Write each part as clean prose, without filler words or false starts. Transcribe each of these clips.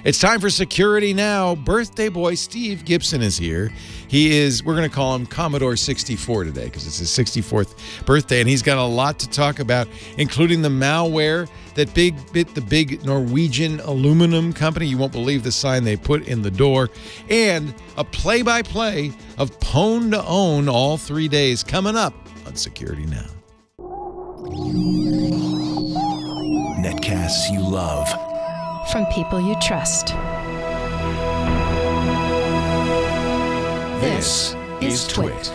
It's time for Security Now. Birthday boy Steve Gibson is here. We're going to call him Commodore 64 today because it's his 64th birthday, and he's got a lot to talk about, including the malware that bit the big Norwegian aluminum company. You won't believe the sign they put in the door. And a play-by-play of Pwn2Own all 3 days coming up on Security Now. Netcasts you love. From people you trust. This is Twit.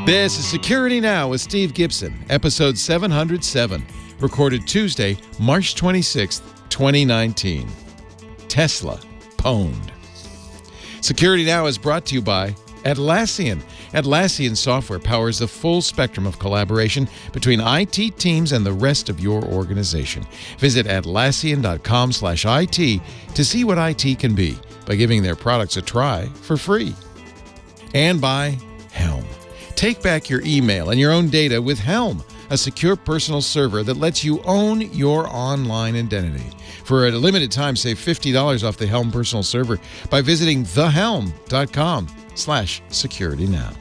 This is Security Now with Steve Gibson, episode 707, recorded Tuesday, March 26th, 2019. Tesla Pwned. Security Now is brought to you by Atlassian. Atlassian software powers the full spectrum of collaboration between IT teams and the rest of your organization. Visit Atlassian.com/IT to see what IT can be by giving their products a try for free. And by Helm. Take back your email and your own data with Helm, a secure personal server that lets you own your online identity. For a limited time, save $50 off the Helm personal server by visiting thehelm.com/securitynow.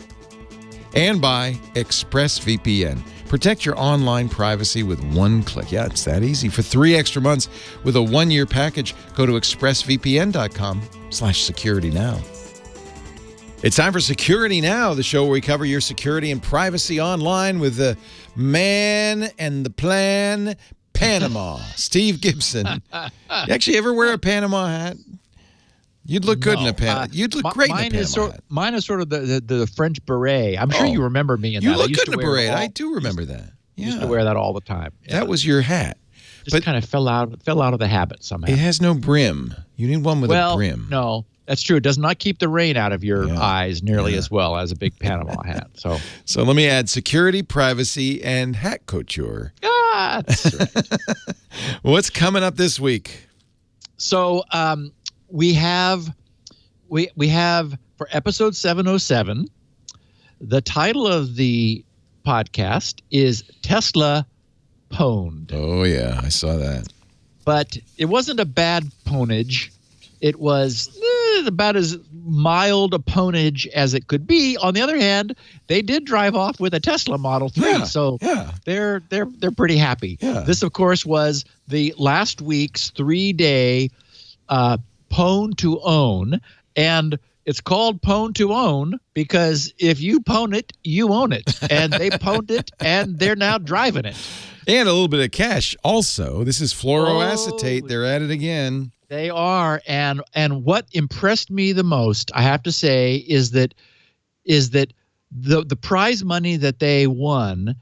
And by ExpressVPN. Protect your online privacy with one click. Yeah, it's that easy. For 3 extra months with a 1-year package, go to expressvpn.com/securitynow. It's time for Security Now, the show where we cover your security and privacy online with the man and the plan, Panama, Steve Gibson. You actually ever wear a Panama hat? You'd look good in a Panama. You'd look great in a Panama hat. Mine is sort of the French beret. I'm sure you remember me in that. You look good in a beret. I do remember that. Yeah. Used to wear that all the time. Yeah. That was your hat. Just kind of fell out of the habit somehow. It has no brim. You need one with a brim. No, that's true. It does not keep the rain out of your eyes nearly as well as a big Panama hat. So let me add security, privacy, and hat couture. That's right. What's coming up this week? So we have for episode 707, the title of the podcast is Tesla Pwned. Oh, yeah, I saw that. But it wasn't a bad pwnage. It was about as mild a pwnage as it could be. On the other hand, they did drive off with a Tesla Model 3, so they're pretty happy. Yeah. This, of course, was the last week's 3-day Pwn2Own, and it's called Pwn2Own because if you pwn it, you own it. And they pwned it, and they're now driving it. And a little bit of cash also. This is fluoroacetate. They're at it again. They are, and what impressed me the most, I have to say, is that the prize money that they won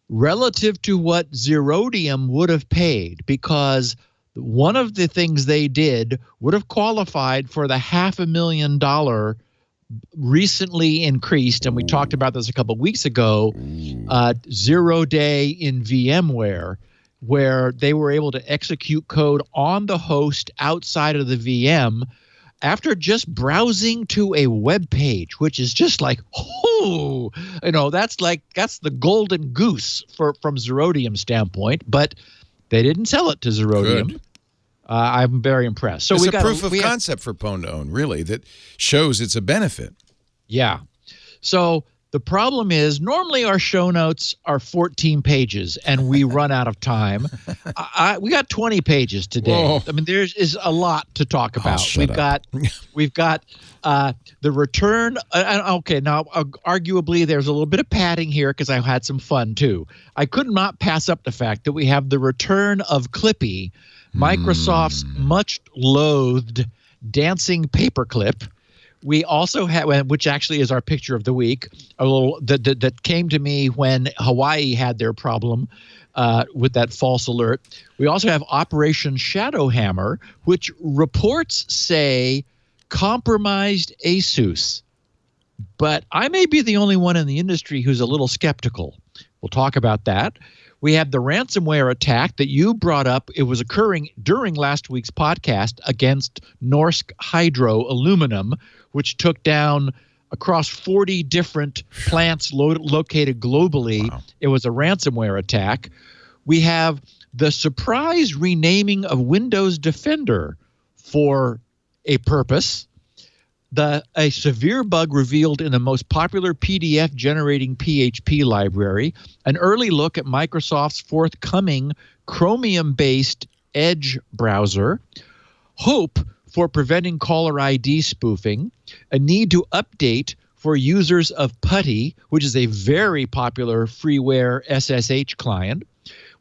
relative to what Zerodium would have paid, because one of the things they did would have qualified for the $500,000 recently increased, and we talked about this a couple of weeks ago, 0-day in VMware, where they were able to execute code on the host outside of the VM after just browsing to a web page, which is just like, that's the golden goose from Zerodium's standpoint, but they didn't sell it to Zerodium. Good. I'm very impressed. So it's a proof of concept for Pwn2Own, really, that shows it's a benefit. Yeah. So the problem is normally our show notes are 14 pages, and we run out of time. We got 20 pages today. Whoa. I mean, is a lot to talk about. We've got the return. Okay, now arguably there's a little bit of padding here because I had some fun too. I could not pass up the fact that we have the return of Clippy, Microsoft's much-loathed dancing paperclip. We also have, which actually is our picture of the week, a little that came to me when Hawaii had their problem with that false alert. We also have Operation ShadowHammer, which reports say compromised Asus. But I may be the only one in the industry who's a little skeptical. We'll talk about that. We have the ransomware attack that you brought up. It was occurring during last week's podcast against Norsk Hydro aluminum, which took down across 40 different plants located globally. Wow. It was a ransomware attack. We have the surprise renaming of Windows Defender for a purpose, a severe bug revealed in the most popular PDF generating PHP library, an early look at Microsoft's forthcoming Chromium-based Edge browser, hope for preventing caller ID spoofing, a need to update for users of PuTTY, which is a very popular freeware SSH client.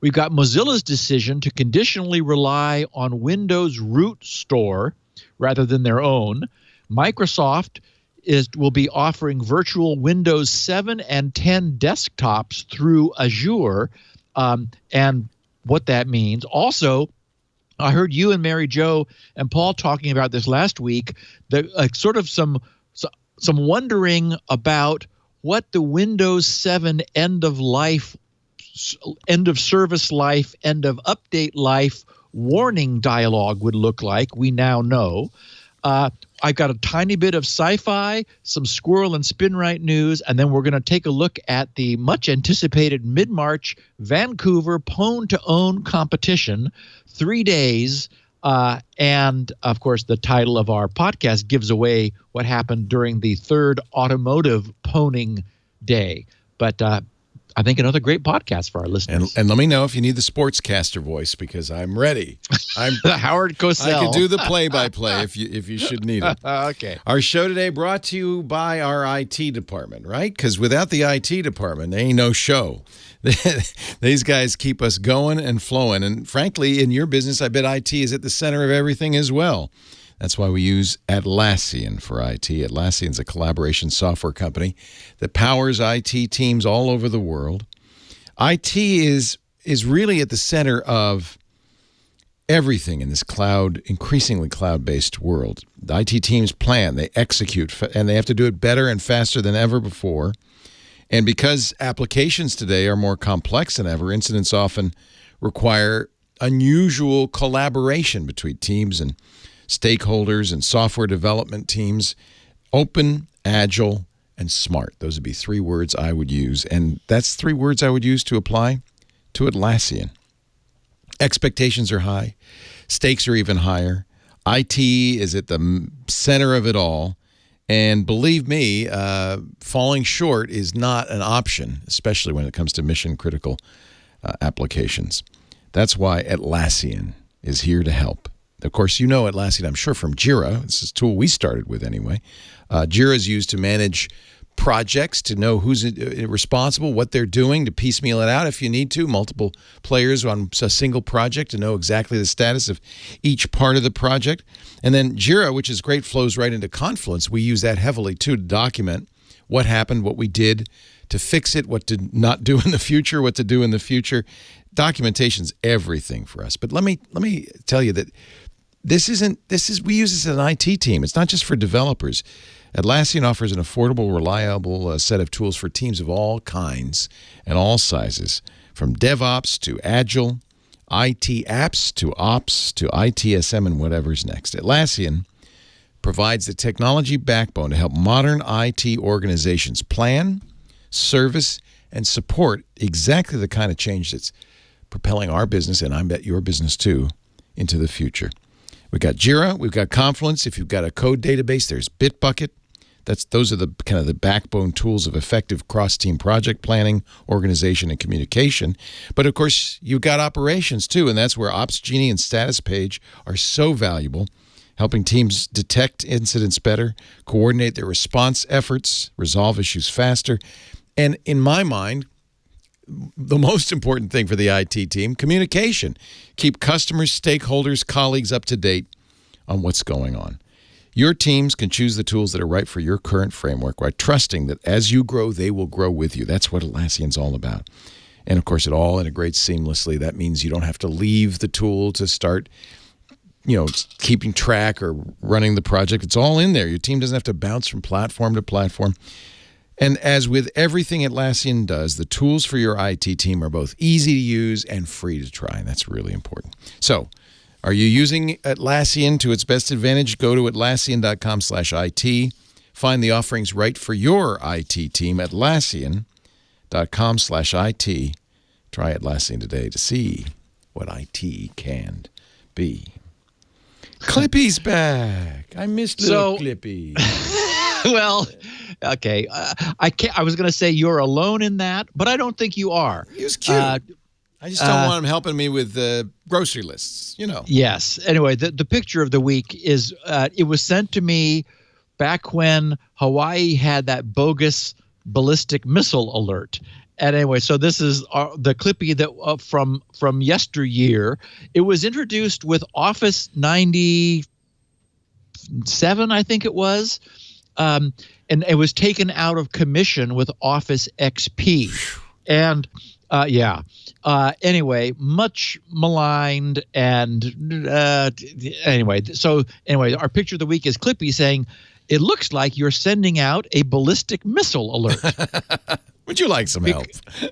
We've got Mozilla's decision to conditionally rely on Windows root store rather than their own. Microsoft will be offering virtual Windows 7 and 10 desktops through Azure, and what that means. Also, I heard you and Mary Jo and Paul talking about this last week, sort of some wondering about what the Windows 7 end of service life, end of update life warning dialog would look like. We now know. I've got a tiny bit of sci-fi, some squirrel and spinrite news, and then we're going to take a look at the much-anticipated Mid-March Vancouver Pwn2Own competition, 3 days, and, of course, the title of our podcast gives away what happened during the third automotive pwning day. But I think another great podcast for our listeners. And let me know if you need the sportscaster voice, because I'm ready. I'm the Howard Cosell. I can do the play-by-play if you should need it. Okay. Our show today brought to you by our IT department, right? Because without the IT department, there ain't no show. These guys keep us going and flowing. And frankly, in your business, I bet IT is at the center of everything as well. That's why we use Atlassian for IT. Atlassian's a collaboration software company that powers IT teams all over the world. IT is really at the center of everything in this increasingly cloud-based world. The IT teams plan, they execute, and they have to do it better and faster than ever before. And because applications today are more complex than ever, incidents often require unusual collaboration between teams and stakeholders and software development teams. Open, agile, and smart. Those would be 3 words I would use. And that's 3 words I would use to apply to Atlassian. Expectations are high. Stakes are even higher. IT is at the center of it all. And believe me, falling short is not an option, especially when it comes to mission-critical applications. That's why Atlassian is here to help. Of course, you know Atlassian, I'm sure, from Jira. This is a tool we started with anyway. Jira is used to manage projects, to know who's responsible, what they're doing, to piecemeal it out if you need to. Multiple players on a single project to know exactly the status of each part of the project. And then Jira, which is great, flows right into Confluence. We use that heavily, too, to document what happened, what we did to fix it, what to not do in the future, what to do in the future. Documentation's everything for us. But let me tell you that we use this as an IT team. It's not just for developers. Atlassian offers an affordable, reliable set of tools for teams of all kinds and all sizes, from DevOps to Agile, IT apps to Ops to ITSM and whatever's next. Atlassian provides the technology backbone to help modern IT organizations plan, service, and support exactly the kind of change that's propelling our business, and I bet your business too, into the future. We've got Jira, we've got Confluence. If you've got a code database, there's Bitbucket. Those are the kind of the backbone tools of effective cross-team project planning, organization, and communication. But of course, you've got operations too, and that's where OpsGenie and Status Page are so valuable, helping teams detect incidents better, coordinate their response efforts, resolve issues faster, and in my mind, the most important thing for the IT team, communication. Keep customers, stakeholders, colleagues up to date on what's going on. Your teams can choose the tools that are right for your current framework by trusting that as you grow, they will grow with you. That's what Atlassian's all about. And, of course, it all integrates seamlessly. That means you don't have to leave the tool to start, keeping track or running the project. It's all in there. Your team doesn't have to bounce from platform to platform. And as with everything Atlassian does, the tools for your IT team are both easy to use and free to try, and that's really important. So, are you using Atlassian to its best advantage? Go to Atlassian.com/IT. Find the offerings right for your IT team. Atlassian.com/IT. Try Atlassian today to see what IT can be. Clippy's back. I missed little Clippy. Well, okay. I was going to say you're alone in that, but I don't think you are. He was cute. I just don't want him helping me with grocery lists, Yes. Anyway, the picture of the week is it was sent to me back when Hawaii had that bogus ballistic missile alert. And anyway, so this is the Clippy that from yesteryear. It was introduced with Office 97, I think it was, and it was taken out of commission with Office XP. And anyway, much maligned. And anyway, our picture of the week is Clippy saying, "It looks like you're sending out a ballistic missile alert." Would you like some help?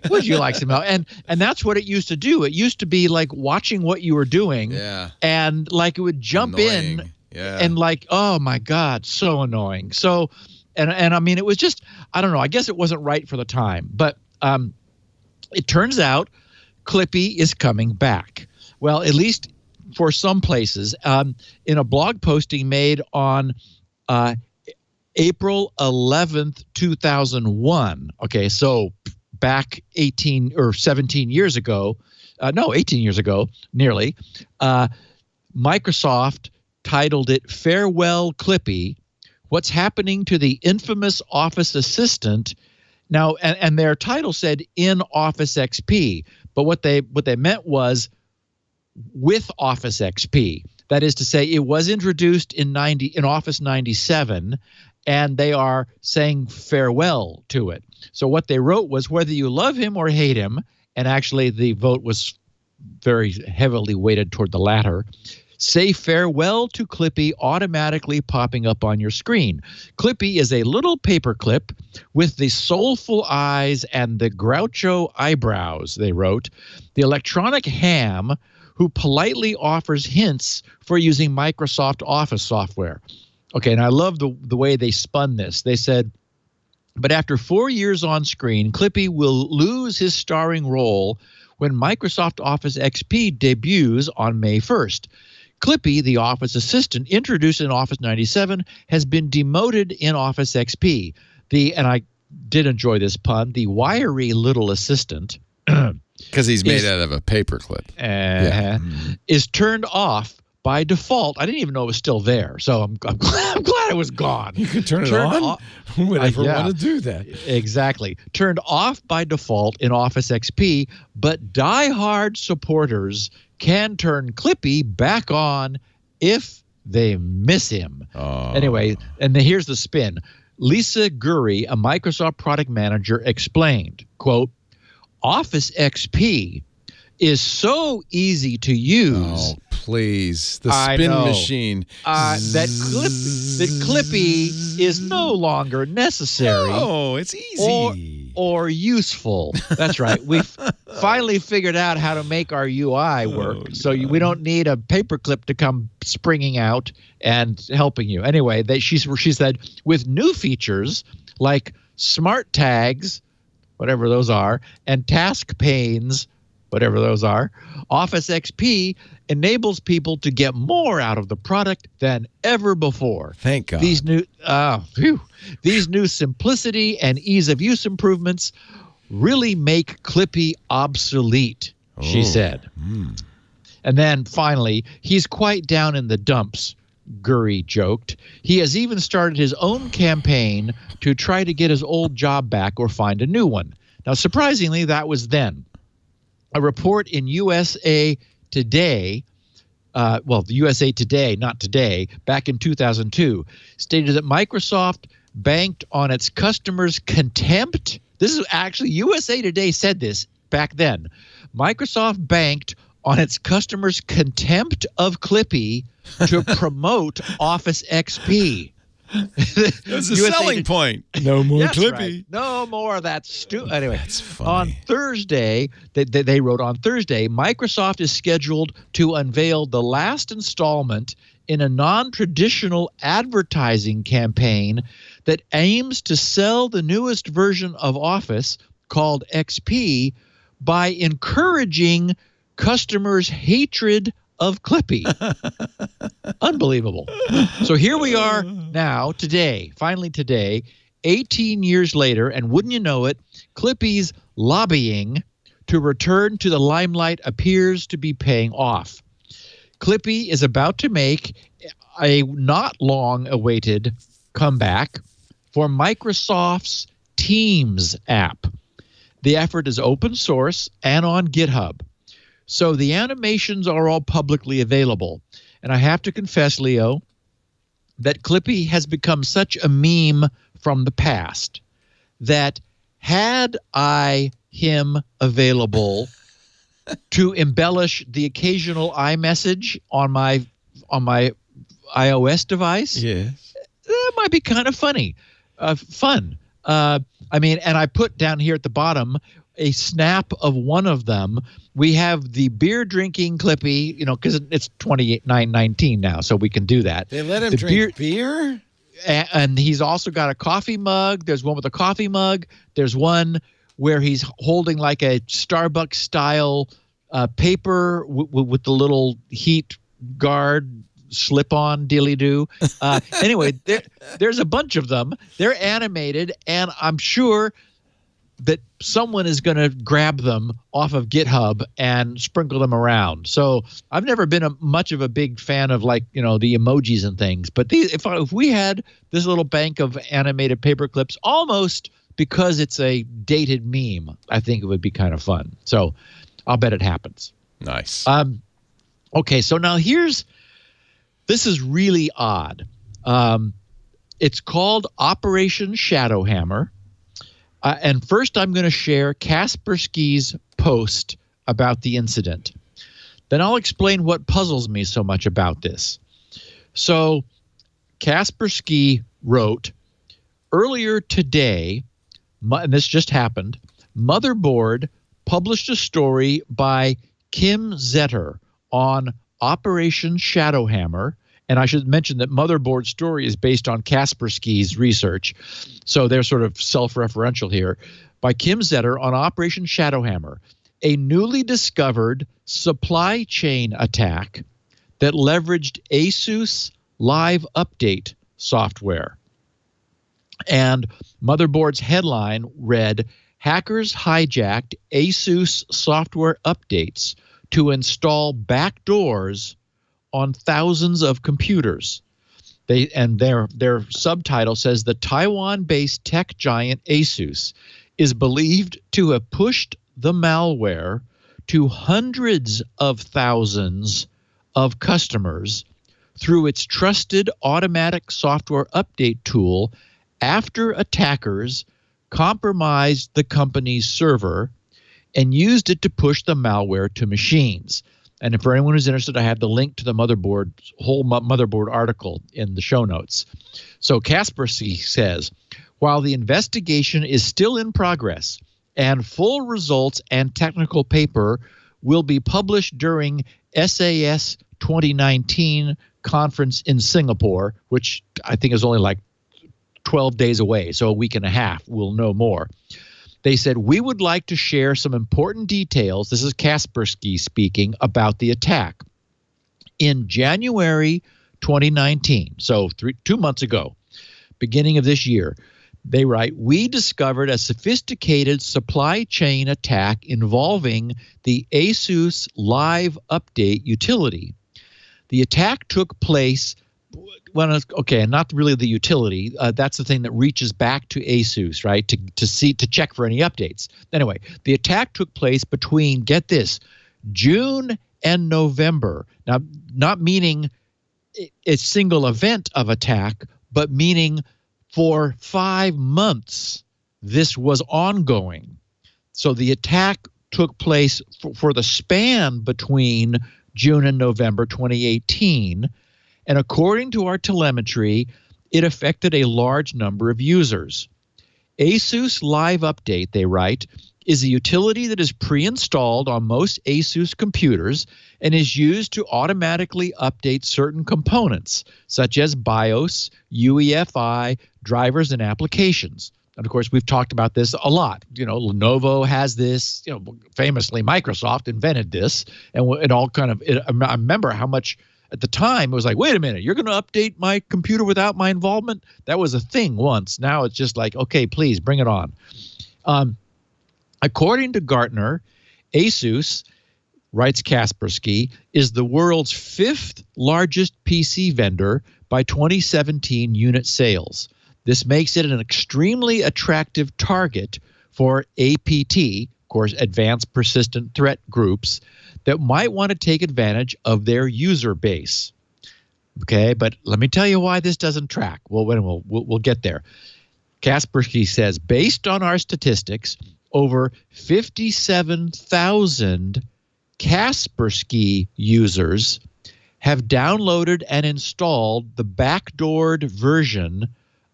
Would you like some help? And that's what it used to do. It used to be like watching what you were doing, and like it would jump in, and like, oh my God, so annoying. So, and I mean, it was just, I don't know. I guess it wasn't right for the time, but it turns out Clippy is coming back. Well, at least for some places. In a blog posting made on April 11th, 2001. Okay, so back 18 or 17 years ago, 18 years ago, nearly, Microsoft titled it "Farewell Clippy, What's Happening to the Infamous Office Assistant." Now, and their title said "in Office XP," but what they meant was with Office XP. That is to say, it was introduced in Office 97, and they are saying farewell to it. So what they wrote was, whether you love him or hate him, and actually the vote was very heavily weighted toward the latter, say farewell to Clippy automatically popping up on your screen. Clippy is a little paperclip with the soulful eyes and the Groucho eyebrows, they wrote. The electronic ham who politely offers hints for using Microsoft Office software. Okay, and I love the way they spun this. They said, but after 4 years on screen, Clippy will lose his starring role when Microsoft Office XP debuts on May 1st. Clippy, the Office assistant introduced in Office 97, has been demoted in Office XP. And I did enjoy this pun, the wiry little assistant, because he's made out of a paperclip, is turned off by default. I didn't even know it was still there, so I'm glad it was gone. You could turn it on. Who would ever want to do that? Exactly. Turned off by default in Office XP, but diehard supporters can turn Clippy back on if they miss him. Anyway, and here's the spin. Lisa Gurry, a Microsoft product manager, explained, quote, Office XP is so easy to use. Oh, please. The spin machine. That Clippy is no longer necessary. Oh, it's easy. Or useful. That's right. We've finally figured out how to make our UI work. We don't need a paperclip to come springing out and helping you. Anyway, she said, with new features like smart tags, whatever those are, and task panes, whatever those are, Office XP enables people to get more out of the product than ever before. Thank God. These new simplicity and ease of use improvements really make Clippy obsolete, she said. And then finally, he's quite down in the dumps, Gurry joked. He has even started his own campaign to try to get his old job back or find a new one. Now, surprisingly, that was then. A report in USA Today, the USA Today, not Today, back in 2002, stated that Microsoft banked on its customers' contempt. This is actually, USA Today said this back then. Microsoft banked on its customers' contempt of Clippy to promote Office XP. That's a selling point. No more Clippy. Right. No more of that Anyway, that's funny. On Thursday, they wrote on Thursday, Microsoft is scheduled to unveil the last installment in a non-traditional advertising campaign that aims to sell the newest version of Office, called XP, by encouraging customers' hatred of Clippy. Unbelievable. So here we are now, finally today, 18 years later, and wouldn't you know it, Clippy's lobbying to return to the limelight appears to be paying off. Clippy is about to make a not long-awaited comeback for Microsoft's Teams app. The effort is open source and on GitHub. So the animations are all publicly available. And I have to confess, Leo, that Clippy has become such a meme from the past that had I him available to embellish the occasional iMessage on my iOS device, Yes. that might be kind of fun. I mean, and I put down here at the bottom a snap of one of them. We have the beer drinking Clippy, because it's 29.19 now, so we can do that. They let him drink beer? And he's also got a coffee mug. There's one with a coffee mug. There's one where he's holding like a Starbucks style paper with the little heat guard slip-on dilly-do. Anyway, there's a bunch of them. They're animated, and I'm sure that someone is going to grab them off of GitHub and sprinkle them around. So I've never been much of a big fan of the emojis and things. But if we had this little bank of animated paper clips, almost because it's a dated meme, I think it would be kind of fun. So I'll bet it happens. Nice. Okay, so now this is really odd. It's called Operation ShadowHammer. And first, I'm going to share Kaspersky's post about the incident. Then I'll explain what puzzles me so much about this. So Kaspersky wrote, earlier today, and this just happened, Motherboard published a story by Kim Zetter on Operation ShadowHammer. And I should mention that Motherboard's story is based on Kaspersky's research. So they're sort of self-referential here. By Kim Zetter on Operation ShadowHammer, a newly discovered supply chain attack that leveraged Asus Live Update software. And Motherboard's headline read, hackers hijacked Asus software updates to install backdoors on thousands of computers. Their subtitle says the Taiwan-based tech giant Asus is believed to have pushed the malware to hundreds of thousands of customers through its trusted automatic software update tool after attackers compromised the company's server and used it to push the malware to machines. And for anyone who's interested, I have the link to the whole Motherboard article in the show notes. So Kaspersky says, while the investigation is still in progress and full results and technical paper will be published during SAS 2019 conference in Singapore, which I think is only like 12 days away, so a week and a half, we'll know more. They said, we would like to share some important details, this is Kaspersky speaking, about the attack. In January 2019, so 2 months ago, beginning of this year, they write, we discovered a sophisticated supply chain attack involving the Asus Live Update utility. The attack took place not really the utility. That's the thing that reaches back to Asus, right, to check for any updates. Anyway, the attack took place between, get this, June and November. Now, not meaning a single event of attack, but meaning for 5 months this was ongoing. So the attack took place for the span between June and November 2018. And according to our telemetry, it affected a large number of users. Asus Live Update, they write, is a utility that is pre-installed on most Asus computers and is used to automatically update certain components, such as BIOS, UEFI, drivers, and applications. And of course, we've talked about this a lot. Lenovo has this. Famously, Microsoft invented this, and it all kind of. I remember how much at the time it was like, wait a minute, you're going to update my computer without my involvement? That was a thing once. Now it's just like, okay, please bring it on. According to Gartner, Asus, writes Kaspersky, is the world's 5th largest PC vendor by 2017 unit sales. This makes it an extremely attractive target for APT, of course, Advanced Persistent Threat Groups, that might want to take advantage of their user base. Okay, but let me tell you why this doesn't track. Well, we'll get there. Kaspersky says, based on our statistics, over 57,000 Kaspersky users have downloaded and installed the backdoored version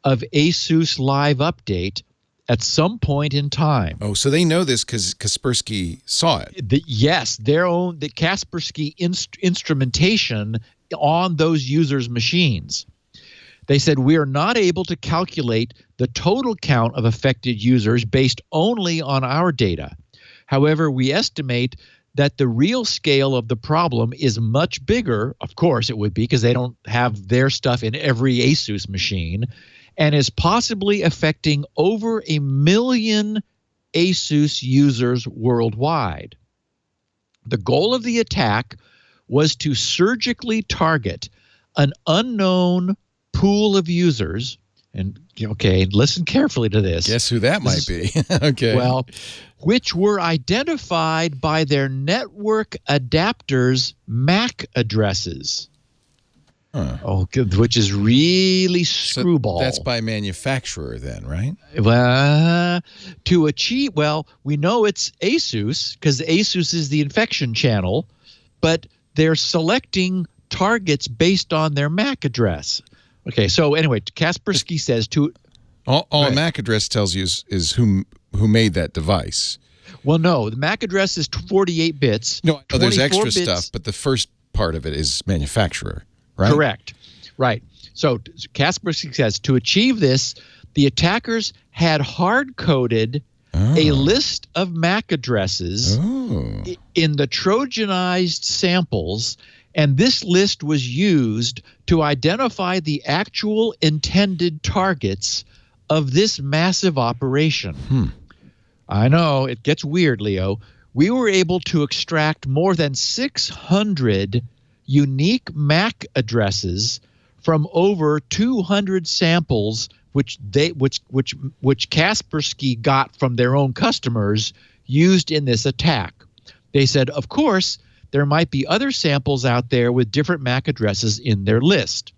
of Asus Live Update at some point in time. Oh, so they know this because Kaspersky saw it. Yes, the Kaspersky instrumentation on those users' machines. They said, we are not able to calculate the total count of affected users based only on our data. However, we estimate that the real scale of the problem is much bigger. Of course it would be, because they don't have their stuff in every Asus machine, and is possibly affecting over 1 million Asus users worldwide. The goal of the attack was to surgically target an unknown pool of users, and okay, listen carefully to this. Guess who that might be? Okay. Well, which were identified by their network adapters' MAC addresses. Huh. Oh, which is really screwball. So that's by manufacturer then, right? Well, to achieve, we know it's Asus because Asus is the infection channel, but they're selecting targets based on their MAC address. Okay, so anyway, Kaspersky says to all a MAC address tells you is who made that device. Well, no, the MAC address is 48 bits. No, there's extra bits. stuff, but the first part of it is manufacturer, right? Correct. Right. So Kaspersky says to achieve this, the attackers had hard-coded a list of MAC addresses in the Trojanized samples, and this list was used to identify the actual intended targets of this massive operation. I know, it gets weird, Leo. We were able to extract more than 600 unique MAC addresses from over 200 samples which Kaspersky got from their own customers used in this attack. They said, of course, there might be other samples out there with different MAC addresses in their list.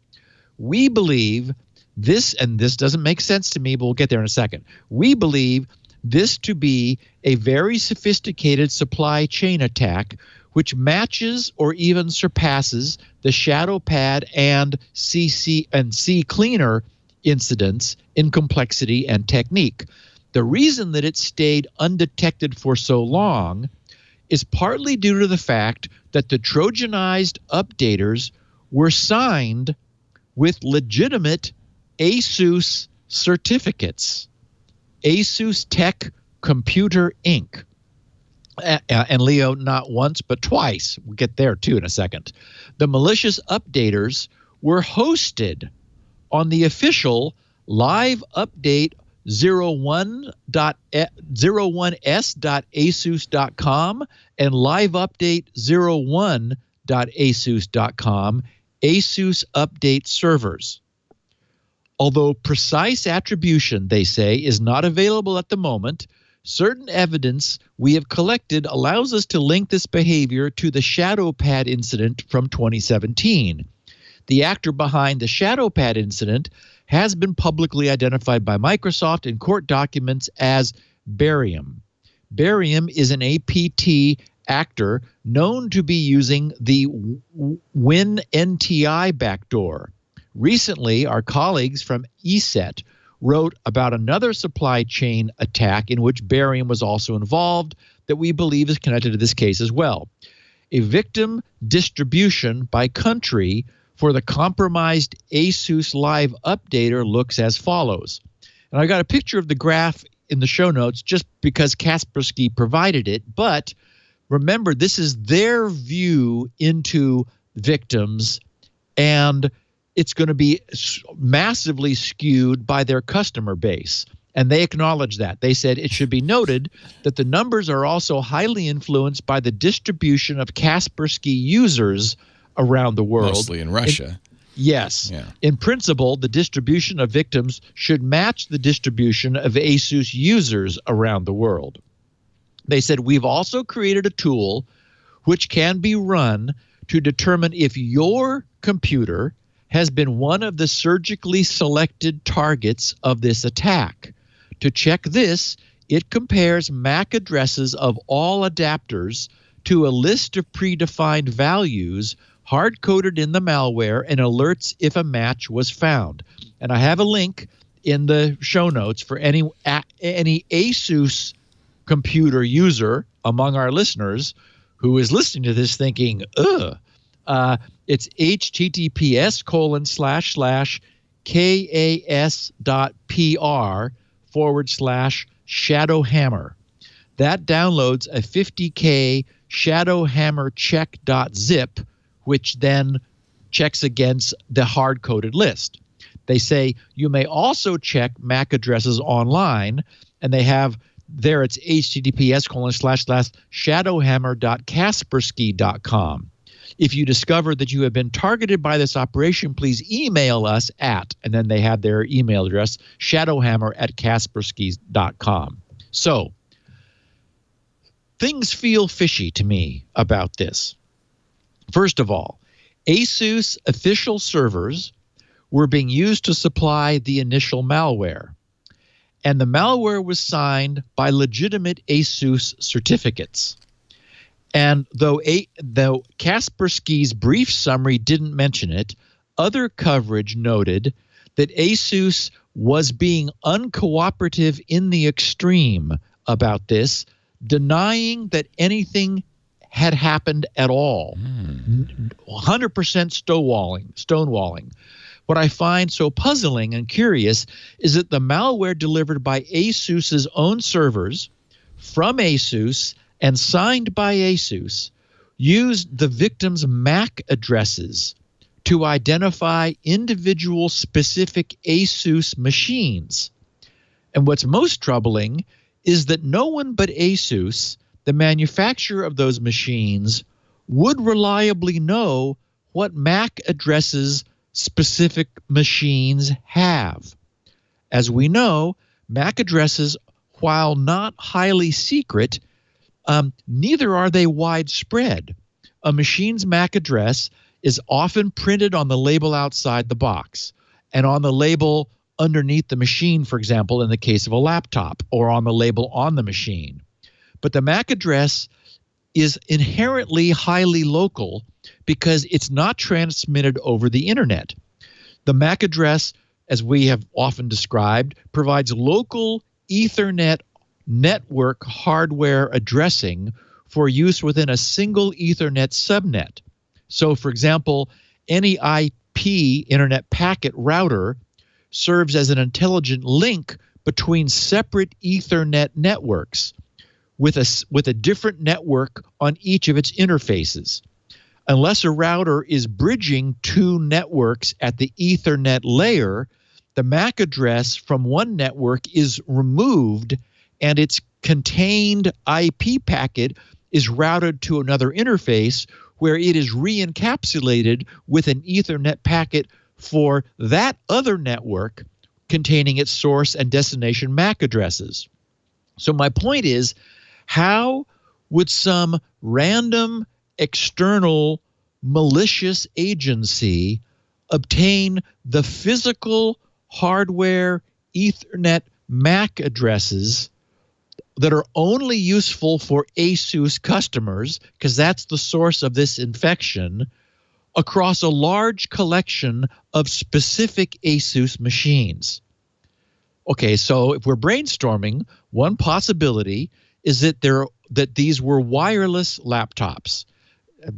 We believe this, and this doesn't make sense to me, but we'll get there in a second. We believe this to be a very sophisticated supply chain attack which matches or even surpasses the ShadowPad and CCleaner incidents in complexity and technique. The reason that it stayed undetected for so long is partly due to the fact that the Trojanized updaters were signed with legitimate Asus certificates. Asus Tech Computer Inc. And Leo, not once, but twice. We'll get there, too, in a second. The malicious updaters were hosted on the official Live Update 01s.asus.com and Live Update 01.asus.com Asus Update servers. Although precise attribution, they say, is not available at the moment, certain evidence we have collected allows us to link this behavior to the ShadowPad incident from 2017. The actor behind the ShadowPad incident has been publicly identified by Microsoft in court documents as Barium. Barium is an APT actor known to be using the WinNTI backdoor. Recently, our colleagues from ESET wrote about another supply chain attack in which Barium was also involved that we believe is connected to this case as well. A victim distribution by country for the compromised Asus Live Updater looks as follows. And I got a picture of the graph in the show notes just because Kaspersky provided it. But remember, this is their view into victims, and it's going to be massively skewed by their customer base. And they acknowledge that. They said it should be noted that the numbers are also highly influenced by the distribution of Kaspersky users around the world. Mostly in Russia. Yes. Yeah. In principle, the distribution of victims should match the distribution of Asus users around the world. They said, we've also created a tool which can be run to determine if your computer has been one of the surgically selected targets of this attack. To check this, it compares MAC addresses of all adapters to a list of predefined values hard-coded in the malware and alerts if a match was found. And I have a link in the show notes for any Asus computer user among our listeners who is listening to this thinking, ugh. It's https://kas.pr/ShadowHammer. That downloads a 50K ShadowHammer check.zip, which then checks against the hard-coded list. They say you may also check MAC addresses online, and they have there it's https://shadowhammer.kaspersky.com. If you discover that you have been targeted by this operation, please email us at, and then they have their email address, shadowhammer@kaspersky.com. So things feel fishy to me about this. First of all, Asus official servers were being used to supply the initial malware. And the malware was signed by legitimate Asus certificates. And though Kaspersky's brief summary didn't mention it, other coverage noted that Asus was being uncooperative in the extreme about this, denying that anything had happened at all. 100% stonewalling. What I find so puzzling and curious is that the malware delivered by Asus's own servers from Asus and signed by Asus used the victim's MAC addresses to identify individual specific Asus machines. And what's most troubling is that no one but Asus, the manufacturer of those machines, would reliably know what MAC addresses specific machines have. As we know, MAC addresses, while not highly secret, neither are they widespread. A machine's MAC address is often printed on the label outside the box and on the label underneath the machine, for example, in the case of a laptop, or on the label on the machine. But the MAC address is inherently highly local because it's not transmitted over the internet. The MAC address, as we have often described, provides local Ethernet network hardware addressing for use within a single Ethernet subnet. So, for example, any IP internet packet router serves as an intelligent link between separate Ethernet networks with a different network on each of its interfaces. Unless a router is bridging two networks at the Ethernet layer, the MAC address from one network is removed and its contained IP packet is routed to another interface where it is re-encapsulated with an Ethernet packet for that other network containing its source and destination MAC addresses. So my point is, how would some random external malicious agency obtain the physical hardware Ethernet MAC addresses that are only useful for Asus customers, because that's the source of this infection, across a large collection of specific Asus machines? Okay, so if we're brainstorming, one possibility is that these were wireless laptops.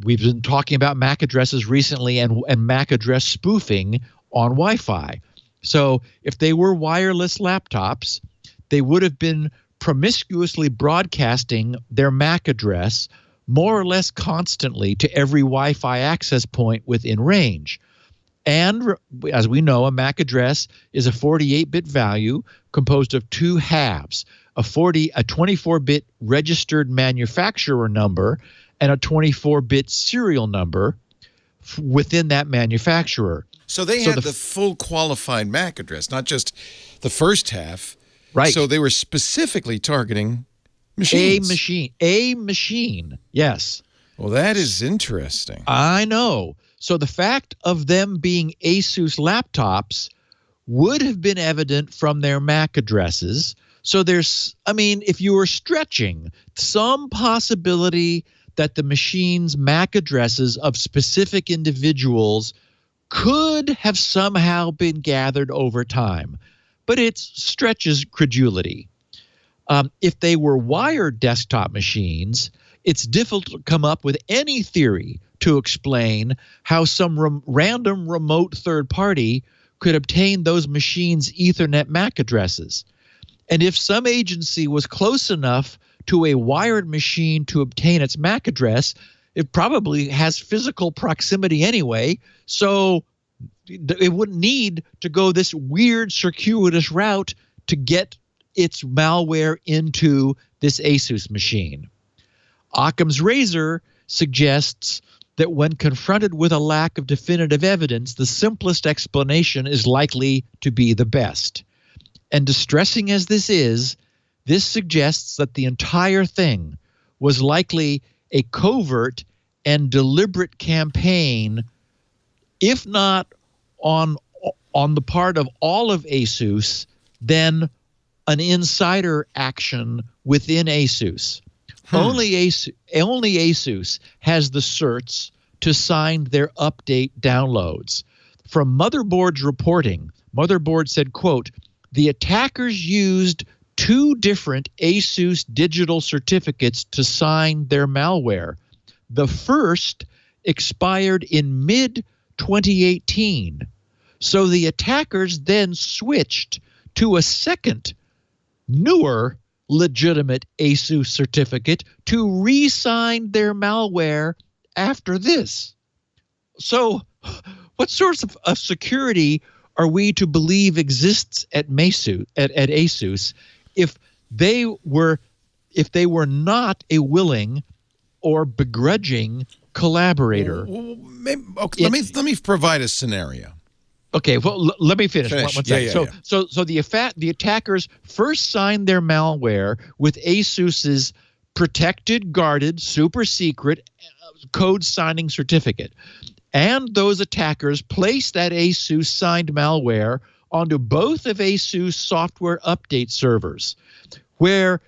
We've been talking about MAC addresses recently and MAC address spoofing on Wi-Fi. So if they were wireless laptops, they would have been promiscuously broadcasting their MAC address more or less constantly to every Wi-Fi access point within range. And as we know, a MAC address is a 48-bit value composed of two halves, a 24-bit registered manufacturer number and a 24-bit serial number within that manufacturer. So they had the full qualified MAC address, not just the first half. Right. So they were specifically targeting machines. A machine, yes. Well, that is interesting. I know. So the fact of them being Asus laptops would have been evident from their MAC addresses. So there's, if you were stretching, some possibility that the machine's MAC addresses of specific individuals could have somehow been gathered over time. But it stretches credulity. If they were wired desktop machines, it's difficult to come up with any theory to explain how some random remote third party could obtain those machines' Ethernet MAC addresses. And if some agency was close enough to a wired machine to obtain its MAC address, it probably has physical proximity anyway, so it wouldn't need to go this weird circuitous route to get its malware into this Asus machine. Occam's razor suggests that when confronted with a lack of definitive evidence, the simplest explanation is likely to be the best. And distressing as this is, this suggests that the entire thing was likely a covert and deliberate campaign, if not on the part of all of Asus, then an insider action within Asus. Only Asus has the certs to sign their update downloads. From Motherboard's reporting, Motherboard said, quote, "The attackers used two different Asus digital certificates to sign their malware. The first expired in mid-2018. So the attackers then switched to a second, newer, legitimate Asus certificate to re-sign their malware after this." So what sorts of security are we to believe exists at Asus if they were not a willing or begrudging collaborator? Well, let me provide a scenario. Okay, well, let me finish. One second. Yeah. So the attackers first signed their malware with Asus's protected, guarded, super secret code signing certificate. And those attackers placed that Asus signed malware onto both of Asus software update servers, where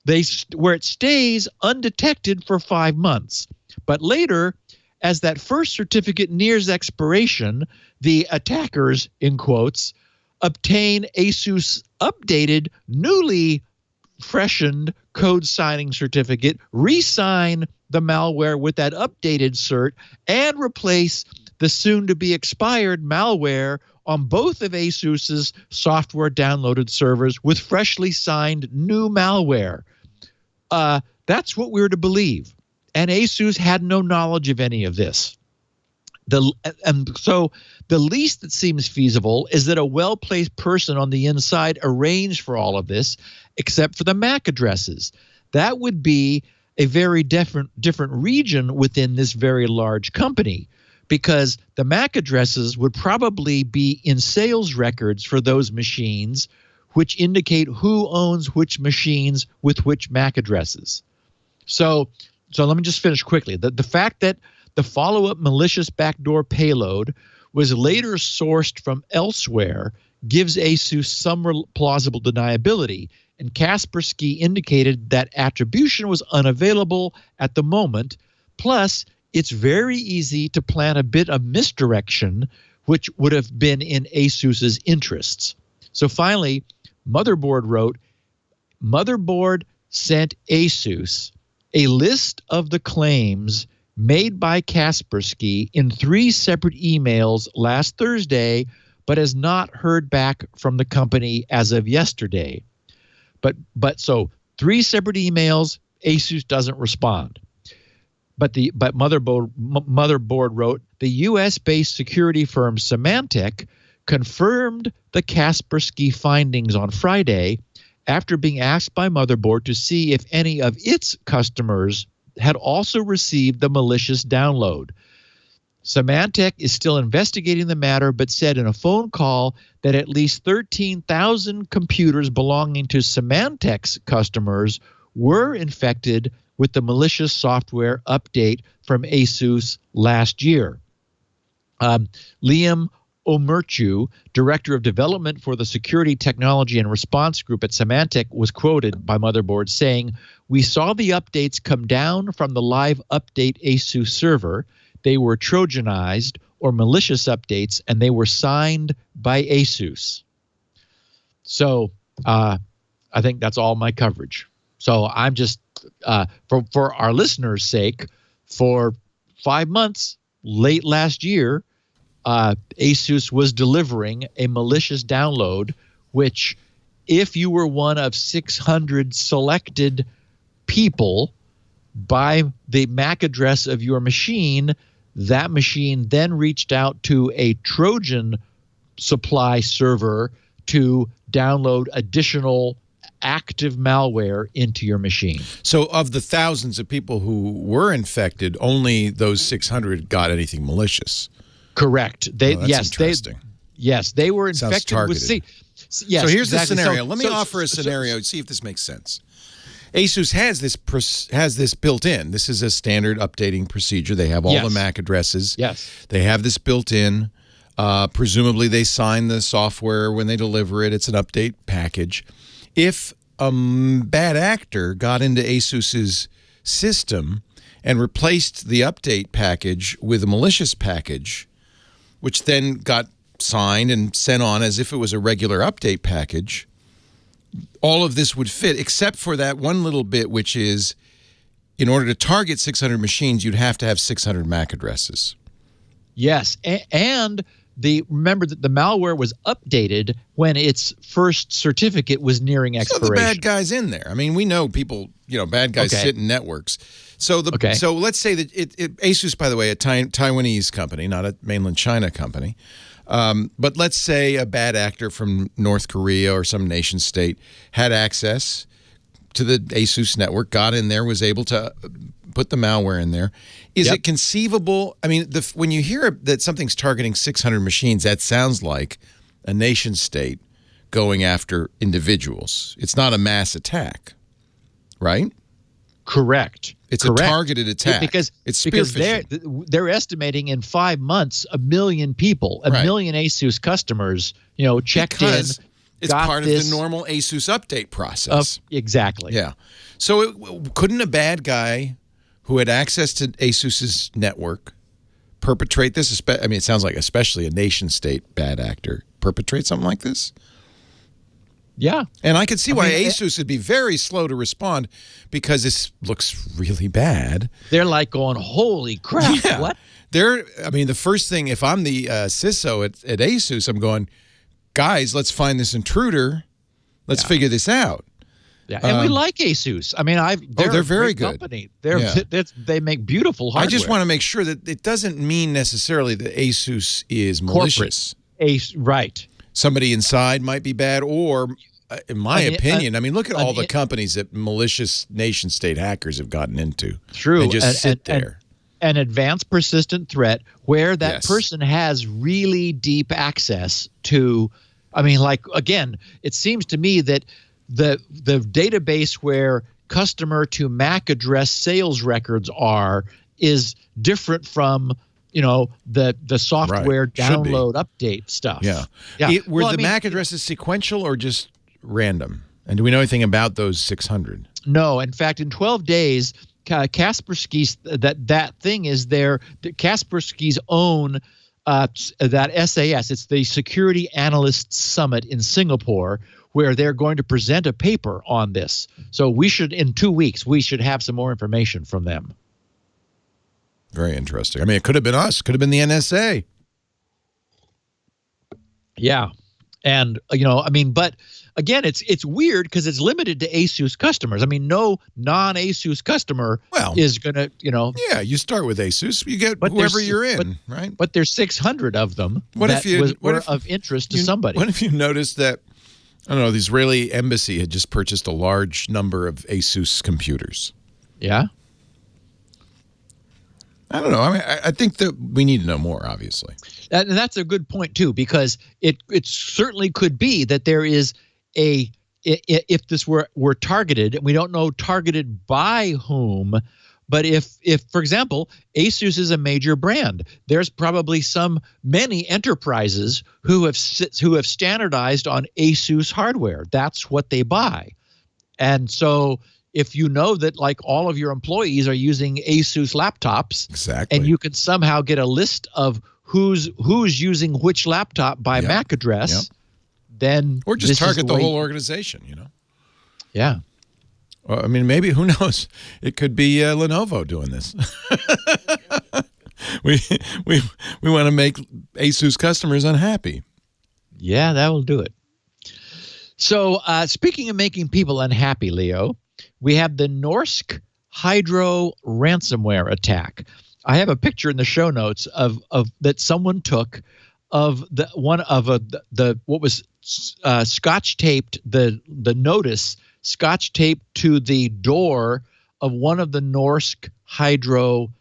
it stays undetected for 5 months. But later, as that first certificate nears expiration, the attackers, in quotes, obtain Asus updated, newly freshened code signing certificate, re-sign the malware with that updated cert, and replace the soon-to-be expired malware on both of Asus's software downloaded servers with freshly signed new malware. That's what we're to believe. And Asus had no knowledge of any of this. And so the least that seems feasible is that a well-placed person on the inside arranged for all of this, except for the MAC addresses. That would be a very different region within this very large company, because the MAC addresses would probably be in sales records for those machines, which indicate who owns which machines with which MAC addresses. So let me just finish quickly. The fact that the follow-up malicious backdoor payload was later sourced from elsewhere gives Asus some plausible deniability, and Kaspersky indicated that attribution was unavailable at the moment. Plus, it's very easy to plan a bit of misdirection, which would have been in Asus's interests. So finally, Motherboard wrote, Motherboard sent Asus a list of the claims made by Kaspersky in 3 separate emails last Thursday, but has not heard back from the company as of yesterday. But so 3 separate emails, Asus doesn't respond. But Motherboard wrote, the U.S.-based security firm Symantec confirmed the Kaspersky findings on Friday after being asked by Motherboard to see if any of its customers had also received the malicious download. Symantec is still investigating the matter, but said in a phone call that at least 13,000 computers belonging to Symantec's customers were infected with the malicious software update from Asus last year. Liam Omerchu, Director of Development for the Security Technology and Response Group at Symantec, was quoted by Motherboard saying, "We saw the updates come down from the live update Asus server. They were Trojanized or malicious updates, and they were signed by Asus." So I think that's all my coverage. So I'm just, for our listeners' sake, for 5 months, late last year, Asus was delivering a malicious download, which if you were one of 600 selected people by the MAC address of your machine, that machine then reached out to a Trojan supply server to download additional active malware into your machine. So of the thousands of people who were infected, only those 600 got anything malicious. Correct. They that's interesting. They were infected with So here's the scenario. Let me offer a scenario. See if this makes sense. Asus has this built in. This is a standard updating procedure. They have all the MAC addresses. Yes. They have this built in. Presumably they sign the software when they deliver it. It's an update package. If a bad actor got into Asus's system and replaced the update package with a malicious package, which then got signed and sent on as if it was a regular update package, all of this would fit, except for that one little bit, which is in order to target 600 machines, you'd have to have 600 MAC addresses. Yes, and remember that the malware was updated when its first certificate was nearing expiration. So the bad guy's in there. I mean, we know people, bad guys sit in networks. So so let's say that Asus, by the way, a Taiwanese company, not a mainland China company. But let's say a bad actor from North Korea or some nation state had access to the Asus network, got in there, was able to put the malware in there. Is it conceivable? I mean, when you hear that something's targeting 600 machines, that sounds like a nation state going after individuals. It's not a mass attack, right? Correct. It's a targeted attack. Because they're estimating in 5 months 1 million people, a million Asus customers, checked in. It's part of the normal Asus update process. Exactly. Yeah. So couldn't a bad guy who had access to Asus's network perpetrate this? I mean, it sounds like especially a nation-state bad actor perpetrate something like this? Yeah. And I could see why Asus would be very slow to respond, because this looks really bad. They're like going, holy crap, what? The first thing, if I'm the CISO at Asus, I'm going, guys, let's find this intruder. Let's figure this out. Yeah, and we like Asus. I mean, they're a very good company. They make beautiful hardware. I just want to make sure that it doesn't mean necessarily that Asus is malicious. Right. Somebody inside might be bad, or in my opinion, look at all the companies that malicious nation-state hackers have gotten into. True. They just sit there. An advanced persistent threat where that person has really deep access to, again, it seems to me that the database where customer to MAC address sales records is different from the software download update stuff. Yeah. Were the MAC addresses sequential or just random? And do we know anything about those 600? No. In fact, in 12 days, Kaspersky's that thing is Kaspersky's own that SAS. It's the Security Analysts Summit in Singapore, where they're going to present a paper on this. So in 2 weeks, we should have some more information from them. Very interesting. It could have been us. Could have been the NSA. Yeah. And, but again, it's weird because it's limited to Asus customers. I mean, no non-Asus customer is going to, Yeah, you start with Asus. You get whoever you're in, right? But there's 600 of them were of interest to somebody. What if you noticed that, I don't know, the Israeli embassy had just purchased a large number of Asus computers? Yeah. I don't know. I mean, I think that we need to know more, obviously. And that's a good point, too, because it certainly could be that there is if this were targeted, and we don't know targeted by whom, but if for example, Asus is a major brand, there's probably many enterprises who have standardized on Asus hardware. That's what they buy. And so if you know that like all of your employees are using Asus laptops, exactly, and you can somehow get a list of who's using which laptop by MAC address, then or just target the whole organization, Yeah. Well, I mean, maybe, who knows? It could be Lenovo doing this. we want to make Asus customers unhappy. Yeah, that will do it. So speaking of making people unhappy, Leo, we have the Norsk Hydro ransomware attack. I have a picture in the show notes of that someone took of what was scotch taped, the notice scotch taped to the door of one of the Norsk Hydro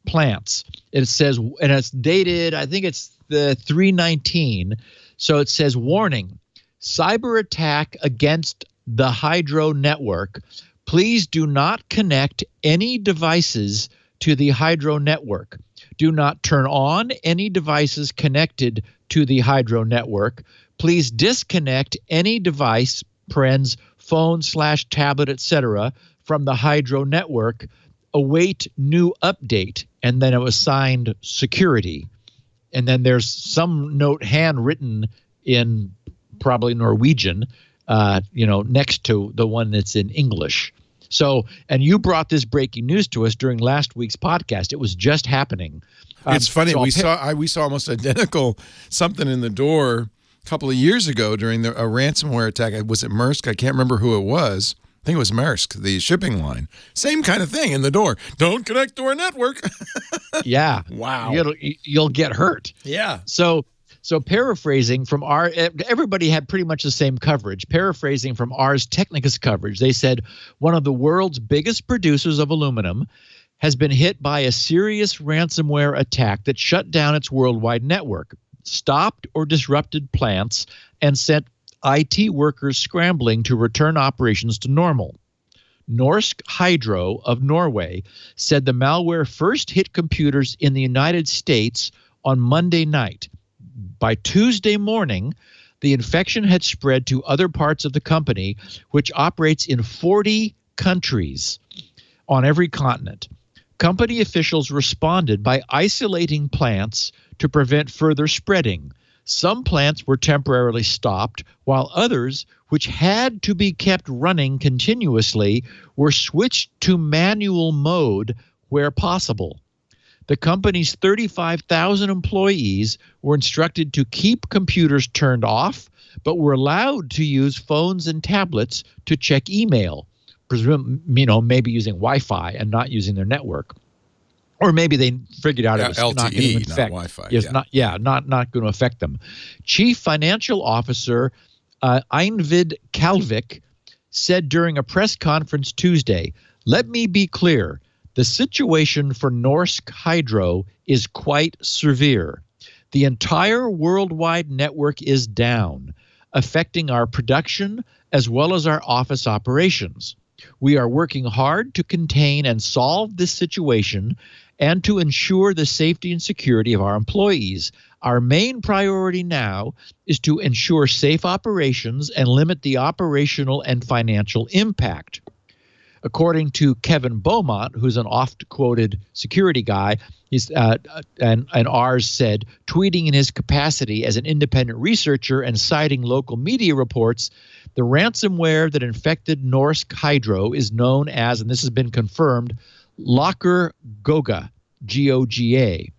plants. It says, and it's dated, I think it's the 3/19. So it says, warning, cyber attack against the Hydro network. Please do not connect any devices to the Hydro network. Do not turn on any devices connected to the Hydro network. Please disconnect any device, Pwns, phone / tablet, etc., from the Hydro network. Await new update. And then it was signed security. And then there's some note handwritten in probably Norwegian, next to the one that's in English. So, and you brought this breaking news to us during last week's podcast. It was just happening. It's funny. We saw almost identical something in the door a couple of years ago during a ransomware attack. Was it Maersk? I can't remember who it was. I think it was Maersk, the shipping line. Same kind of thing in the door. Don't connect to our network. Yeah. Wow. You'll get hurt. Yeah. So paraphrasing from everybody had pretty much the same coverage. Paraphrasing from Ars Technica's coverage, they said one of the world's biggest producers of aluminum has been hit by a serious ransomware attack that shut down its worldwide network, stopped or disrupted plants, and sent IT workers scrambling to return operations to normal. Norsk Hydro of Norway said the malware first hit computers in the United States on Monday night. By Tuesday morning, the infection had spread to other parts of the company, which operates in 40 countries on every continent. Company officials responded by isolating plants to prevent further spreading. Some plants were temporarily stopped, while others, which had to be kept running continuously, were switched to manual mode where possible. The company's 35,000 employees were instructed to keep computers turned off, but were allowed to use phones and tablets to check email, maybe using Wi-Fi and not using their network. Or maybe they figured out it was LTE, not going to affect, not Wi-Fi. Not going to affect them. Chief Financial Officer Einvid Kalvik said during a press conference Tuesday, "Let me be clear. The situation for Norsk Hydro is quite severe. The entire worldwide network is down, affecting our production as well as our office operations. We are working hard to contain and solve this situation and to ensure the safety and security of our employees. Our main priority now is to ensure safe operations and limit the operational and financial impact." According to Kevin Beaumont, who's an oft-quoted security guy, and ours said, tweeting in his capacity as an independent researcher and citing local media reports, the ransomware that infected Norsk Hydro is known as, and this has been confirmed, Laker Goga, G-O-G-A.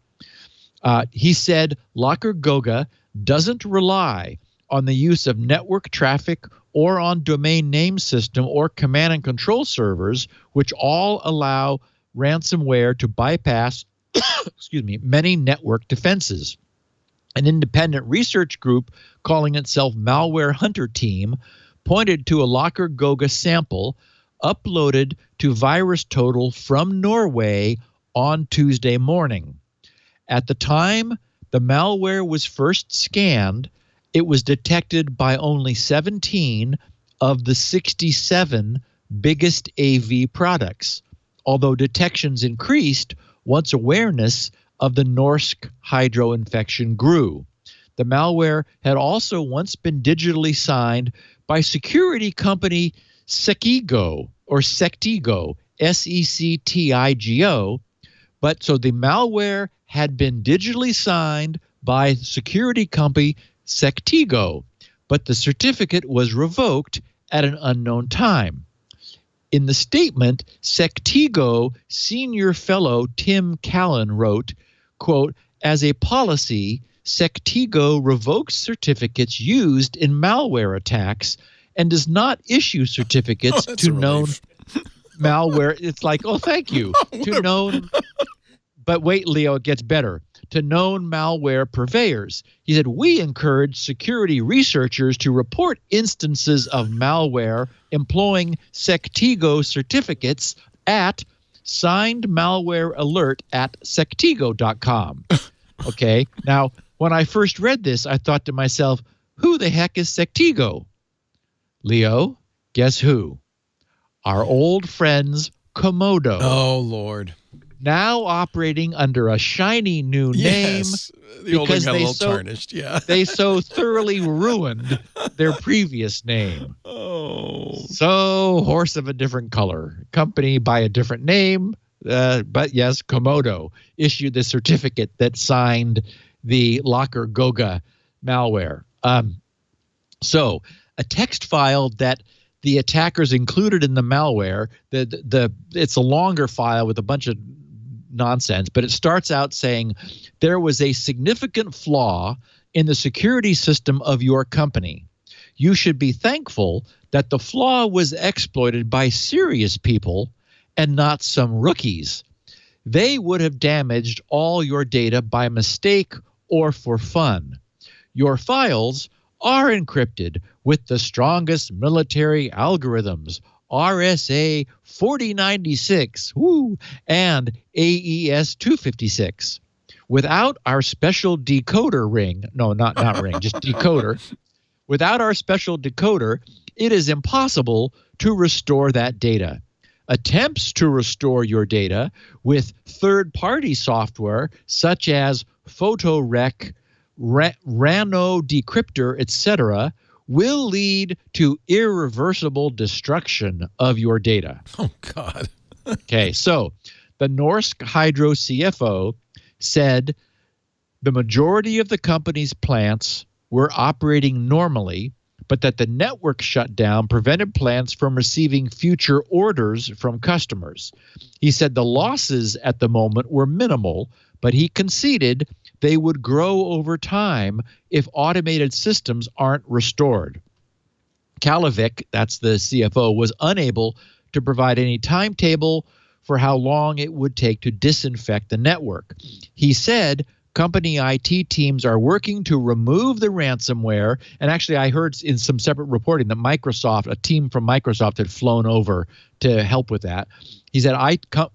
He said Laker Goga doesn't rely on the use of network traffic or on domain name system or command and control servers, which all allow ransomware to bypass many network defenses. An independent research group calling itself Malware Hunter Team pointed to a Locker Goga sample uploaded to VirusTotal from Norway on Tuesday morning. At the time the malware was first scanned, it was detected by only 17 of the 67 biggest AV products, although detections increased once awareness of the Norsk Hydro infection grew. The malware had also once been digitally signed by security company Sectigo, S-E-C-T-I-G-O, but so the malware had been digitally signed by security company Sectigo, but the certificate was revoked at an unknown time. In the statement, Sectigo senior fellow Tim Callan wrote, quote, "As a policy, Sectigo revokes certificates used in malware attacks and does not issue certificates to known malware." It's like, oh, thank you. To known, but wait, Leo, it gets better. To known malware purveyors. He said, "We encourage security researchers to report instances of malware employing Sectigo certificates at signedmalwarealert@sectigo.com." Okay, now, when I first read this, I thought to myself, who the heck is Sectigo? Leo, guess who? Our old friends Komodo. Oh, Lord. Now operating under a shiny new name. Yes, the old one got a little tarnished. Yeah, they so thoroughly ruined their previous name. Oh, so horse of a different color, company by a different name, but yes, Komodo issued the certificate that signed the Locker Goga malware. So a text file that the attackers included in the malware, it's a longer file with a bunch of nonsense, but it starts out saying there was a significant flaw in the security system of your company. You should be thankful that the flaw was exploited by serious people and not some rookies. They would have damaged all your data by mistake or for fun. Your files are encrypted with the strongest military algorithms, RSA 4096 and AES 256. Without our special decoder ring, no, not ring, just decoder. Without our special decoder, it is impossible to restore that data. Attempts to restore your data with third-party software such as PhotoRec, Rano Decryptor, etc., will lead to irreversible destruction of your data. Oh, God. Okay, so the Norsk Hydro CFO said the majority of the company's plants were operating normally, but that the network shutdown prevented plants from receiving future orders from customers. He said the losses at the moment were minimal, but he conceded they would grow over time if automated systems aren't restored. Kalavik, that's the CFO, was unable to provide any timetable for how long it would take to disinfect the network. He said company IT teams are working to remove the ransomware, and actually I heard in some separate reporting that a team from Microsoft had flown over to help with that. He said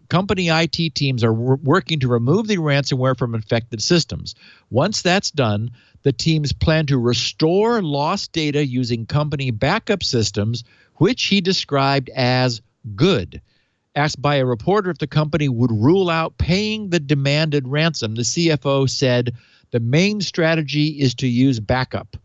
company IT teams are working to remove the ransomware from infected systems. Once that's done, the teams plan to restore lost data using company backup systems, which he described as good. Asked by a reporter if the company would rule out paying the demanded ransom, the CFO said the main strategy is to use backup.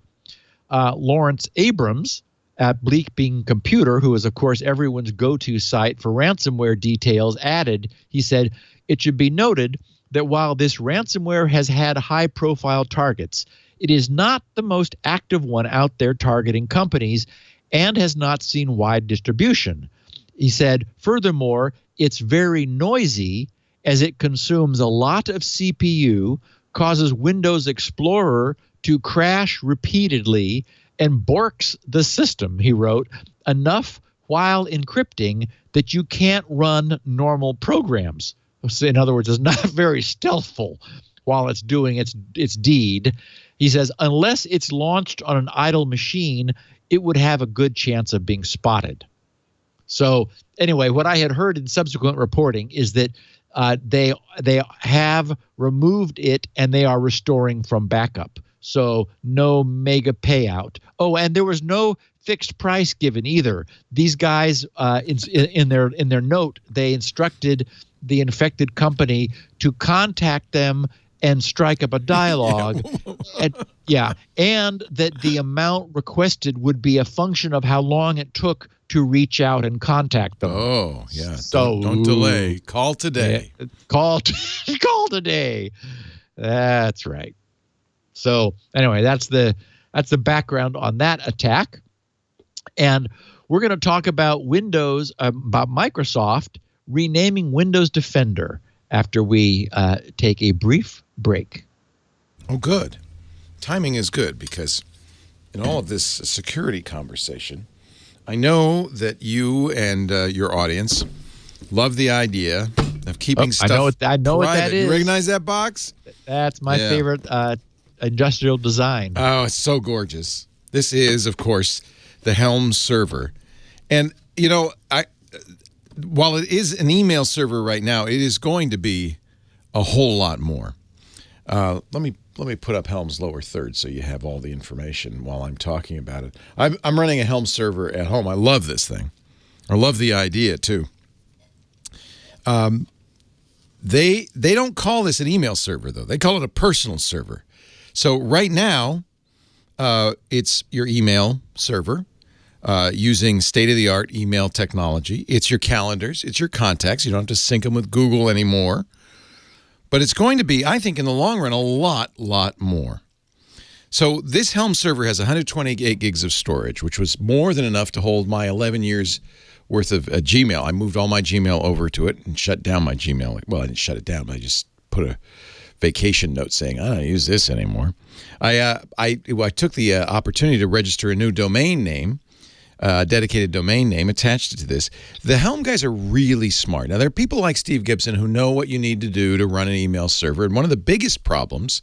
Lawrence Abrams at Bleak Bean Computer, who is, of course, everyone's go-to site for ransomware details, added, he said, it should be noted that while this ransomware has had high-profile targets, it is not the most active one out there targeting companies and has not seen wide distribution. He said, furthermore, it's very noisy as it consumes a lot of CPU, causes Windows Explorer to crash repeatedly and borks the system, he wrote, enough while encrypting that you can't run normal programs. So in other words, it's not very stealthful while it's doing its deed. He says, unless it's launched on an idle machine, it would have a good chance of being spotted. So anyway, what I had heard in subsequent reporting is that they have removed it and they are restoring from backup. So no mega payout. Oh, and there was no fixed price given either. These guys in their note, they instructed the infected company to contact them and strike up a dialogue. And that the amount requested would be a function of how long it took to reach out and contact them. Oh, yeah. So don't delay. Call today. Call today. That's right. So anyway, that's the background on that attack. And we're going to talk about Windows, about Microsoft renaming Windows Defender after we take a brief break. Oh, good. Timing is good because in all of this security conversation, I know that you and your audience love the idea of keeping stuff I know what that is. You recognize that box? That's my favorite industrial design. Oh, it's so gorgeous. This is, of course, the Helm server. And, you know, while it is an email server right now, it is going to be a whole lot more. Let me put up Helm's lower third so you have all the information while I'm talking about it. I'm running a Helm server at home. I love this thing. I love the idea, too. They don't call this an email server, though. They call it a personal server. So right now, it's your email server using state-of-the-art email technology. It's your calendars. It's your contacts. You don't have to sync them with Google anymore. But it's going to be, I think, in the long run, a lot more. So this Helm server has 128 gigs of storage, which was more than enough to hold my 11 years worth of Gmail. I moved all my Gmail over to it and shut down my Gmail. Well, I didn't shut it down, but I just put a vacation note saying, I don't use this anymore. I took the opportunity to register a new domain name, dedicated domain name, attached it to this. The Helm guys are really smart. Now, there are people like Steve Gibson who know what you need to do to run an email server. And one of the biggest problems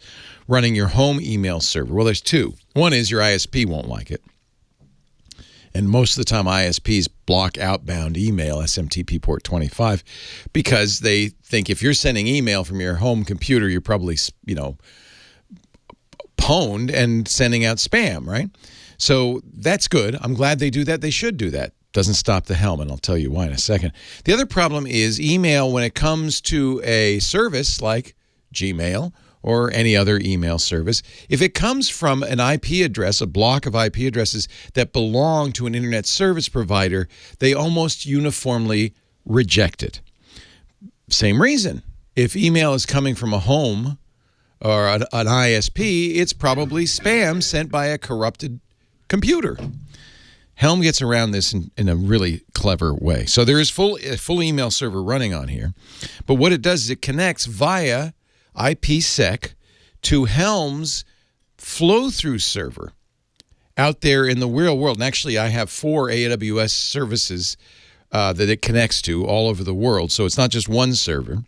running your home email server, well, there's two. One is your ISP won't like it. And most of the time, ISPs block outbound email, SMTP port 25, because they think if you're sending email from your home computer, you're probably, pwned and sending out spam, right? So that's good. I'm glad they do that. They should do that. Doesn't stop the Helm, and I'll tell you why in a second. The other problem is email when it comes to a service like Gmail or any other email service. If it comes from an IP address, a block of IP addresses that belong to an internet service provider, they almost uniformly reject it. Same reason. If email is coming from a home or an ISP, it's probably spam sent by a corrupted computer. Helm gets around this in a really clever way. So there is a full email server running on here. But what it does is it connects via IPsec to Helm's flow-through server out there in the real world. And actually, I have 4 AWS services that it connects to all over the world. So it's not just one server.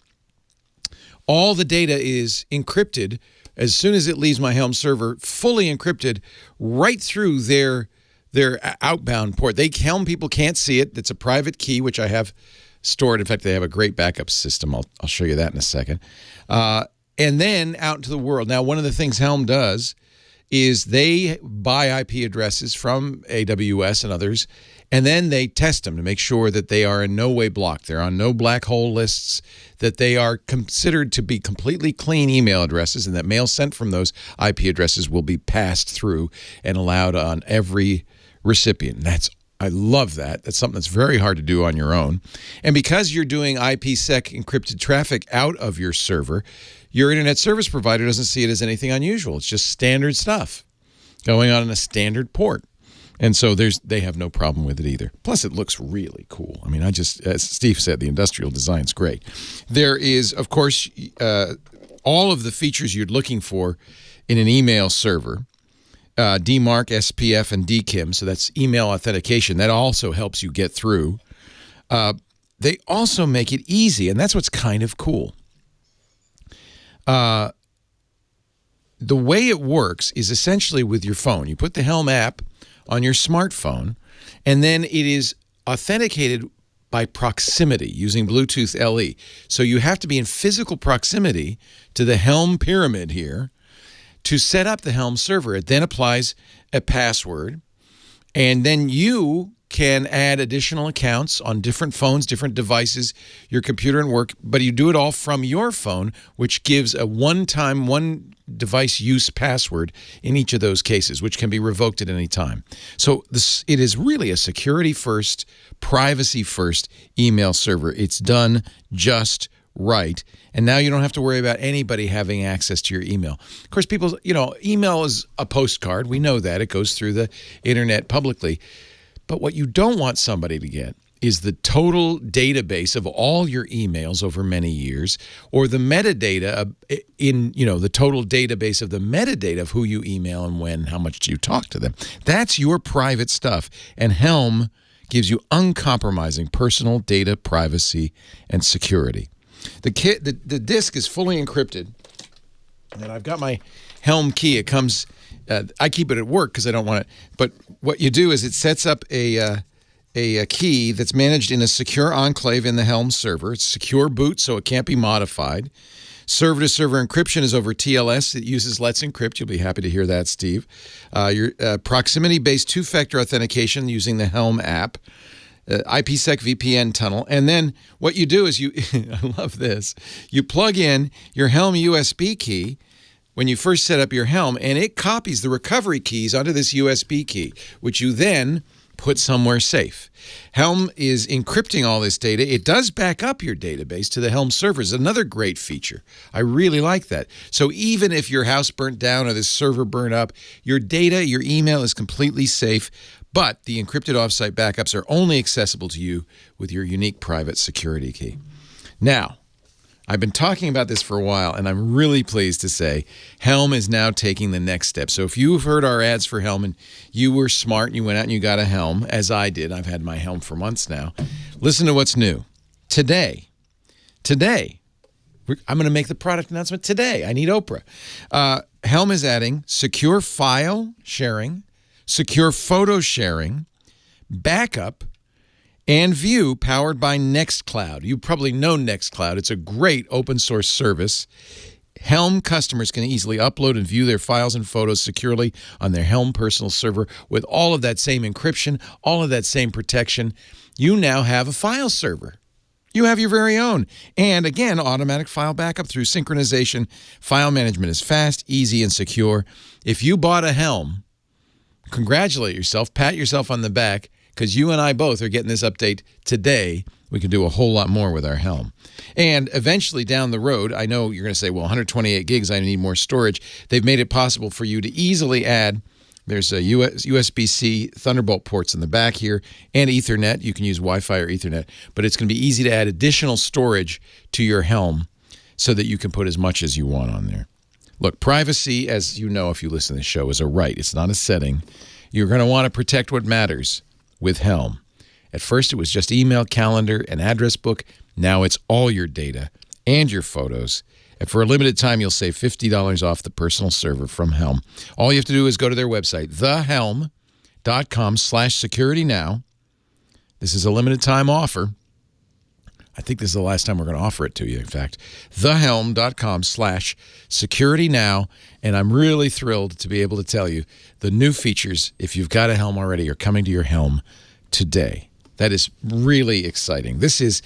All the data is encrypted as soon as it leaves my Helm server, fully encrypted right through their outbound port. Helm people can't see it. It's a private key, which I have stored. In fact, they have a great backup system. I'll show you that in a second. And then out into the world. Now, one of the things Helm does is they buy IP addresses from AWS and others, and then they test them to make sure that they are in no way blocked. They're on no black hole lists, that they are considered to be completely clean email addresses, and that mail sent from those IP addresses will be passed through and allowed on every recipient. I love that. That's something that's very hard to do on your own. And because you're doing IPsec encrypted traffic out of your server, your internet service provider doesn't see it as anything unusual. It's just standard stuff going on in a standard port. And so they have no problem with it either. Plus, it looks really cool. I mean, as Steve said, the industrial design's great. There is, of course, all of the features you're looking for in an email server, DMARC, SPF, and DKIM, so that's email authentication. That also helps you get through. They also make it easy, and that's what's kind of cool. The way it works is essentially with your phone. You put the Helm app on your smartphone, and then it is authenticated by proximity using Bluetooth LE. So you have to be in physical proximity to the Helm pyramid here to set up the Helm server. It then applies a password, and then you can add additional accounts on different phones, different devices, your computer and work, but you do it all from your phone, which gives a one-time, one-device use password in each of those cases, which can be revoked at any time. So it is really a security-first, privacy-first email server. It's done just right. And now you don't have to worry about anybody having access to your email. Of course, people, email is a postcard. We know that. It goes through the internet publicly. But what you don't want somebody to get is the total database of all your emails over many years, or the metadata in, the total database of the metadata of who you email and when, how much do you talk to them. That's your private stuff. And Helm gives you uncompromising personal data privacy and security. The disk is fully encrypted, and I've got my Helm key. It comes... I keep it at work because I don't want it. But what you do is it sets up a key that's managed in a secure enclave in the Helm server. It's secure boot, so it can't be modified. Server-to-server encryption is over TLS. It uses Let's Encrypt. You'll be happy to hear that, Steve. Your proximity-based two-factor authentication using the Helm app. IPsec VPN tunnel. And then what you do is I love this, you plug in your Helm USB key when you first set up your Helm, and it copies the recovery keys onto this USB key, which you then put somewhere safe. Helm is encrypting all this data. It does back up your database to the Helm servers. Another great feature. I really like that. So even if your house burnt down or this server burnt up, your data, your email is completely safe, but the encrypted offsite backups are only accessible to you with your unique private security key. Now, I've been talking about this for a while, and I'm really pleased to say Helm is now taking the next step. So if you've heard our ads for Helm and you were smart and you went out and you got a Helm, as I did, I've had my Helm for months now, listen to what's new. Today, I'm going to make the product announcement today. I need Oprah. Helm is adding secure file sharing, secure photo sharing, backup, and view powered by Nextcloud. You probably know Nextcloud. It's a great open source service. Helm customers can easily upload and view their files and photos securely on their Helm personal server with all of that same encryption, all of that same protection. You now have a file server. You have your very own. And again, automatic file backup through synchronization. File management is fast, easy, and secure. If you bought a Helm, congratulate yourself, pat yourself on the back, because you and I both are getting this update today. We can do a whole lot more with our Helm. And eventually down the road, I know you're going to say, well, 128 gigs, I need more storage. They've made it possible for you to easily add, there's a USB-C Thunderbolt ports in the back here, and Ethernet. You can use Wi-Fi or Ethernet, but it's going to be easy to add additional storage to your Helm so that you can put as much as you want on there. Look, privacy, as you know if you listen to the show, is a right. It's not a setting. You're going to want to protect what matters with Helm. At first, it was just email, calendar, and address book. Now it's all your data and your photos. And for a limited time, you'll save $50 off the personal server from Helm. All you have to do is go to their website, thehelm.com/securitynow. This is a limited time offer. I think this is the last time we're going to offer it to you, in fact. Thehelm.com/securitynow. And I'm really thrilled to be able to tell you the new features, if you've got a Helm already, are coming to your Helm today. That is really exciting. This is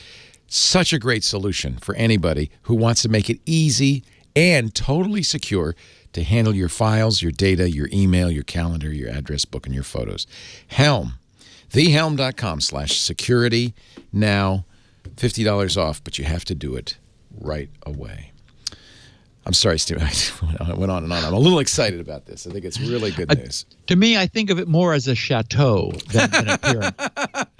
such a great solution for anybody who wants to make it easy and totally secure to handle your files, your data, your email, your calendar, your address book, and your photos. Helm. Thehelm.com/securitynow. $50 off, but you have to do it right away. I'm sorry, Steve. I went on and on. I'm a little excited about this. I think it's really good news. To me, I think of it more as a chateau than a pyramid.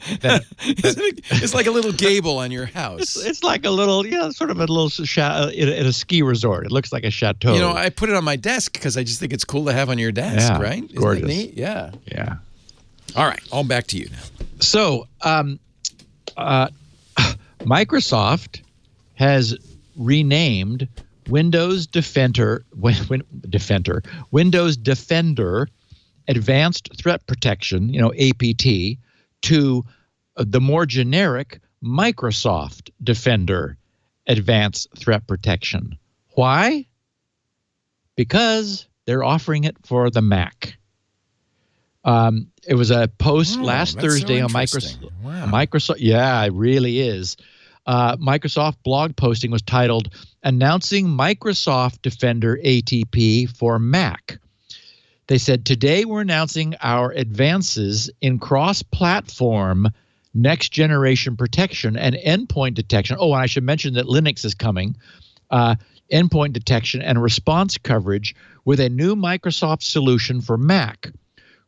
It's like a little gable on your house. It's like a little, sort of a little at a ski resort. It looks like a chateau. You know, I put it on my desk because I just think it's cool to have on your desk, right? Isn't gorgeous. That neat? Yeah. Yeah. All right, all back to you now. So, Microsoft has renamed Windows Defender Advanced Threat Protection, APT, to the more generic Microsoft Defender Advanced Threat Protection. Why? Because they're offering it for the Mac. It was a post last Thursday on Microsoft. Wow. Microsoft, yeah, it really is. Microsoft blog posting was titled "Announcing Microsoft Defender ATP for Mac." They said, "Today we're announcing our advances in cross-platform next-generation protection and endpoint detection." Oh, and I should mention that Linux is coming. Endpoint detection and response coverage with a new Microsoft solution for Mac.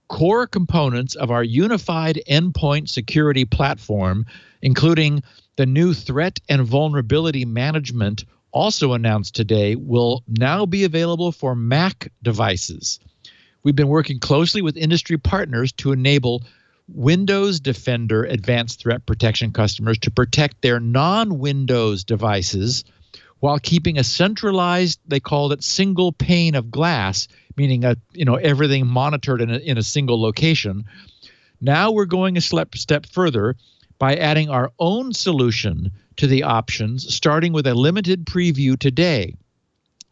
Core components of our unified endpoint security platform, including the new threat and vulnerability management, also announced today, will now be available for Mac devices. We've been working closely with industry partners to enable Windows Defender Advanced Threat Protection customers to protect their non-Windows devices while keeping a centralized, they called it, single pane of glass, meaning everything monitored in a single location. Now we're going a step further by adding our own solution to the options, starting with a limited preview today.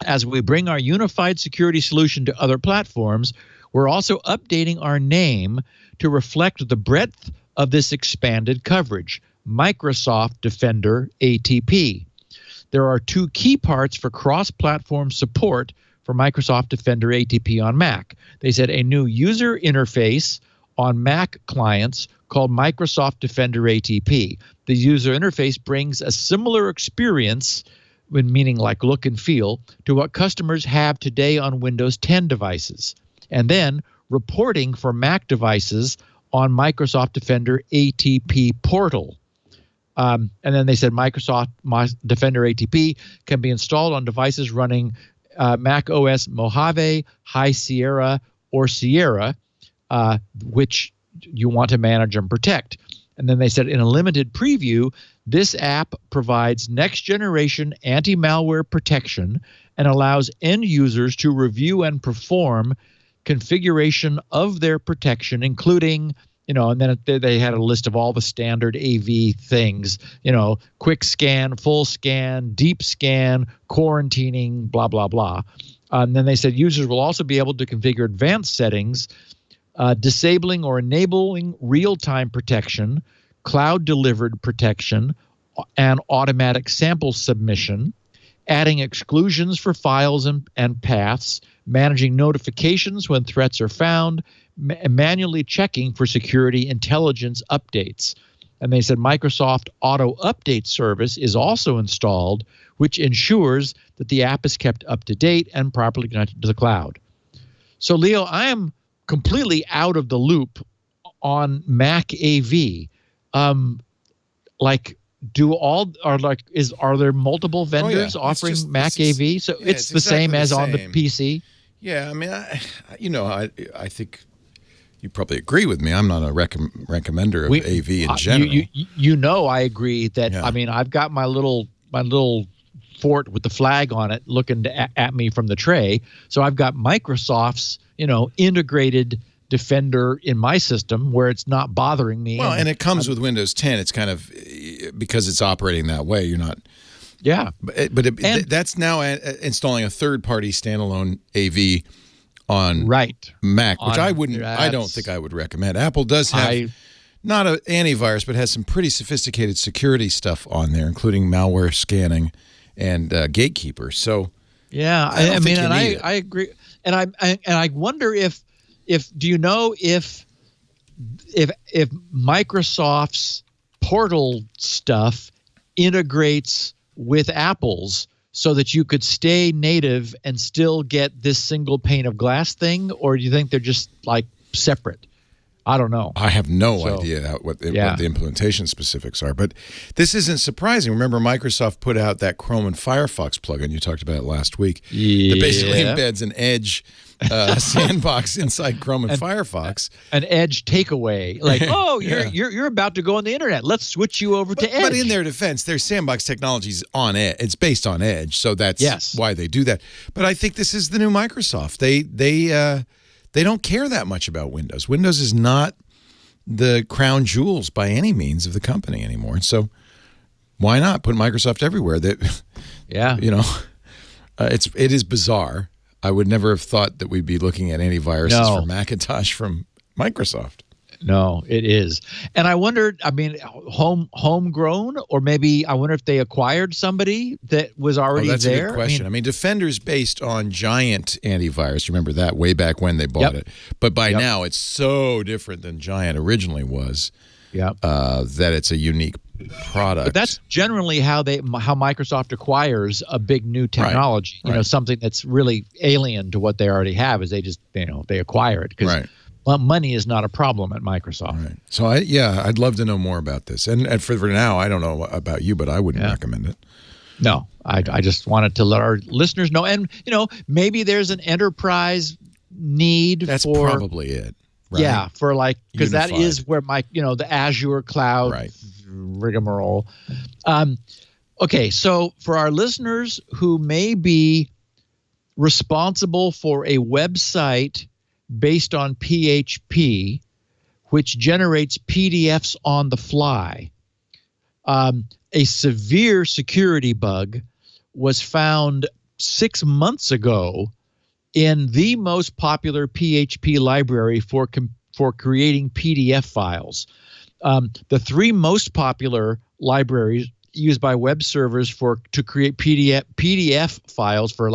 As we bring our unified security solution to other platforms, we're also updating our name to reflect the breadth of this expanded coverage, Microsoft Defender ATP. There are two key parts for cross-platform support for Microsoft Defender ATP on Mac. They said a new user interface on Mac clients called Microsoft Defender ATP. The user interface brings a similar experience, meaning like look and feel, to what customers have today on Windows 10 devices. And then reporting for Mac devices on Microsoft Defender ATP portal. And then they said Microsoft Defender ATP can be installed on devices running Mac OS Mojave, High Sierra, or Sierra, which you want to manage and protect. And then they said in a limited preview, this app provides next-generation anti-malware protection and allows end users to review and perform configuration of their protection, including, and then they had a list of all the standard AV things, quick scan, full scan, deep scan, quarantining, blah, blah, blah. And then they said users will also be able to configure advanced settings, disabling or enabling real-time protection, cloud-delivered protection, and automatic sample submission, adding exclusions for files and paths, managing notifications when threats are found, manually checking for security intelligence updates. And they said Microsoft Auto Update Service is also installed, which ensures that the app is kept up to date and properly connected to the cloud. So, Leo, I am completely out of the loop on Mac AV. Are there multiple vendors offering Mac AV? So it's the exactly same as on the PC? Yeah, I mean, I think you probably agree with me. I'm not a recommender of AV in general. I agree that. Yeah. I mean, I've got my little fort with the flag on it looking at me from the tray. So I've got Microsoft's integrated Defender in my system where it's not bothering me. Well, and it comes with Windows 10. It's kind of because it's operating that way. You're not. Yeah, but that's now installing a third-party standalone AV on Mac, which I don't think I would recommend. Apple does have not an antivirus, but has some pretty sophisticated security stuff on there, including malware scanning and gatekeeper. So yeah, I agree, and I wonder if do you know if Microsoft's portal stuff integrates with Apple's so that you could stay native and still get this single pane of glass thing, or do you think they're just like separate? I don't know. I have no idea what the implementation specifics are, but this isn't surprising. Remember, Microsoft put out that Chrome and Firefox plugin. You talked about it last week. That basically embeds an Edge sandbox inside Chrome and Firefox. An Edge takeaway, like, oh, you're about to go on the internet. Let's switch you over to Edge. But in their defense, their sandbox technology is on Edge. It's based on Edge, so that's why they do that. But I think this is the new Microsoft. They don't care that much about Windows. Windows is not the crown jewels by any means of the company anymore. So why not put Microsoft everywhere? It is bizarre. I would never have thought that we'd be looking at antiviruses for Macintosh from Microsoft. No, it is. And I wondered, I mean, homegrown, or maybe I wonder if they acquired somebody that was already there. That's a good question. I mean, Defender's based on Giant antivirus. Remember that way back when they bought it. But by now, it's so different than Giant originally was that it's a unique product. But that's generally how Microsoft acquires a big new technology. You know, something that's really alien to what they already have is they just, they acquire it. Because money is not a problem at Microsoft. Right. So I'd love to know more about this. And for now, I don't know about you, but I wouldn't recommend it. No, I just wanted to let our listeners know. And, maybe there's an enterprise need. That's probably it. Right? Yeah, for because that is where the Azure cloud rigmarole. Okay, so for our listeners who may be responsible for a website based on PHP, which generates PDFs on the fly, a severe security bug was found 6 months ago in the most popular PHP library for creating PDF files. The three most popular libraries used by web servers to create PDF files for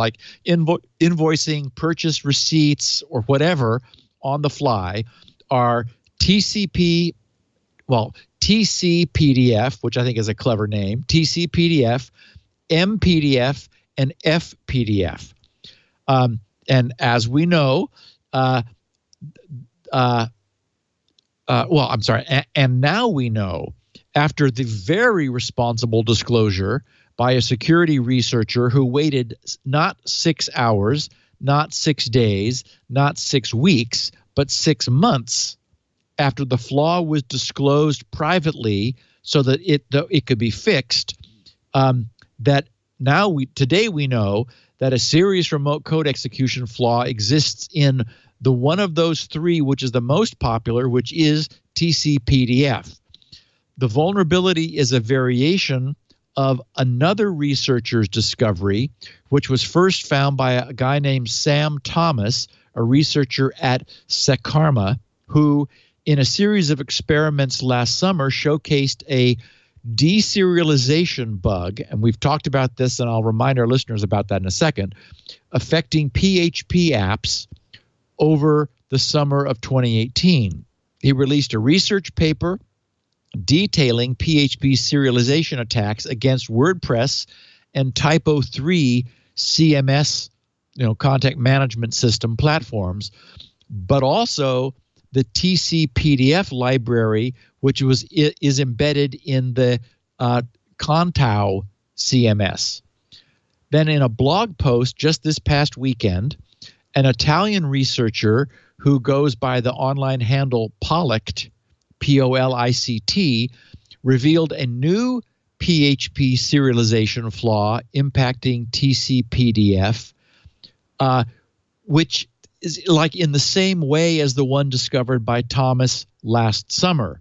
invoicing, purchase receipts, or whatever on the fly are TCPDF, which I think is a clever name, TCPDF, MPDF, and FPDF. And as we know, and now we know, after the very responsible disclosure by a security researcher who waited not 6 hours, not 6 days, not 6 weeks, but 6 months after the flaw was disclosed privately so that it could be fixed, that today we know that a serious remote code execution flaw exists in the one of those three, which is the most popular, which is TCPDF. The vulnerability is a variation of another researcher's discovery, which was first found by a guy named Sam Thomas, a researcher at Sekarma, who in a series of experiments last summer showcased a deserialization bug, and we've talked about this, and I'll remind our listeners about that in a second, affecting PHP apps over the summer of 2018. He released a research paper detailing PHP serialization attacks against WordPress and Typo3 CMS, content management system platforms, but also the TCPDF library, which is embedded in the Contao CMS. Then in a blog post just this past weekend, an Italian researcher who goes by the online handle Polict, Polict, revealed a new PHP serialization flaw impacting TCPDF, which is in the same way as the one discovered by Thomas last summer.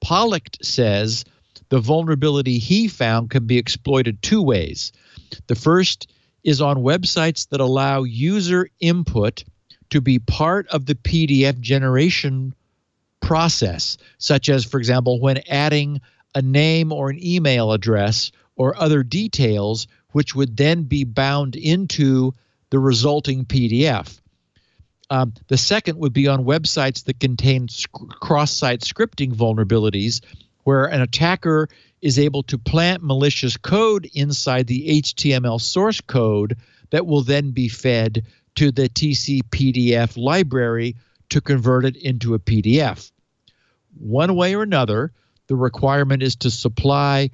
Polict says the vulnerability he found can be exploited two ways. The first is on websites that allow user input to be part of the PDF generation process, such as, for example, when adding a name or an email address or other details, which would then be bound into the resulting PDF. The second would be on websites that contain cross-site scripting vulnerabilities, where an attacker is able to plant malicious code inside the HTML source code that will then be fed to the TCPDF library to convert it into a PDF. one way or another, the requirement is to supply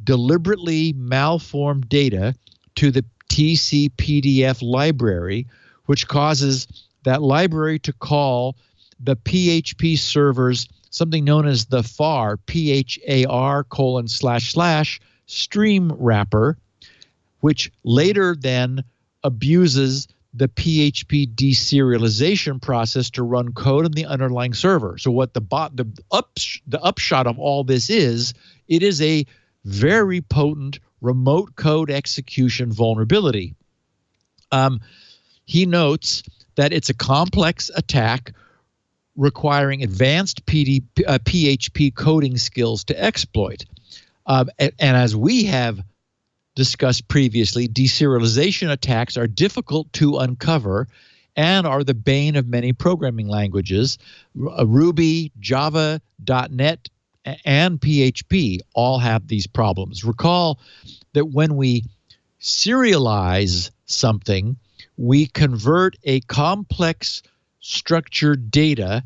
deliberately malformed data to the TCPDF library, which causes that library to call the PHP server's something known as the PHAR, PHAR:// stream wrapper, which later then abuses the PHP deserialization process to run code on the underlying server. So what the upshot of all this is, it is a very potent remote code execution vulnerability. He notes that it's a complex attack requiring advanced PHP coding skills to exploit. And as we have discussed previously, deserialization attacks are difficult to uncover and are the bane of many programming languages. Ruby, Java, .NET, and PHP all have these problems. Recall that when we serialize something, we convert a complex structured data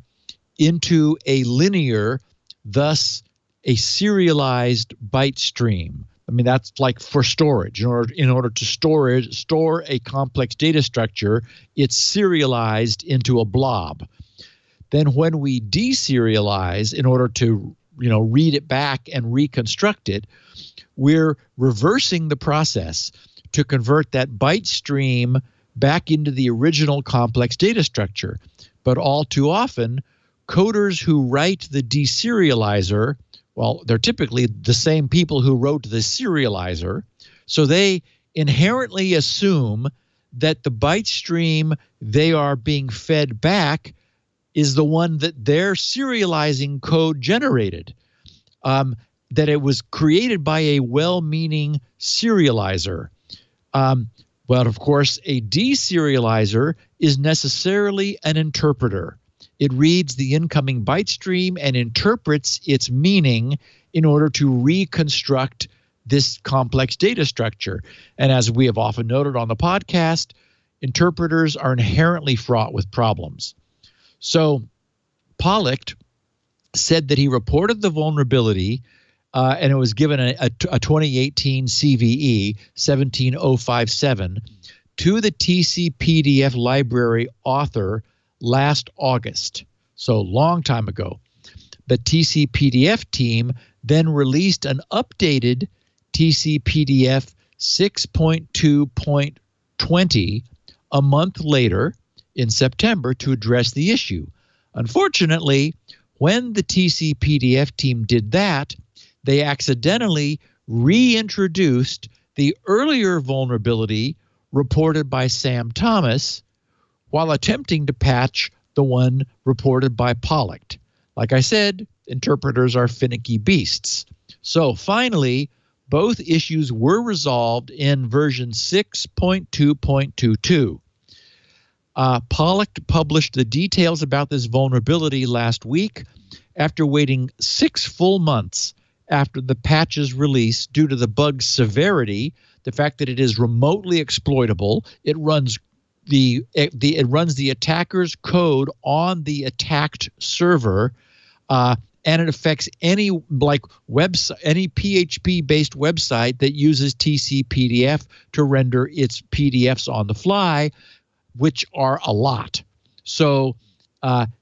into a linear, thus a serialized byte stream. I mean, that's like for storage. In order to store a complex data structure, it's serialized into a blob. Then when we deserialize in order to read it back and reconstruct it, we're reversing the process to convert that byte stream back into the original complex data structure. But all too often, coders who write the deserializer, well, they're typically the same people who wrote the serializer, so they inherently assume that the byte stream they are being fed back is the one that their serializing code generated, that it was created by a well-meaning serializer. But of course, a deserializer is necessarily an interpreter. It reads the incoming byte stream and interprets its meaning in order to reconstruct this complex data structure. And as we have often noted on the podcast, interpreters are inherently fraught with problems. So Pollock said that he reported the vulnerability and it was given a 2018 CVE 17057 to the TCPDF library author last August, so long time ago. The TCPDF team then released an updated TCPDF 6.2.20 a month later in September to address the issue. Unfortunately, when the TCPDF team did that, they accidentally reintroduced the earlier vulnerability reported by Sam Thomas while attempting to patch the one reported by Pollock. Like I said, interpreters are finicky beasts. So finally, both issues were resolved in version 6.2.22. Pollock published the details about this vulnerability last week after waiting 6 full months after the patch's release due to the bug's severity, the fact that it is remotely exploitable. It runs the attacker's code on the attacked server, and it affects any PHP-based website that uses TCPDF to render its PDFs on the fly, which are a lot. So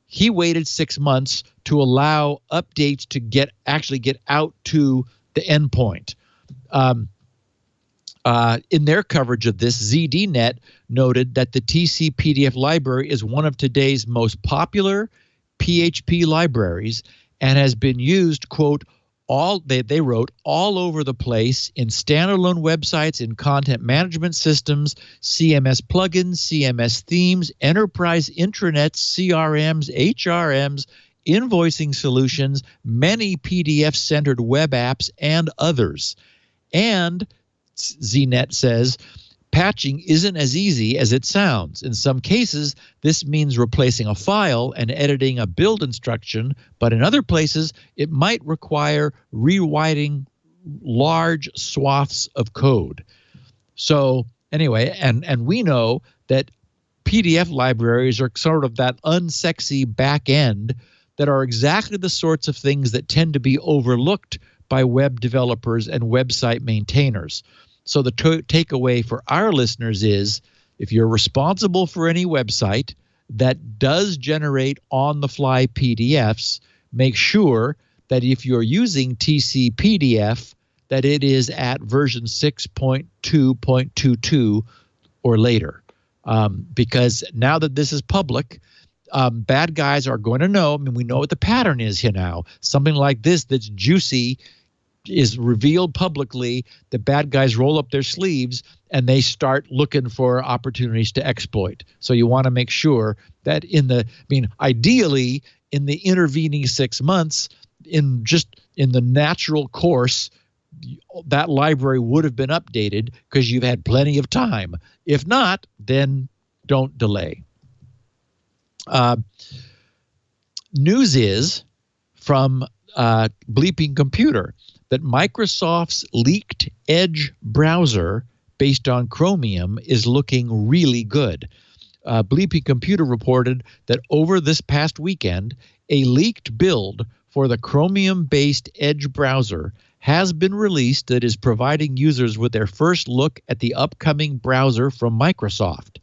he waited 6 months to allow updates to actually get out to the endpoint. In their coverage of this, ZDNet noted that the TCPDF library is one of today's most popular PHP libraries and has been used, quote, they wrote all over the place in standalone websites, in content management systems, CMS plugins, CMS themes, enterprise intranets, CRMs, HRMs, invoicing solutions, many PDF-centered web apps, and others. And ZNet says, patching isn't as easy as it sounds. In some cases, this means replacing a file and editing a build instruction, but in other places, it might require rewriting large swaths of code. So anyway, and we know that PDF libraries are sort of that unsexy back end that are exactly the sorts of things that tend to be overlooked by web developers and website maintainers. So the takeaway for our listeners is, if you're responsible for any website that does generate on-the-fly PDFs, make sure that if you're using TCPDF, that it is at version 6.2.22 or later. Because now that this is public, bad guys are going to know. I mean, we know what the pattern is here now. Something like this that's juicy is revealed publicly. The bad guys roll up their sleeves and they start looking for opportunities to exploit. So you want to make sure that ideally in the intervening 6 months, in the natural course, that library would have been updated because you've had plenty of time. If not, then don't delay. News is from Bleeping Computer that Microsoft's leaked Edge browser based on Chromium is looking really good. Bleeping Computer reported that over this past weekend, a leaked build for the Chromium-based Edge browser has been released that is providing users with their first look at the upcoming browser from Microsoft.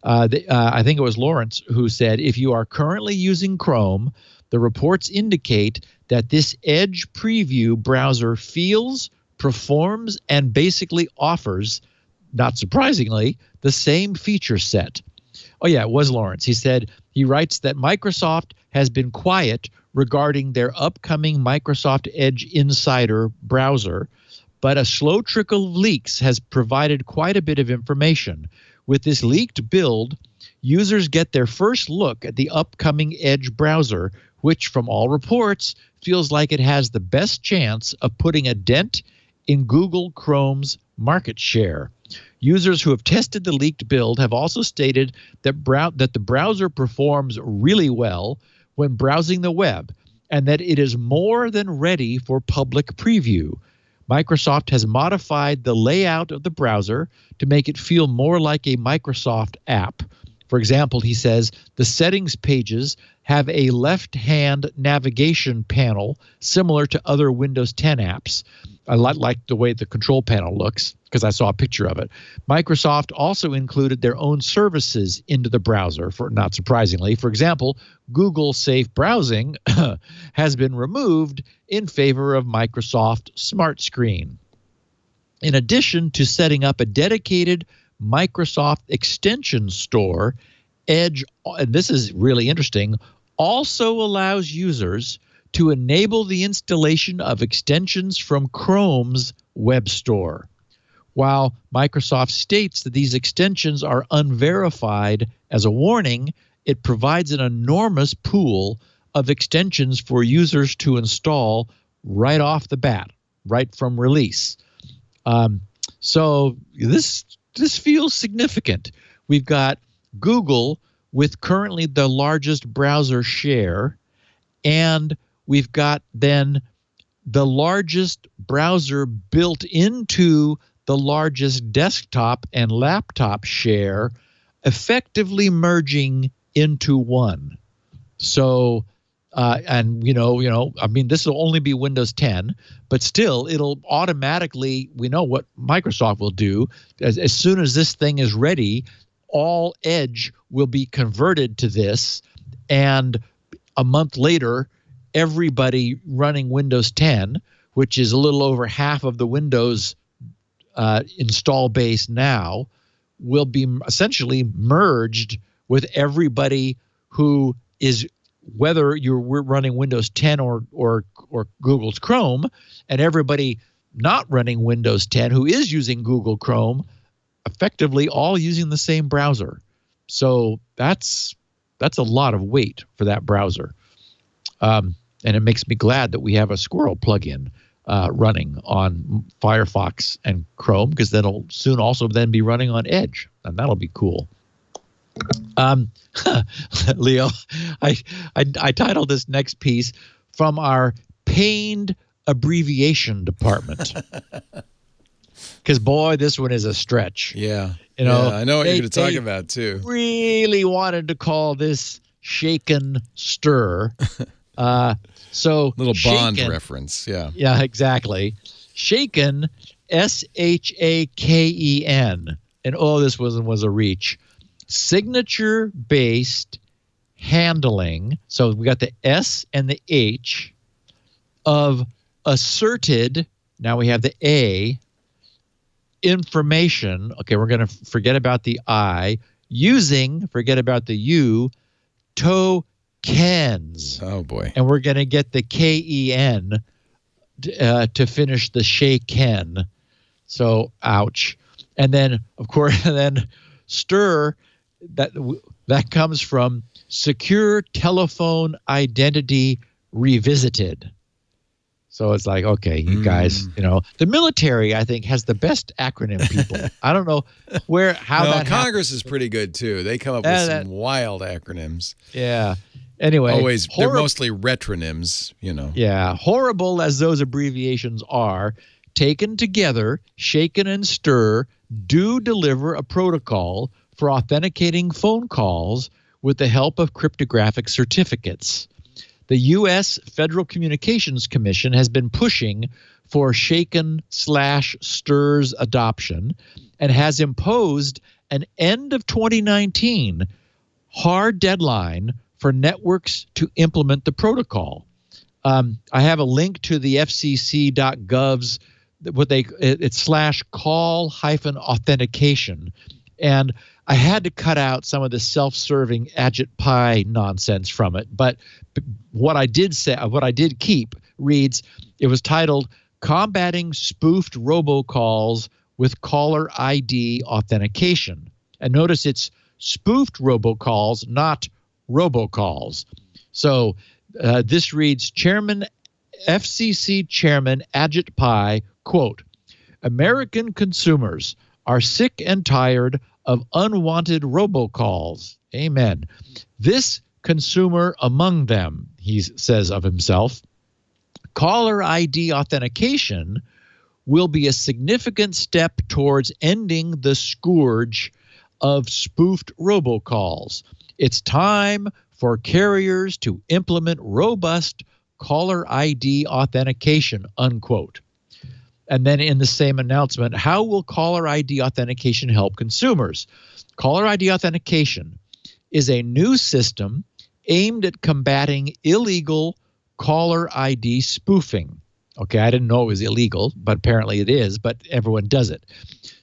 I think it was Lawrence who said, if you are currently using Chrome, the reports indicate that this Edge preview browser feels, performs, and basically offers, not surprisingly, the same feature set. Oh yeah, it was Lawrence. He writes that Microsoft has been quiet regarding their upcoming Microsoft Edge Insider browser, but a slow trickle of leaks has provided quite a bit of information. With this leaked build, users get their first look at the upcoming Edge browser, which from all reports feels like it has the best chance of putting a dent in Google Chrome's market share. Users who have tested the leaked build have also stated that the browser performs really well when browsing the web, and that it is more than ready for public preview. Microsoft has modified the layout of the browser to make it feel more like a Microsoft app. For example, he says the settings pages have a left-hand navigation panel similar to other Windows 10 apps. I like the way the control panel looks because I saw a picture of it. Microsoft also included their own services into the browser, not surprisingly. For example, Google Safe Browsing has been removed in favor of Microsoft Smart Screen. In addition to setting up a dedicated Microsoft extension store, Edge, and this is really interesting, also allows users to enable the installation of extensions from Chrome's web store. While Microsoft states that these extensions are unverified, as a warning, it provides an enormous pool of extensions for users to install right off the bat, right from release. So this feels significant. We've got Google with currently the largest browser share, and we've got then the largest browser built into the largest desktop and laptop share, effectively merging into one. So, I mean, this will only be Windows 10, but still, it'll automatically, we know what Microsoft will do. As soon as this thing is ready, all Edge will be converted to this, and a month later, everybody running Windows 10, which is a little over half of the Windows install base now, will be essentially merged with everybody who is, whether we're running Windows 10 or Google's Chrome, and everybody not running Windows 10 who is using Google Chrome, effectively all using the same browser. So that's a lot of weight for that browser. And it makes me glad that we have a Squirrel plugin running on Firefox and Chrome, because that'll soon also then be running on Edge, and that'll be cool. Leo, I titled this next piece from our pained abbreviation department, because boy, this one is a stretch. Yeah, I know what you're going to talk about too. Really wanted to call this Shaken Stir. Little Bond Shaken, reference, yeah. Yeah, exactly. Shaken, SHAKEN, and this was a reach. Signature-based handling. So we got the S and the H of asserted. Now we have the A. Information. Okay, we're going to forget about the I. Using. Forget about the U. Tokens. Oh boy. And we're going to get the KEN to finish the shaken. So ouch. And then of course, stir, that comes from Secure Telephone Identity Revisited. So it's like, okay, you guys, the military, I think, has the best acronym people. I don't know how Congress is pretty good too. They come up with some wild acronyms. Yeah. Anyway, they're mostly retronyms, Yeah, horrible as those abbreviations are, taken together, shaken and stir, do deliver a protocol for authenticating phone calls with the help of cryptographic certificates. The U.S. Federal Communications Commission has been pushing for shaken/stir's adoption and has imposed an end of 2019 hard deadline for networks to implement the protocol. I have a link to the FCC.gov's it's /call-authentication, and I had to cut out some of the self-serving AgitPy nonsense from it. But what I did keep reads, it was titled "Combating Spoofed Robocalls with Caller ID Authentication." And notice it's spoofed robocalls, not robocalls. So this reads, FCC Chairman AgitPy, quote, "American consumers are sick and tired of unwanted robocalls." Amen. This consumer among them, he says of himself. Caller ID authentication will be a significant step towards ending the scourge of spoofed robocalls. It's time for carriers to implement robust caller ID authentication, unquote. And then in the same announcement, how will caller ID authentication help consumers? Caller ID authentication is a new system aimed at combating illegal caller ID spoofing. Okay, I didn't know it was illegal, but apparently it is, but everyone does it.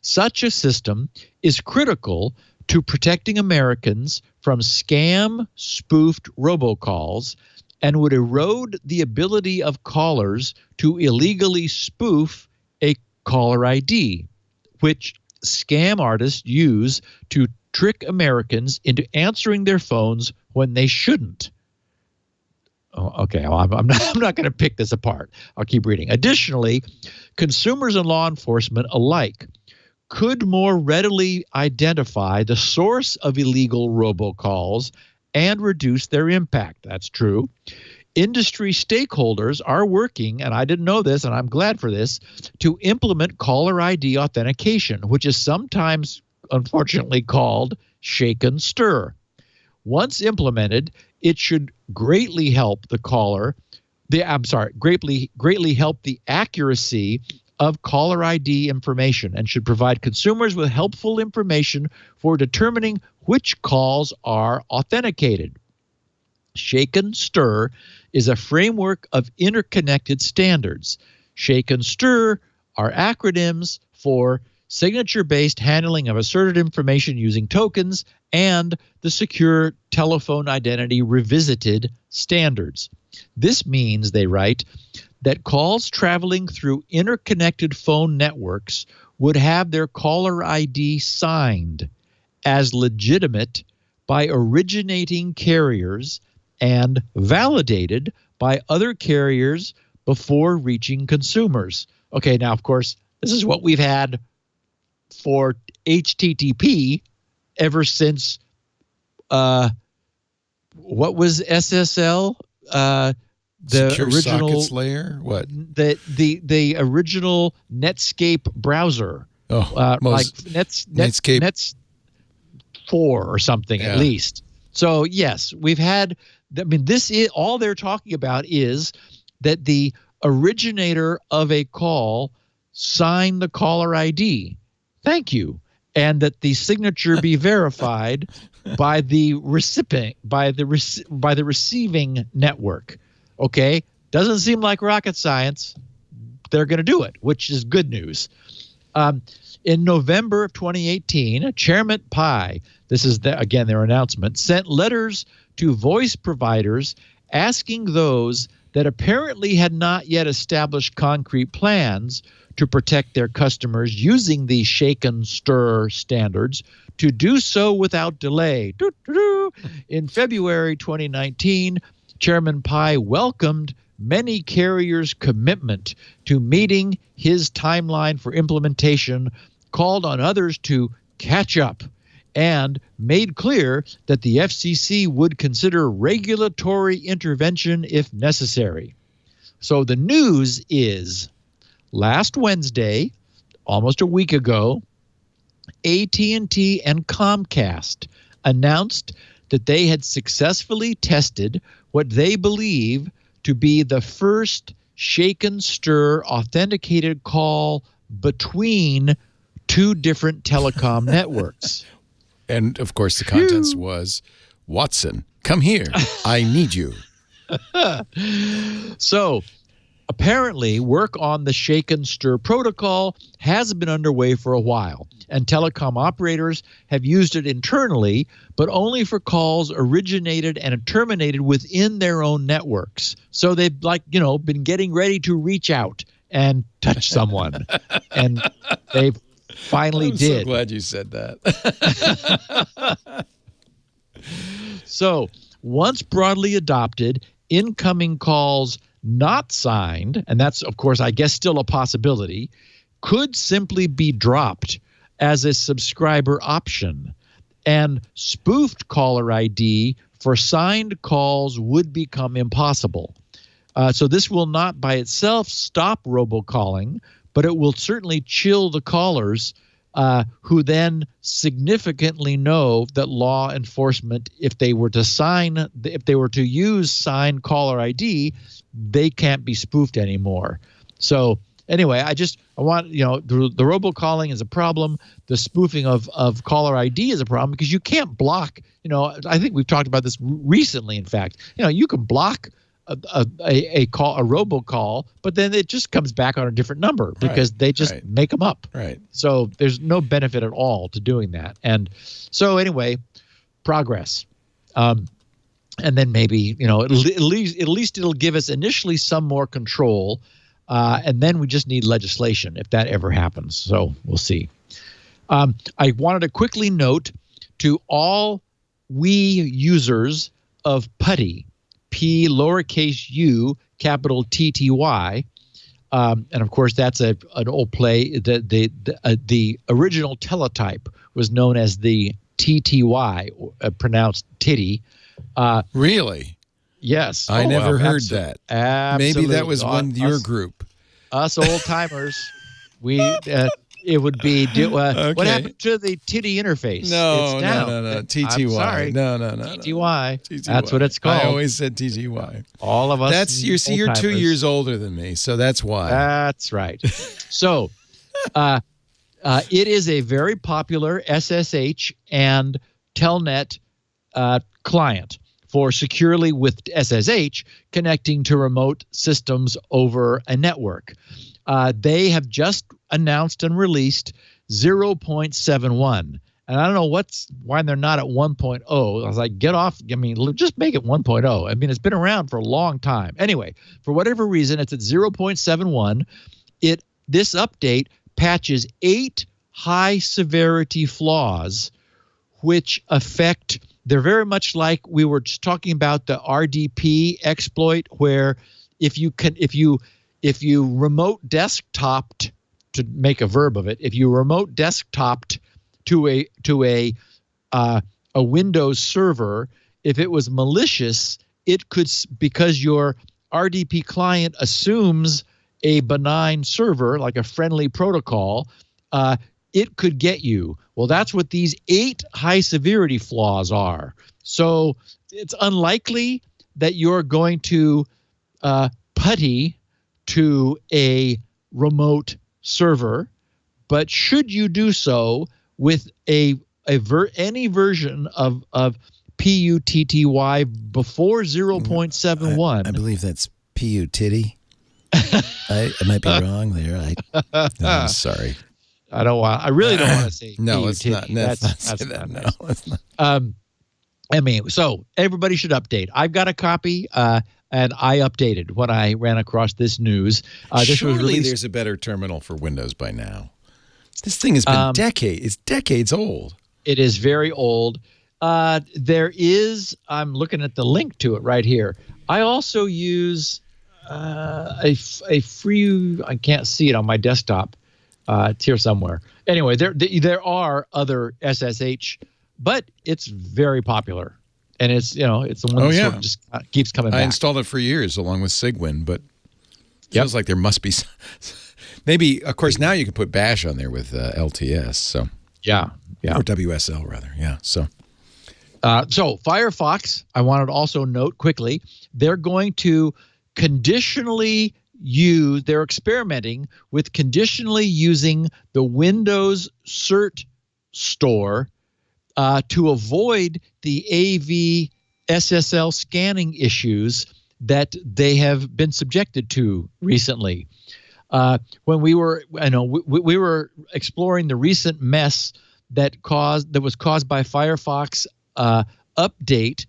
Such a system is critical to protecting Americans from scam-spoofed robocalls and would erode the ability of callers to illegally spoof a caller ID, which scam artists use to trick Americans into answering their phones when they shouldn't. Oh, okay, well, I'm not going to pick this apart. I'll keep reading. Additionally, consumers and law enforcement alike could more readily identify the source of illegal robocalls and reduce their impact. That's true. Industry stakeholders are working, and I didn't know this, and I'm glad for this, to implement caller ID authentication, which is sometimes, unfortunately, called shake and stir. Once implemented, it should greatly help greatly help the accuracy of caller ID information and should provide consumers with helpful information for determining which calls are authenticated. Shake and stir is a framework of interconnected standards. Shake and stir are acronyms for signature-based handling of asserted information using tokens and the Secure Telephone Identity Revisited standards. This means, they write, that calls traveling through interconnected phone networks would have their caller ID signed as legitimate by originating carriers and validated by other carriers before reaching consumers. Okay, now, of course, this is what we've had for HTTP ever since, what was SSL? The Secure original sockets layer? What? The original Netscape browser. Oh, like Netscape 4 or something, at least. So yes, we've had I mean, this is all they're talking about is that the originator of a call signed the caller ID. Thank you. And that the signature be verified by the recipient, by the receiving network. Okay? Doesn't seem like rocket science. They're going to do it, which is good news. In November of 2018, Chairman Pai, this is again their announcement, sent letters to voice providers asking those that apparently had not yet established concrete plans to protect their customers using the shake and stir standards to do so without delay. In February 2019, Chairman Pai welcomed many carriers' commitment to meeting his timeline for implementation, called on others to catch up, and made clear that the FCC would consider regulatory intervention if necessary. So the news is, last Wednesday, almost a week ago, AT&T and Comcast announced that they had successfully tested what they believe to be the first shake and stir authenticated call between two different telecom networks. And, of course, the contents was, Watson, come here. I need you. So, apparently, work on the shake and stir protocol has been underway for a while, and telecom operators have used it internally, but only for calls originated and terminated within their own networks. So they've, been getting ready to reach out and touch someone, and they've finally did. I'm so glad you said that. So, once broadly adopted, incoming calls not signed, and that's, of course, I guess still a possibility, could simply be dropped as a subscriber option. And spoofed caller ID for signed calls would become impossible. So this will not by itself stop robocalling, but it will certainly chill the callers who then significantly know that law enforcement, if they were to use signed caller ID, they can't be spoofed anymore. So anyway, I want, the robocalling is a problem. The spoofing of caller ID is a problem because you can't block, I think we've talked about this recently, in fact. You can block a robocall, but then it just comes back on a different number because they just make them up. Right. So there's no benefit at all to doing that. And so anyway, progress. And then maybe, at least it'll give us initially some more control. And then we just need legislation if that ever happens. So we'll see. I wanted to quickly note to all Wii users of PuTTY, P lowercase u, capital TTY, and of course that's an old play. The original teletype was known as the TTY, pronounced titty. Really? Yes. I never heard that. Absolutely. Maybe that was your group. Us old timers, it would be okay. What happened to the titty interface? No, it's down. No. TTY. I'm sorry. No. TTY. That's what it's called. I always said TTY. All of us. That's you're 2 years older than me, so that's why. That's right. So, it is a very popular SSH and Telnet client for securely with SSH connecting to remote systems over a network. They have just announced and released 0.71. And I don't know why they're not at 1.0. I was like, get off. I mean, just make it 1.0. I mean, it's been around for a long time. Anyway, for whatever reason, it's at 0.71. This update patches 8 high-severity flaws, which affect. They're very much like we were just talking about the RDP exploit, where if you remote desktoped, to make a verb of it, if you remote desktoped to a Windows server, if it was malicious, it could, because your RDP client assumes a benign server like a friendly protocol, it could get you. Well, that's what these 8 high severity flaws are. So it's unlikely that you're going to PuTTY to a remote server, but should you do so with any version of PuTTY before 0.71? I believe that's PuTTY. I might be wrong there. I'm sorry. I really don't want to say no, it's not. That's Not nice. No, it's not. I mean, so everybody should update. I've got a copy, and I updated when I ran across this news. Surely there's a better terminal for Windows by now. This thing has been decades. It's decades old. It is very old. There is. I'm looking at the link to it right here. I also use a free. I can't see it on my desktop. It's here somewhere. Anyway, there are other SSH, but it's very popular, and it's the one that sort of just keeps coming back. I installed it for years along with Cygwin, but it feels like there must be maybe. Of course, now you can put Bash on there with LTS. So yeah, or WSL rather. Yeah. So Firefox, I wanted to also note quickly, they're going to conditionally use. They're experimenting with conditionally using the Windows cert store to avoid the AV SSL scanning issues that they have been subjected to recently. When we were, we were exploring the recent mess that was caused by Firefox update,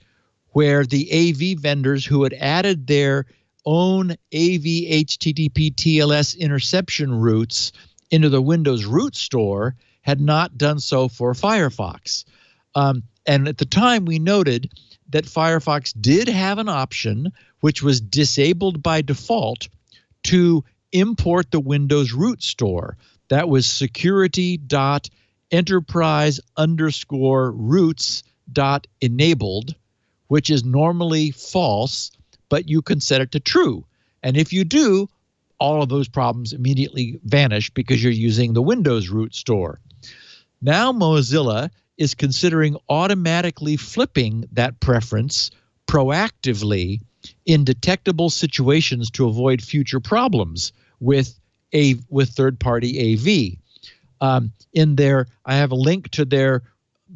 where the AV vendors who had added their own AV HTTP TLS interception routes into the Windows root store had not done so for Firefox. And at the time, we noted that Firefox did have an option, which was disabled by default, to import the Windows root store. That was security.enterprise_roots.enabled, which is normally false, but you can set it to true. And if you do, all of those problems immediately vanish because you're using the Windows root store. Now Mozilla is considering automatically flipping that preference proactively in detectable situations to avoid future problems with third-party AV. I have a link to their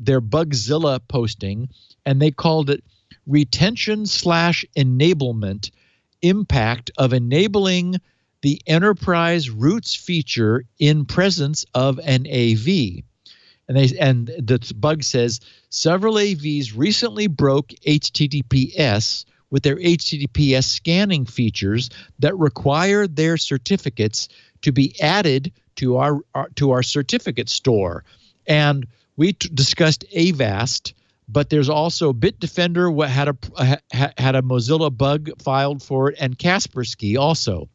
Bugzilla posting, and they called it retention/enablement impact of enabling the enterprise roots feature in presence of an AV. And the bug says several AVs recently broke HTTPS with their HTTPS scanning features that require their certificates to be added to our certificate store. And we discussed Avast, but there's also Bitdefender had a Mozilla bug filed for it, and Kaspersky also.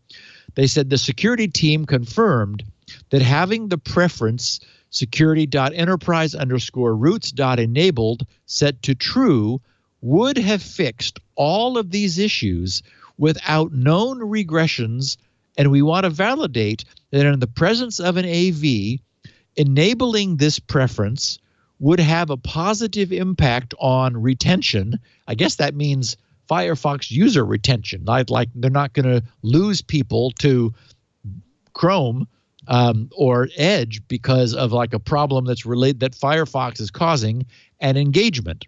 They said the security team confirmed that having the preference security.enterprise_roots.enabled set to true would have fixed all of these issues without known regressions, and we want to validate that in the presence of an AV, enabling this preference would have a positive impact on retention. I guess that means Firefox user retention. Like they're not going to lose people to Chrome or Edge because of like a problem that's related that Firefox is causing, and engagement.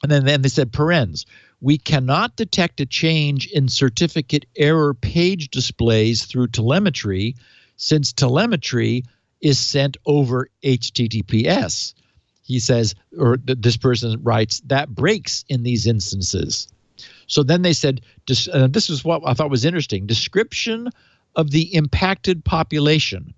And then they said, Pwns, we cannot detect a change in certificate error page displays through telemetry, since telemetry is sent over HTTPS. He says, or this person writes, that breaks in these instances. So then they said, this is what I thought was interesting, description of the impacted population.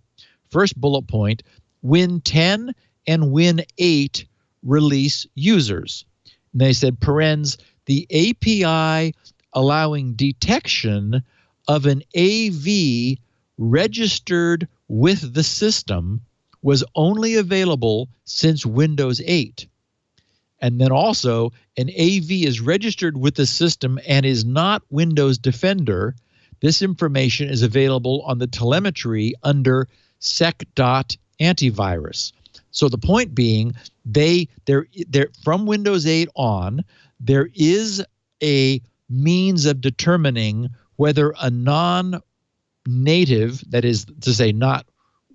First bullet point, Win 10 and Win 8 release users. And they said, Pwns, the API allowing detection of an AV registered with the system was only available since Windows 8. And then also, an AV is registered with the system and is not Windows Defender. This information is available on the telemetry under sec.antivirus. So the point being, they're from Windows 8 on, there is a means of determining whether a non-native, that is to say not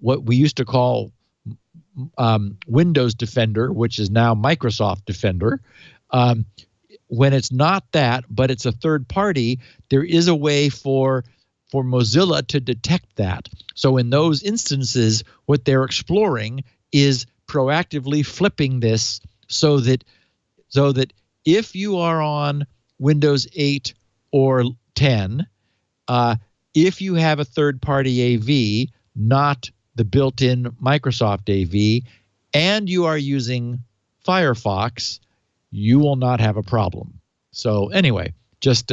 what we used to call Windows Defender, which is now Microsoft Defender, when it's not that, but it's a third party, there is a way for Mozilla to detect that. So in those instances, what they're exploring is proactively flipping this so that if you are on Windows 8 or 10, if you have a third-party AV, not the built-in Microsoft AV, and you are using Firefox, you will not have a problem. So anyway, just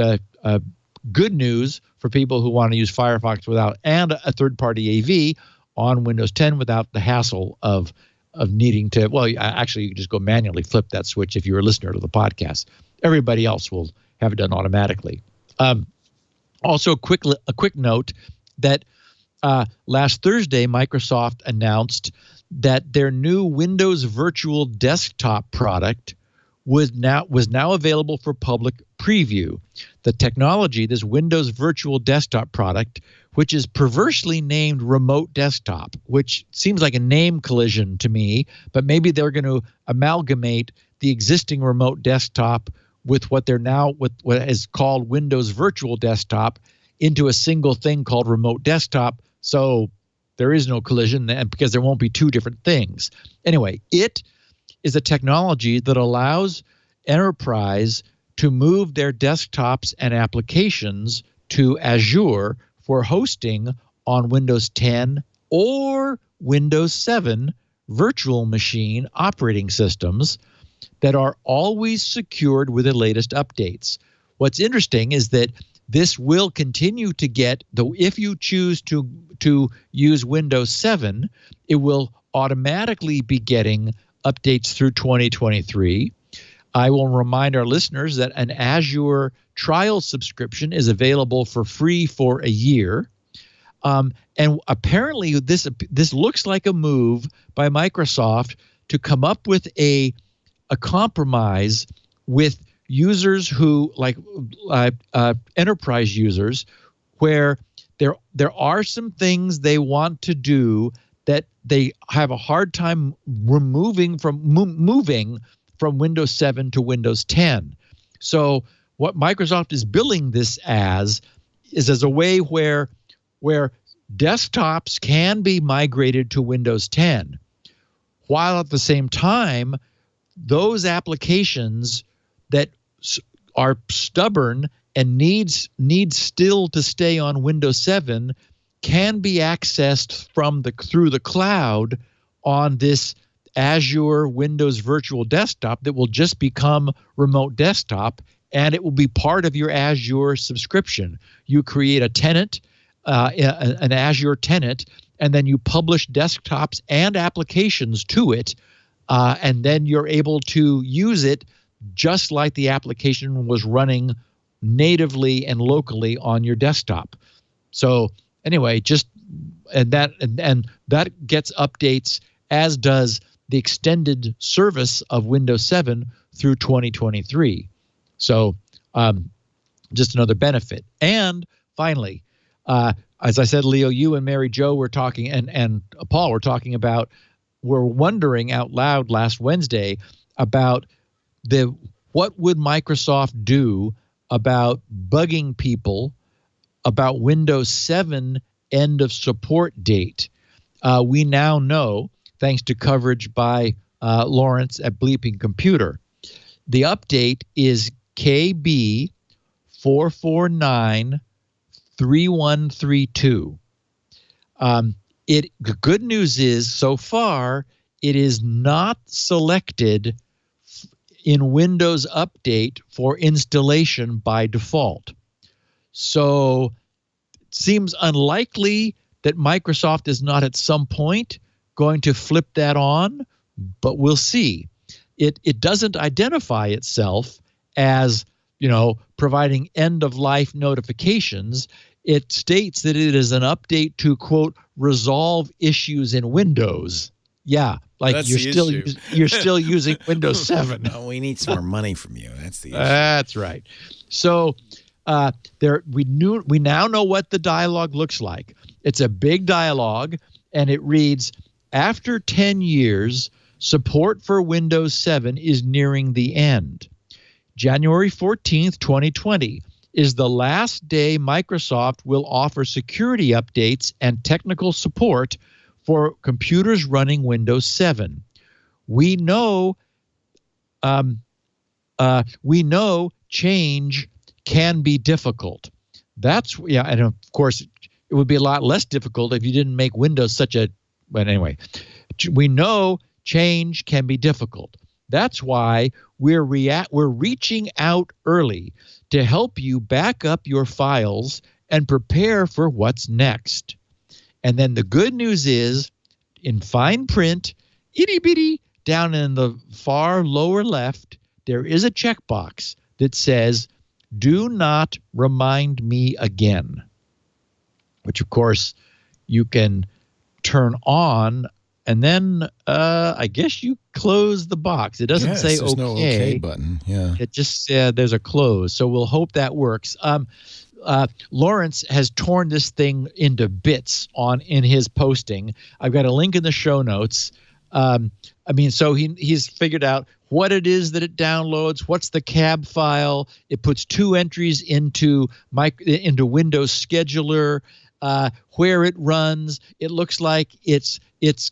good news for people who want to use Firefox without and a third-party AV on Windows 10 without the hassle of needing to, well, actually, you can just go manually flip that switch if you're a listener to the podcast. Everybody else will have it done automatically. Also, a quick note that last Thursday, Microsoft announced that their new Windows Virtual Desktop product was now available for public preview. The technology, this Windows Virtual Desktop product, which is perversely named Remote Desktop, which seems like a name collision to me, but maybe they're going to amalgamate the existing Remote Desktop with what they're now with what is called Windows Virtual Desktop into a single thing called Remote Desktop. So there is no collision because there won't be two different things. Anyway, it is a technology that allows enterprise to move their desktops and applications to Azure for hosting on Windows 10 or Windows 7 virtual machine operating systems that are always secured with the latest updates. What's interesting is that this will continue to get, though if you choose to use Windows 7, it will automatically be getting updates through 2023. I will remind our listeners that an Azure trial subscription is available for free for a year. And apparently this looks like a move by Microsoft to come up with a compromise with users who like enterprise users, where there are some things they want to do that they have a hard time moving from Windows 7 to Windows 10. So what Microsoft is billing this as is as a way where desktops can be migrated to Windows 10, while at the same time, those applications that are stubborn and needs still to stay on Windows 7 can be accessed through the cloud on this Azure Windows Virtual Desktop that will just become Remote Desktop, and it will be part of your Azure subscription. You create a tenant, an Azure tenant, and then you publish desktops and applications to it, and then you're able to use it just like the application was running natively and locally on your desktop. So anyway, and that gets updates, as does the extended service of Windows 7 through 2023. So just another benefit. And finally, as I said, Leo, you and Mary Jo were talking, and Paul were talking about, were wondering out loud last Wednesday about what would Microsoft do about bugging people about Windows 7 end of support date. We now know, thanks to coverage by Lawrence at Bleeping Computer, the update is KB 4493132. The good news is, so far, it is not selected in Windows Update for installation by default. So it seems unlikely that Microsoft is not at some point going to flip that on, but we'll see. It doesn't identify itself as, providing end-of-life notifications. It states that it is an update to, quote, resolve issues in Windows. Yeah, Like That's you're the still issue. you're still using Windows 7. No, we need some more money from you. That's the issue. That's right. So we now know what the dialog looks like. It's a big dialog, and it reads, after 10 years, support for Windows 7 is nearing the end. January 14th, 2020 is the last day Microsoft will offer security updates and technical support for computers running Windows 7. We know change can be difficult. And of course, it would be a lot less difficult if you didn't make Windows such a. But anyway, we know change can be difficult. That's why we're reaching out early to help you back up your files and prepare for what's next. And then the good news is, in fine print, itty bitty, down in the far lower left, there is a checkbox that says, do not remind me again, which of course you can turn on. And then I guess you close the box. It doesn't say there's okay. no okay button. Yeah. It just there's a close. So we'll hope that works. Lawrence has torn this thing into bits in his posting. I've got a link in the show notes. So he's figured out what it is that it downloads, what's the cab file. It puts 2 entries into Windows Scheduler, where it runs. It looks like it's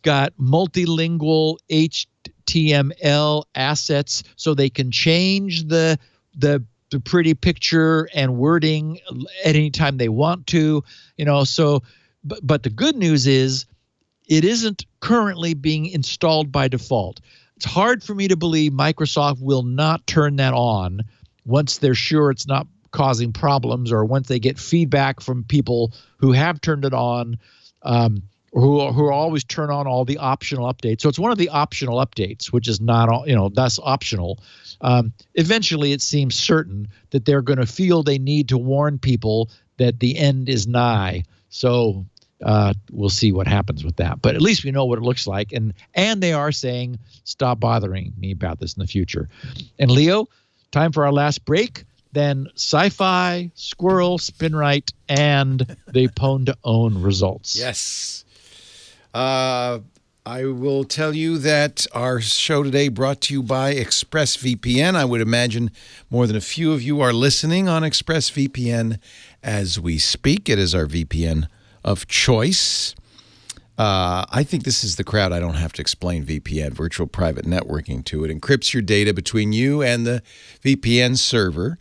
got multilingual HTML assets, so they can change the pretty picture and wording at any time they want to. But the good news is it isn't currently being installed by default. It's hard for me to believe Microsoft will not turn that on once they're sure it's not causing problems, or once they get feedback from people who have turned it on, who always turn on all the optional updates. So it's one of the optional updates, which is not, that's optional. Eventually, it seems certain that they're going to feel they need to warn people that the end is nigh. So we'll see what happens with that. But at least we know what it looks like. And they are saying, stop bothering me about this in the future. And Leo, time for our last break. Then Sci-Fi, Squirrel, SpinRite, and the Pwn2Own results. Yes. I will tell you that our show today brought to you by ExpressVPN. I would imagine more than a few of you are listening on ExpressVPN as we speak. It is our VPN of choice. I think this is the crowd I don't have to explain VPN, virtual private networking, to. It encrypts your data between you and the VPN server.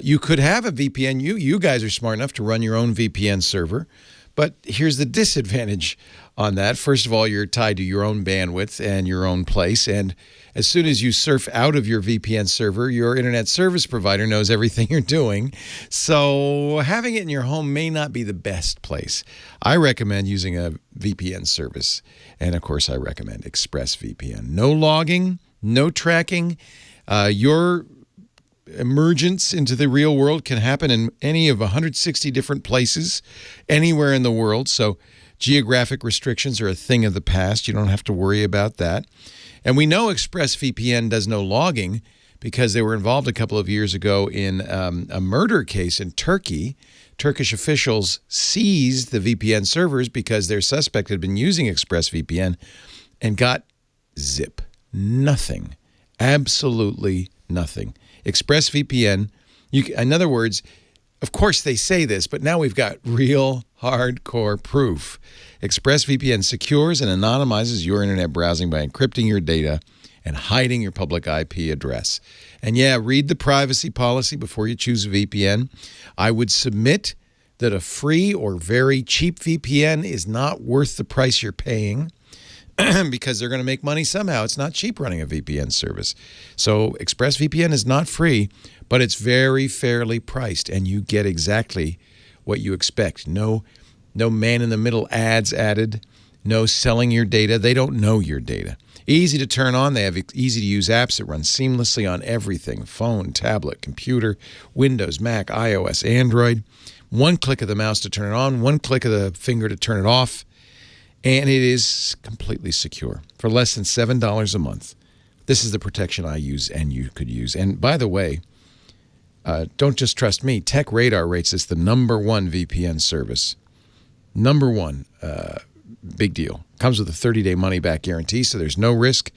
You could have a VPN. You guys are smart enough to run your own VPN server. But here's the disadvantage on that. First of all, you're tied to your own bandwidth and your own place. And as soon as you surf out of your VPN server, your internet service provider knows everything you're doing. So having it in your home may not be the best place. I recommend using a VPN service. And of course, I recommend ExpressVPN. No logging, no tracking. Your emergence into the real world can happen in any of 160 different places, anywhere in the world. So geographic restrictions are a thing of the past. You don't have to worry about that. And we know ExpressVPN does no logging because they were involved a couple of years ago in a murder case in Turkey. Turkish officials seized the VPN servers because their suspect had been using ExpressVPN and got zip. Nothing. Absolutely nothing. ExpressVPN, in other words, of course they say this, but now we've got real hardcore proof. ExpressVPN secures and anonymizes your internet browsing by encrypting your data and hiding your public IP address. And yeah, read the privacy policy before you choose a VPN. I would submit that a free or very cheap VPN is not worth the price you're paying, because they're going to make money somehow. It's not cheap running a VPN service. So ExpressVPN is not free, but it's very fairly priced, and you get exactly what you expect. No man-in-the-middle ads added, no selling your data. They don't know your data. Easy to turn on. They have easy-to-use apps that run seamlessly on everything: phone, tablet, computer, Windows, Mac, iOS, Android. One click of the mouse to turn it on, one click of the finger to turn it off. And it is completely secure for less than $7 a month. This is the protection I use and you could use. And by the way, don't just trust me. TechRadar rates this the #1 VPN service. #1. Big deal. Comes with a 30-day money-back guarantee, so there's no risk.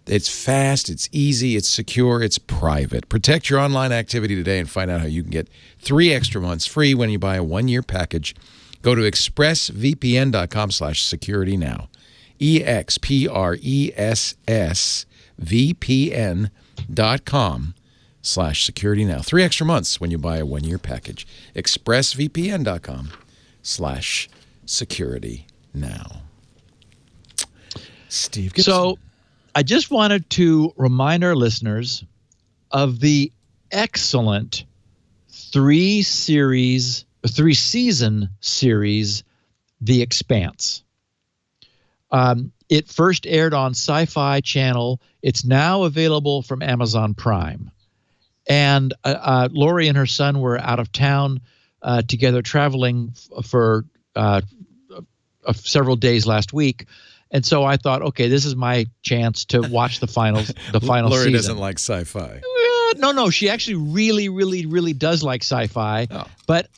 It's fast, it's easy, it's secure, it's private. Protect your online activity today and find out how you can get 3 extra months free when you buy a 1-year package. Go to expressvpn.com/security now. expressvpn.com/security now. 3 extra months when you buy a 1-year package. expressvpn.com/security now. Steve Gibson. So I just wanted to remind our listeners of the excellent 3-season series, The Expanse. It first aired on Sci-Fi Channel. It's now available from Amazon Prime. And Lori and her son were out of town together traveling for several days last week. And so I thought, okay, this is my chance to watch the final Lori season. doesn't like sci-fi. No, she actually really does like sci-fi. Oh. But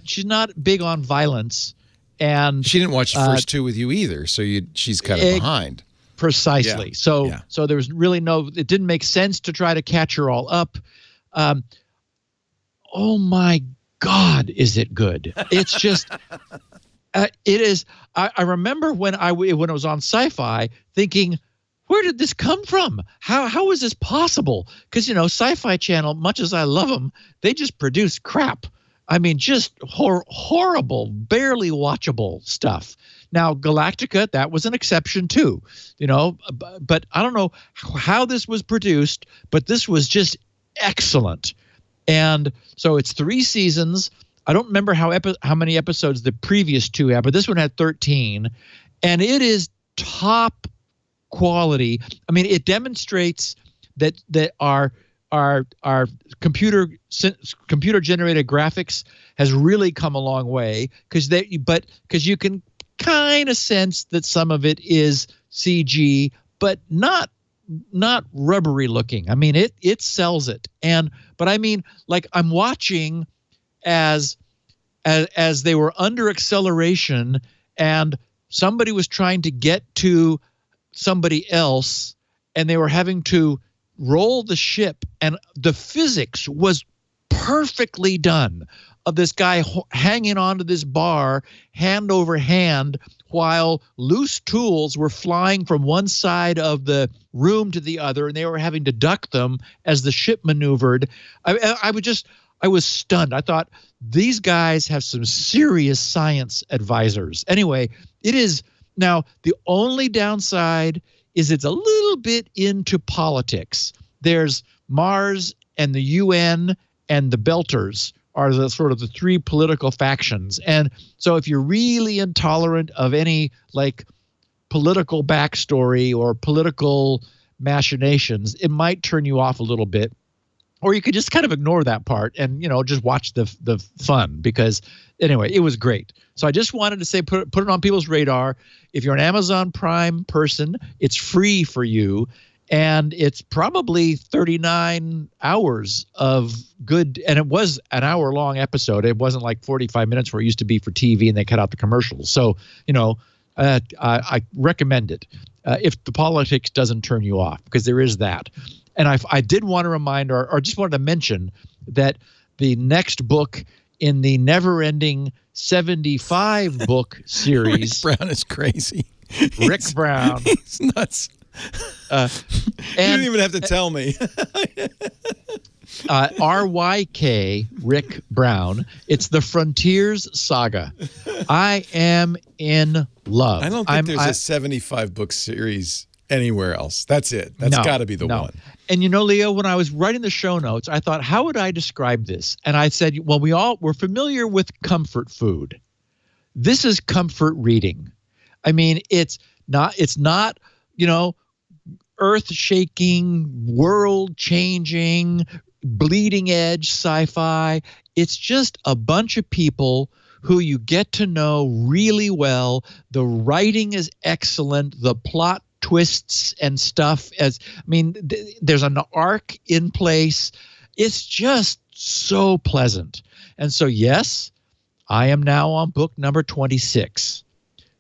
she's not big on violence, and she didn't watch the first 2 with you either. So she's kind of behind. Precisely. Yeah. So there was really it didn't make sense to try to catch her all up. Oh my God, is it good? It's just. It is. I remember when it was on Sci-Fi, thinking, where did this come from? How is this possible? Because Sci-Fi Channel, much as I love them, they just produce crap. I mean, just horrible, barely watchable stuff. Now, Galactica, that was an exception too, But I don't know how this was produced, but this was just excellent. And so it's 3 seasons. I don't remember how many episodes the previous 2 had, but this one had 13, and it is top quality. I mean, it demonstrates that our computer generated graphics has really come a long way because you can kind of sense that some of it is CG, but not rubbery looking. I mean, it sells it. But I mean, like, I'm watching as they were under acceleration and somebody was trying to get to somebody else and they were having to roll the ship, and the physics was perfectly done of this guy hanging onto this bar hand over hand while loose tools were flying from one side of the room to the other, and they were having to duck them as the ship maneuvered. I was stunned. I thought, these guys have some serious science advisors. Anyway, it is now the only downside is it's a little bit into politics. There's Mars and the UN and the Belters are the sort of the 3 political factions. And so if you're really intolerant of any like political backstory or political machinations, it might turn you off a little bit. Or you could just kind of ignore that part and, just watch the fun, because anyway, it was great. So I just wanted to say, put it on people's radar. If you're an Amazon Prime person, it's free for you. And it's probably 39 hours of good. And it was an hour-long episode. It wasn't like 45 minutes where it used to be for TV and they cut out the commercials. So, I recommend it if the politics doesn't turn you off, because there is that. And I did want to remind, or just wanted to mention, that the next book in the never-ending 75-book series. Rick Brown is crazy. Rick Brown. He's nuts. You didn't even have to tell me. RYK, Rick Brown. It's the Frontiers Saga. I am in love. I don't think there's a 75-book series anywhere else. That's it. That's got to be the one. And Leo, when I was writing the show notes, I thought, how would I describe this? And I said, well, we're familiar with comfort food. This is comfort reading. I mean, it's not, earth-shaking, world-changing, bleeding-edge sci-fi. It's just a bunch of people who you get to know really well. The writing is excellent. The plot twists and stuff, there's an arc in place. It's just so pleasant. And so, yes, I am now on book number 26.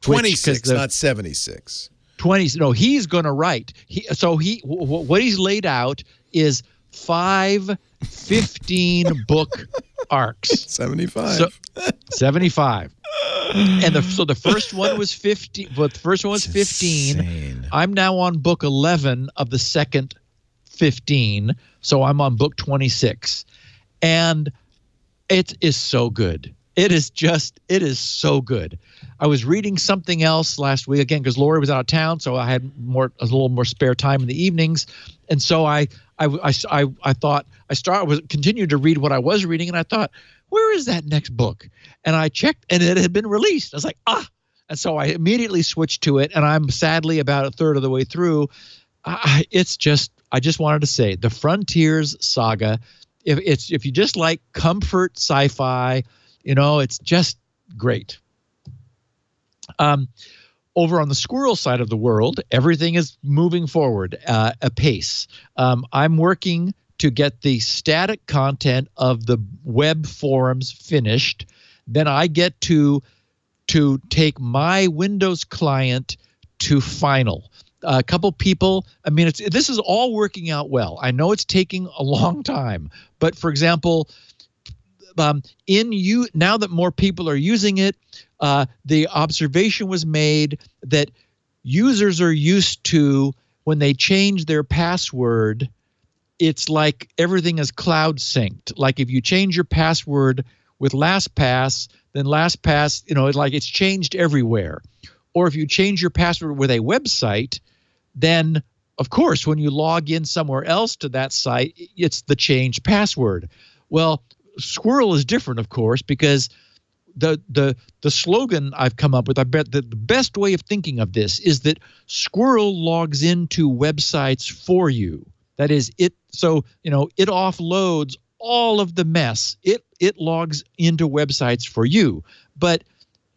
26, not 76. 20. No, he's going to write. What he's laid out is 5 15-book arcs. 75. 75. And the first one was 50. But the first one was 15. Insane. I'm now on book 11 of the second 15. So I'm on book 26, and it is so good. It is so good. I was reading something else last week again because Lori was out of town, so I had a little more spare time in the evenings, and so I thought continued to read what I was reading, and I thought, where is that next book? And I checked, and it had been released. I was like, and so I immediately switched to it, and I'm sadly about a third of the way through. I just wanted to say the Frontiers saga. If you just like comfort sci-fi, it's just great. Over on the squirrel side of the world, everything is moving forward apace. I'm working to get the static content of the web forums finished. Then I get to take my Windows client to final. A couple people, this is all working out well. I know it's taking a long time, but for example, now that more people are using it, the observation was made that users are used to, when they change their password, it's like everything is cloud synced. Like if you change your password with LastPass, then LastPass, it's changed everywhere. Or if you change your password with a website, then of course, when you log in somewhere else to that site, it's the changed password. Well, Squirrel is different, of course, because the slogan I've come up with, I bet that the best way of thinking of this is that Squirrel logs into websites for you. That is, it offloads all of the mess. It logs into websites for you. But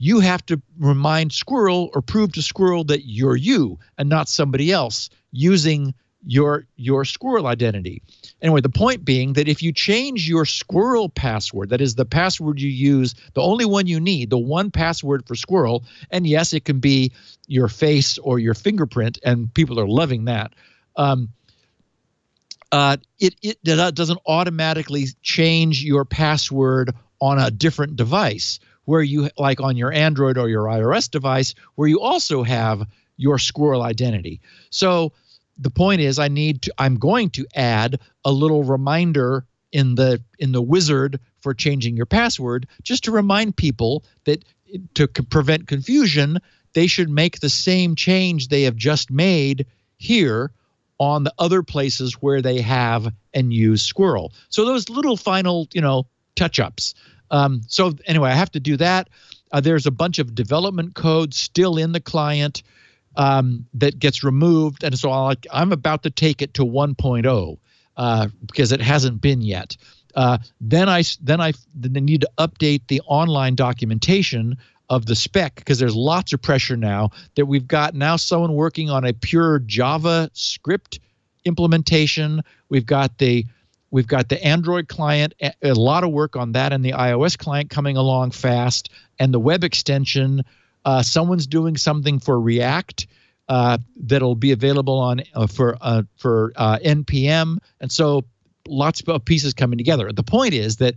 you have to remind Squirrel or prove to Squirrel that you're you and not somebody else using your Squirrel identity. Anyway, the point being that if you change your Squirrel password, that is the password you use, the only one you need, the one password for Squirrel, and yes, it can be your face or your fingerprint, and people are loving that. It doesn't automatically change your password on a different device, where you, like on your Android or your iOS device, where you also have your Squirrel identity. So the point is, I'm going to add a little reminder in the wizard for changing your password, just to remind people that to prevent confusion, they should make the same change they have just made here on the other places where they have and use Squirrel. So those little final, touch-ups. So anyway, I have to do that. There's a bunch of development code still in the client that gets removed, and so I'm about to take it to 1.0 because it hasn't been yet. Then I need to update the online documentation of the spec, because there's lots of pressure now that we've got now someone working on a pure JavaScript implementation. We've got the Android client, a lot of work on that, and the iOS client coming along fast, and the web extension. Someone's doing something for React that'll be available on for NPM, and so lots of pieces coming together. The point is that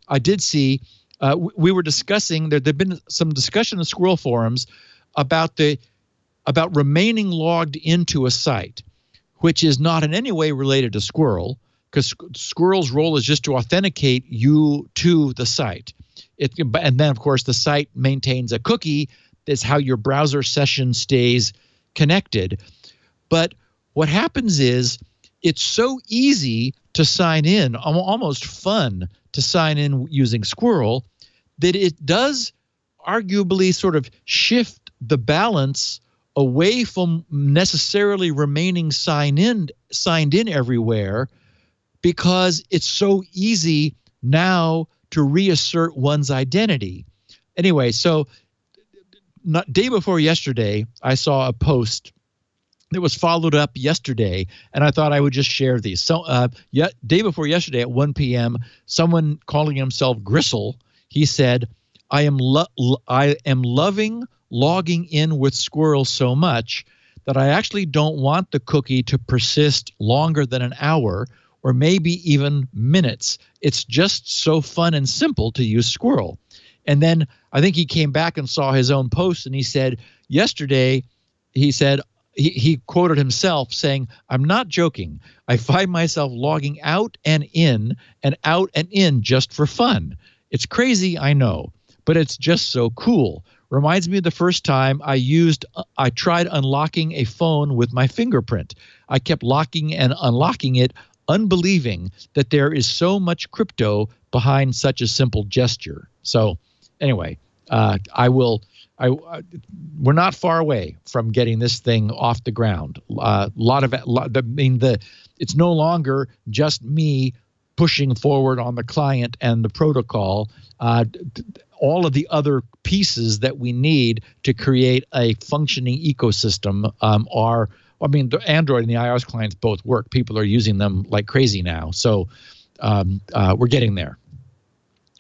I did see we were discussing there'd been some discussion in Squirrel forums about remaining logged into a site, which is not in any way related to Squirrel, because Squirrel's role is just to authenticate you to the site. And then, of course, the site maintains a cookie. That's how your browser session stays connected. But what happens is it's so easy to sign in, almost fun to sign in using Squirrel, that it does arguably sort of shift the balance away from necessarily remaining signed in everywhere, because it's so easy now to reassert one's identity. Anyway, so day before yesterday, I saw a post that was followed up yesterday, and I thought I would just share these. So, day before yesterday at 1 p.m., someone calling himself Gristle, he said, I am loving logging in with Squirrel so much that I actually don't want the cookie to persist longer than an hour or maybe even minutes. It's just so fun and simple to use Squirrel. And then I think he came back and saw his own post, and he said, yesterday, he said, he quoted himself saying, I'm not joking. I find myself logging out and in just for fun. It's crazy, I know, but it's just so cool. Reminds me of the first time I tried unlocking a phone with my fingerprint. I kept locking and unlocking it, unbelieving that there is so much crypto behind such a simple gesture. So anyway, we're not far away from getting this thing off the ground. It's no longer just me pushing forward on the client and the protocol. All of the other pieces that we need to create a functioning ecosystem the Android and the iOS clients both work. People are using them like crazy now. So we're getting there.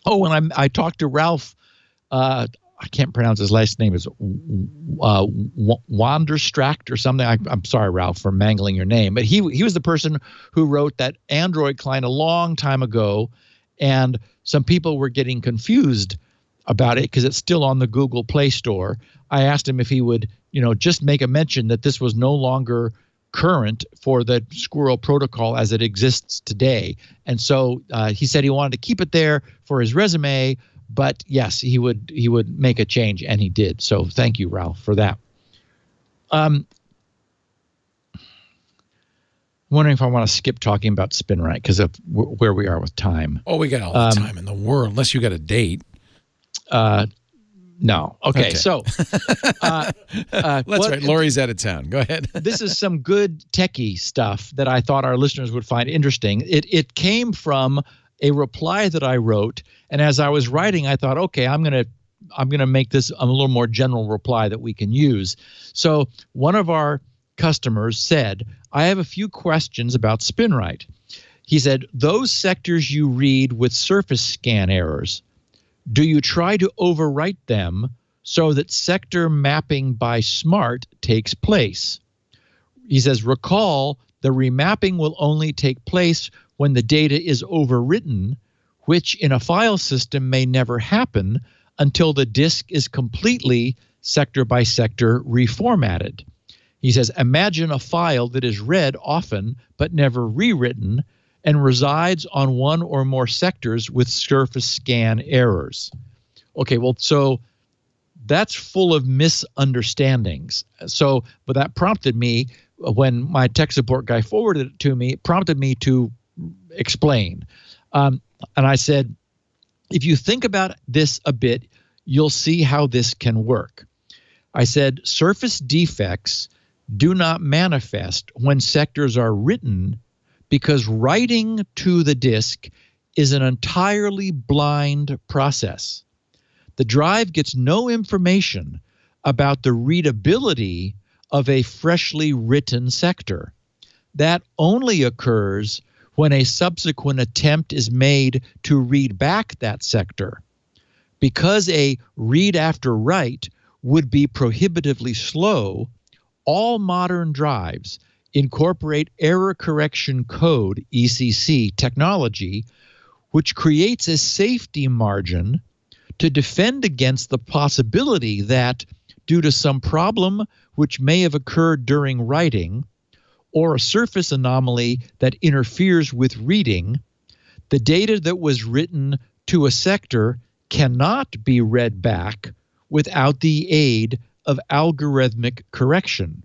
Oh, and I talked to Ralph. I can't pronounce his last name. Is Wanderstracht or something. I'm sorry, Ralph, for mangling your name. But he was the person who wrote that Android client a long time ago, and some people were getting confused about it because it's still on the Google Play Store. I asked him if he would, just make a mention that this was no longer current for the Squirrel protocol as it exists today. And so he said he wanted to keep it there for his resume, but yes, he would make a change, and he did. So thank you, Ralph, for that. I'm wondering if I want to skip talking about SpinRite because of where we are with time. Oh, we got all the time in the world, unless you got a date. No. Okay. So that's right. Lori's out of town. Go ahead. This is some good techie stuff that I thought our listeners would find interesting. It came from a reply that I wrote, and as I was writing, I thought, okay, I'm gonna make this a little more general reply that we can use. So one of our customers said, I have a few questions about SpinRite. He said, those sectors you read with surface scan errors, do you try to overwrite them so that sector mapping by smart takes place? He says, recall the remapping will only take place when the data is overwritten, which in a file system may never happen until the disk is completely sector by sector reformatted. He says, imagine a file that is read often but never rewritten and resides on one or more sectors with surface scan errors. Okay, well, so that's full of misunderstandings. So, but that prompted me, when my tech support guy forwarded it to me, it prompted me to explain. And I said, if you think about this a bit, you'll see how this can work. I said, surface defects do not manifest when sectors are written because writing to the disk is an entirely blind process. The drive gets no information about the readability of a freshly written sector. That only occurs when a subsequent attempt is made to read back that sector. Because a read after write would be prohibitively slow, all modern drives incorporate error correction code, ECC, technology, which creates a safety margin to defend against the possibility that, due to some problem which may have occurred during writing, or a surface anomaly that interferes with reading, the data that was written to a sector cannot be read back without the aid of algorithmic correction.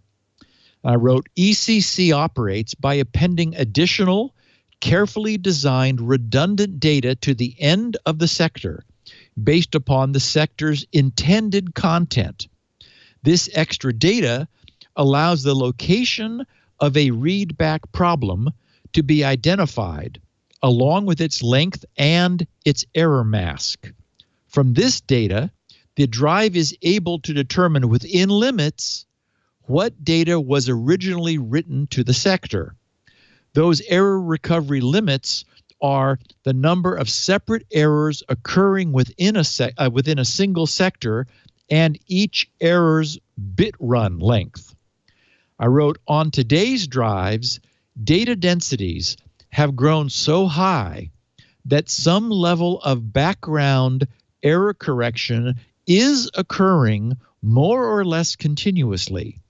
I wrote, ECC operates by appending additional, carefully designed redundant data to the end of the sector based upon the sector's intended content. This extra data allows the location of a readback problem to be identified along with its length and its error mask. From this data, the drive is able to determine within limits what data was originally written to the sector. Those error recovery limits are the number of separate errors occurring within a single sector and each error's bit run length. I wrote, on today's drives, data densities have grown so high that some level of background error correction is occurring more or less continuously.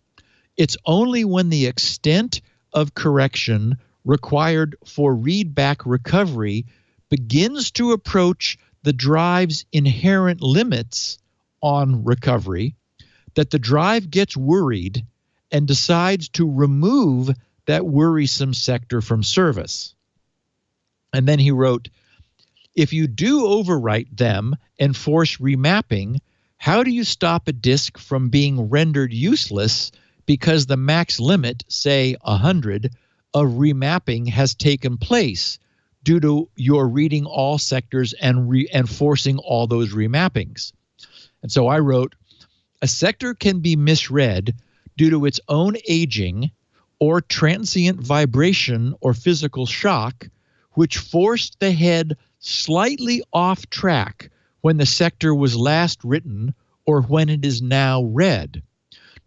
It's only when the extent of correction required for readback recovery begins to approach the drive's inherent limits on recovery that the drive gets worried and decides to remove that worrisome sector from service. And then he wrote, if you do overwrite them and force remapping, how do you stop a disk from being rendered useless because the max limit, say 100, of remapping has taken place due to your reading all sectors and forcing all those remappings? And so I wrote, a sector can be misread due to its own aging or transient vibration or physical shock, which forced the head slightly off track when the sector was last written or when it is now read.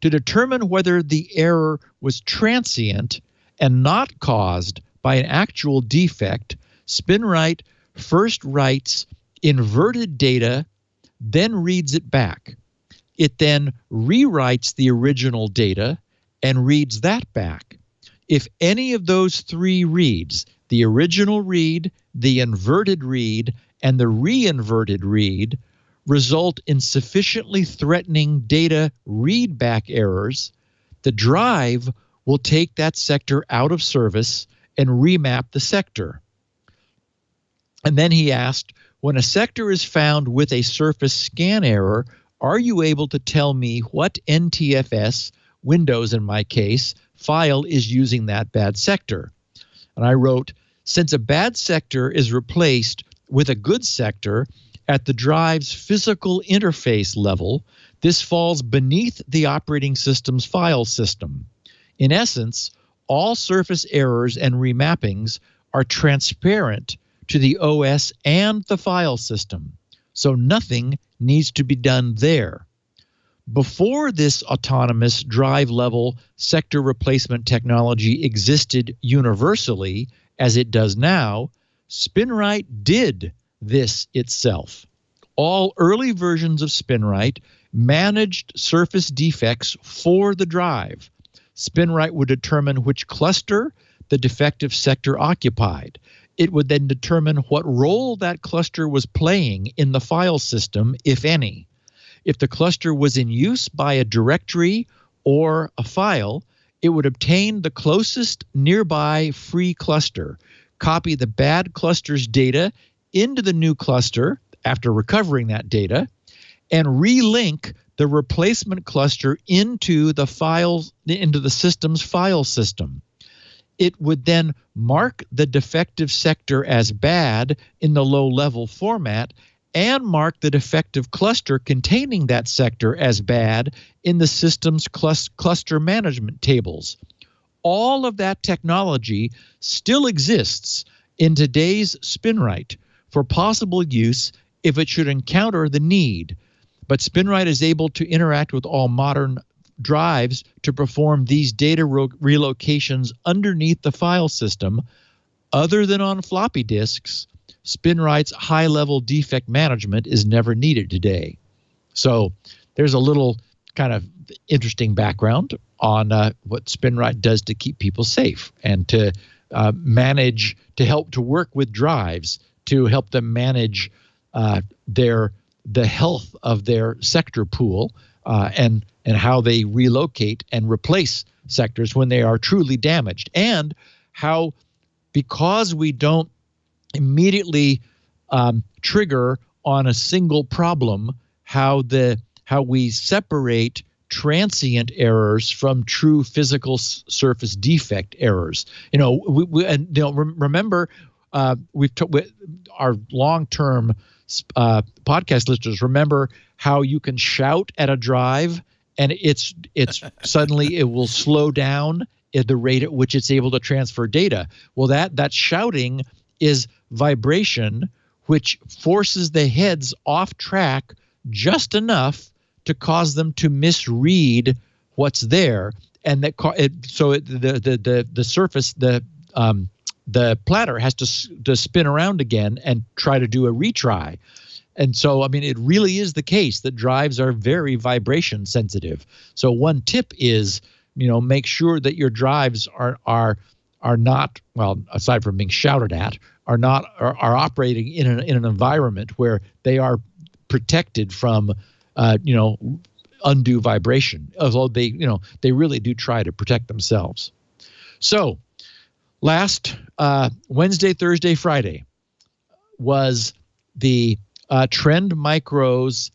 To determine whether the error was transient and not caused by an actual defect, SpinRite first writes inverted data, then reads it back. It then rewrites the original data and reads that back. If any of those three reads, the original read, the inverted read, and the re-inverted read, result in sufficiently threatening data readback errors, the drive will take that sector out of service and remap the sector. And then he asked, when a sector is found with a surface scan error, are you able to tell me what NTFS, Windows in my case, file is using that bad sector? And I wrote, since a bad sector is replaced with a good sector at the drive's physical interface level, this falls beneath the operating system's file system. In essence, all surface errors and remappings are transparent to the OS and the file system, so nothing needs to be done there. Before this autonomous drive-level sector replacement technology existed universally, as it does now, SpinRite did this itself. All early versions of SpinRite managed surface defects for the drive. SpinRite would determine which cluster the defective sector occupied. It would then determine what role that cluster was playing in the file system, if any. If the cluster was in use by a directory or a file, it would obtain the closest nearby free cluster, copy the bad cluster's data into the new cluster after recovering that data, and relink the replacement cluster into the system's file system. It would then mark the defective sector as bad in the low-level format and mark the defective cluster containing that sector as bad in the system's cluster management tables. All of that technology still exists in today's SpinRite for possible use if it should encounter the need. But SpinRite is able to interact with all modern drives to perform these data relocations underneath the file system. Other than on floppy disks, SpinRite's high-level defect management is never needed today. So there's a little kind of interesting background on what SpinRite does to keep people safe and to manage, to help to work with drives to help them manage the health of their sector pool and how they relocate and replace sectors when they are truly damaged, and how, because we don't immediately trigger on a single problem, how we separate transient errors from true physical surface defect errors. Remember our long-term podcast listeners remember how you can shout at a drive and it's suddenly it will slow down at the rate at which it's able to transfer data. Well, that shouting is vibration, which forces the heads off track just enough to cause them to misread what's there, and the surface, the platter has to spin around again and try to do a retry. And so, I mean, it really is the case that drives are very vibration sensitive. So one tip is, make sure that your drives are not, well, aside from being shouted at, are operating in an environment where they are protected from, undue vibration. Although they really do try to protect themselves. So, last Wednesday, Thursday, Friday was the Trend Micro's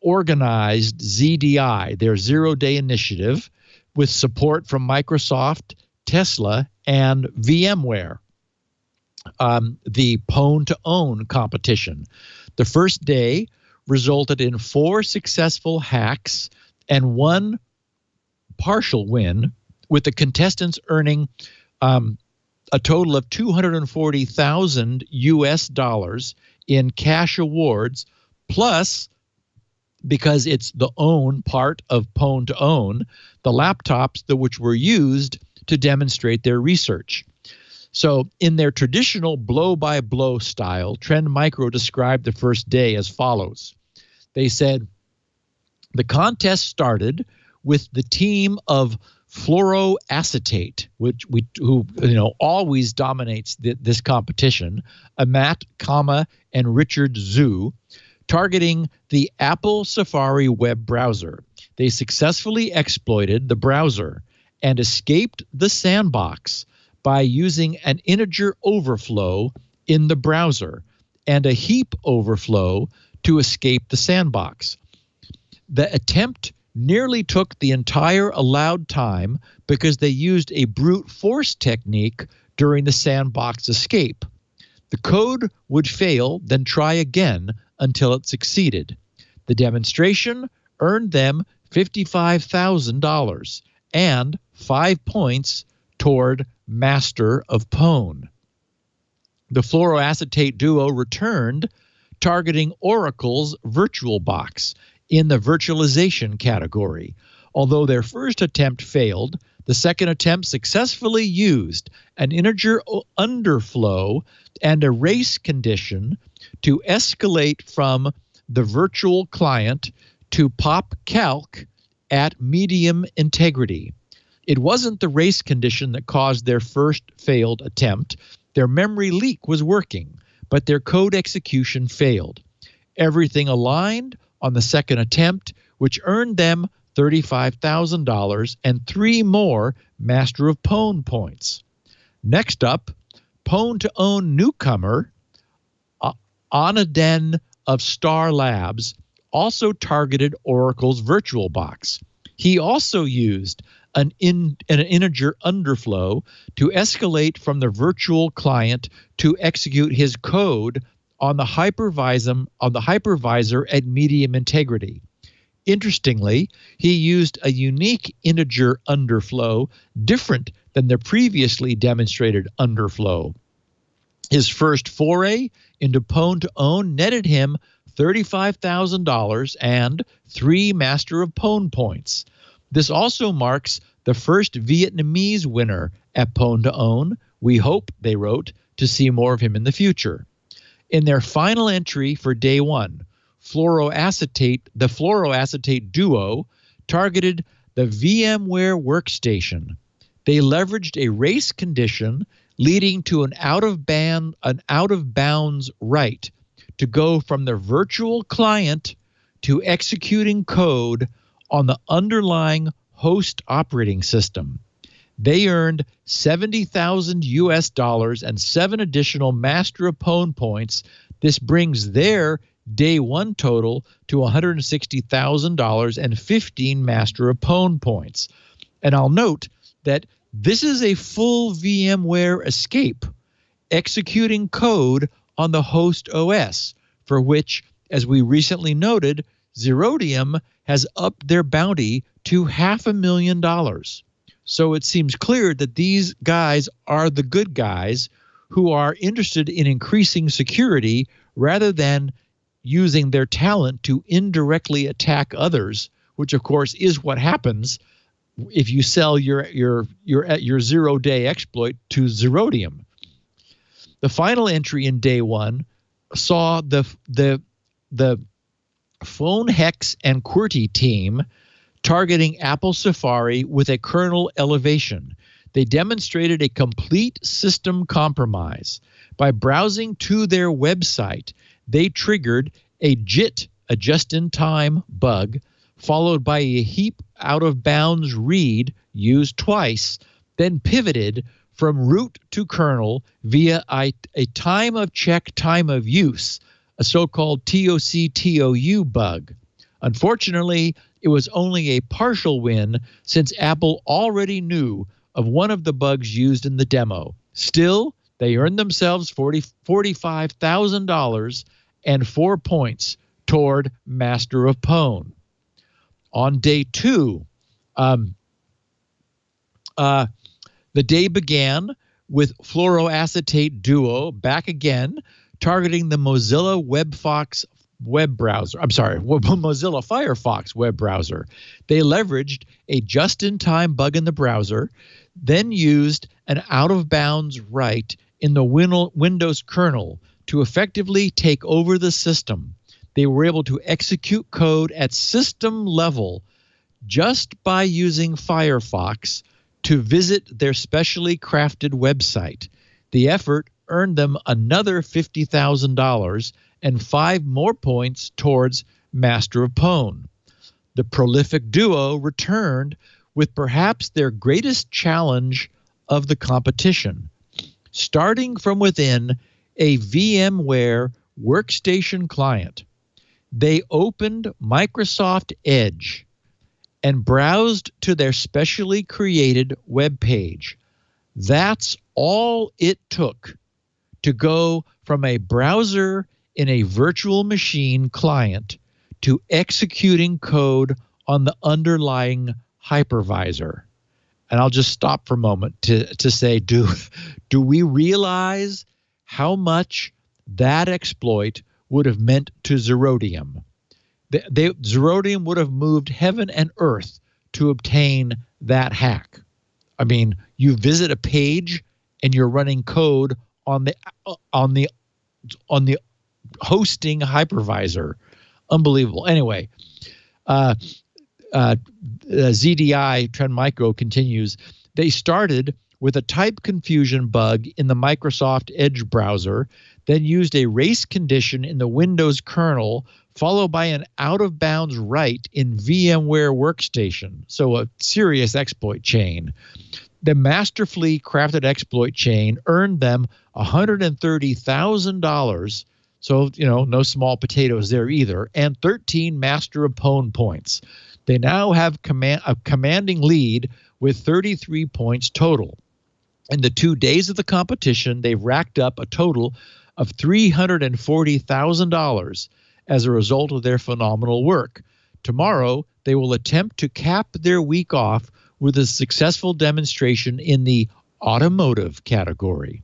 organized ZDI, their zero-day initiative, with support from Microsoft, Tesla, and VMware. The Pwn2Own competition. The first day resulted in 4 successful hacks and 1 partial win, with the contestants earning a total of $240,000 US in cash awards, plus, because it's the own part of Pwn2Own, the laptops which were used to demonstrate their research. So in their traditional blow-by-blow style, Trend Micro described the first day as follows. They said, the contest started with the team of fluoroacetate, who always dominates this competition, Amat Kama and Richard Zhu, targeting the Apple Safari web browser. They successfully exploited the browser and escaped the sandbox by using an integer overflow in the browser and a heap overflow to escape the sandbox. The attempt nearly took the entire allowed time because they used a brute force technique during the sandbox escape. The code would fail, then try again until it succeeded. The demonstration earned them $55,000 and 5 points toward Master of Pwn. The fluoroacetate duo returned, targeting Oracle's VirtualBox in the virtualization category. Although their first attempt failed, the second attempt successfully used an integer underflow and a race condition to escalate from the virtual client to pop calc at medium integrity. It wasn't the race condition that caused their first failed attempt. Their memory leak was working, but their code execution failed. Everything aligned on the second attempt, which earned them $35,000 and 3 more Master of Pwn points. Next up, Pwn2Own newcomer, Anaden of Star Labs, also targeted Oracle's VirtualBox. He also used an integer underflow to escalate from the virtual client to execute his code on the hypervisor at medium integrity. Interestingly, he used a unique integer underflow different than the previously demonstrated underflow. His first foray into Pwn2Own netted him $35,000 and 3 Master of Pwn points. This also marks the first Vietnamese winner at Pwn2Own. We hope, they wrote, to see more of him in the future. In their final entry for day 1, the fluoroacetate duo targeted the VMware workstation. They leveraged a race condition leading to an out-of-bounds write to go from the virtual client to executing code on the underlying host operating system. They earned $70,000 US and 7 additional Master of Pwn points. This brings their day 1 total to $160,000 and 15 Master of Pwn points. And I'll note that this is a full VMware escape. executing code on the host OS, for which, as we recently noted, Zerodium has upped their bounty to $500,000. So it seems clear that these guys are the good guys who are interested in increasing security rather than using their talent to indirectly attack others, which of course is what happens if you sell your 0-day exploit to Zerodium. The final entry in day one saw the Phone Hex and QWERTY team targeting Apple Safari with a kernel elevation. They demonstrated a complete system compromise. By browsing to their website, they triggered a JIT, a just-in-time bug, followed by a heap out-of-bounds read used twice, then pivoted from root to kernel via a time of check, time of use, a so-called TOC-TOU bug. Unfortunately, it was only a partial win since Apple already knew of one of the bugs used in the demo. Still, they earned themselves $45,000 and 4 points toward Master of Pwn. On day two, the day began with fluoroacetate duo back again, targeting the Mozilla Mozilla Firefox web browser. They leveraged a just-in-time bug in the browser, then used an out-of-bounds write in the Windows kernel to effectively take over the system. They were able to execute code at system level just by using Firefox to visit their specially crafted website. The effort earned them another $50,000 and 5 more points towards Master of Pwn. The prolific duo returned with perhaps their greatest challenge of the competition. Starting from within a VMware workstation client, they opened Microsoft Edge and browsed to their specially created web page. That's all it took to go from a browser in a virtual machine client to executing code on the underlying hypervisor. And I'll just stop for a moment to say, do we realize how much that exploit would have meant to Zerodium? Zerodium would have moved heaven and earth to obtain that hack. I mean, you visit a page and you're running code on the hosting hypervisor. Unbelievable. Anyway, ZDI Trend Micro continues. They started with a type confusion bug in the Microsoft Edge browser, then used a race condition in the Windows kernel, followed by an out-of-bounds write in VMware Workstation. So a serious exploit chain. The masterfully crafted exploit chain earned them $130,000. So, no small potatoes there either, and 13 Master of Pwn points. They now have a commanding lead with 33 points total. In the 2 days of the competition, they've racked up a total of $340,000 as a result of their phenomenal work. Tomorrow, they will attempt to cap their week off with a successful demonstration in the automotive category.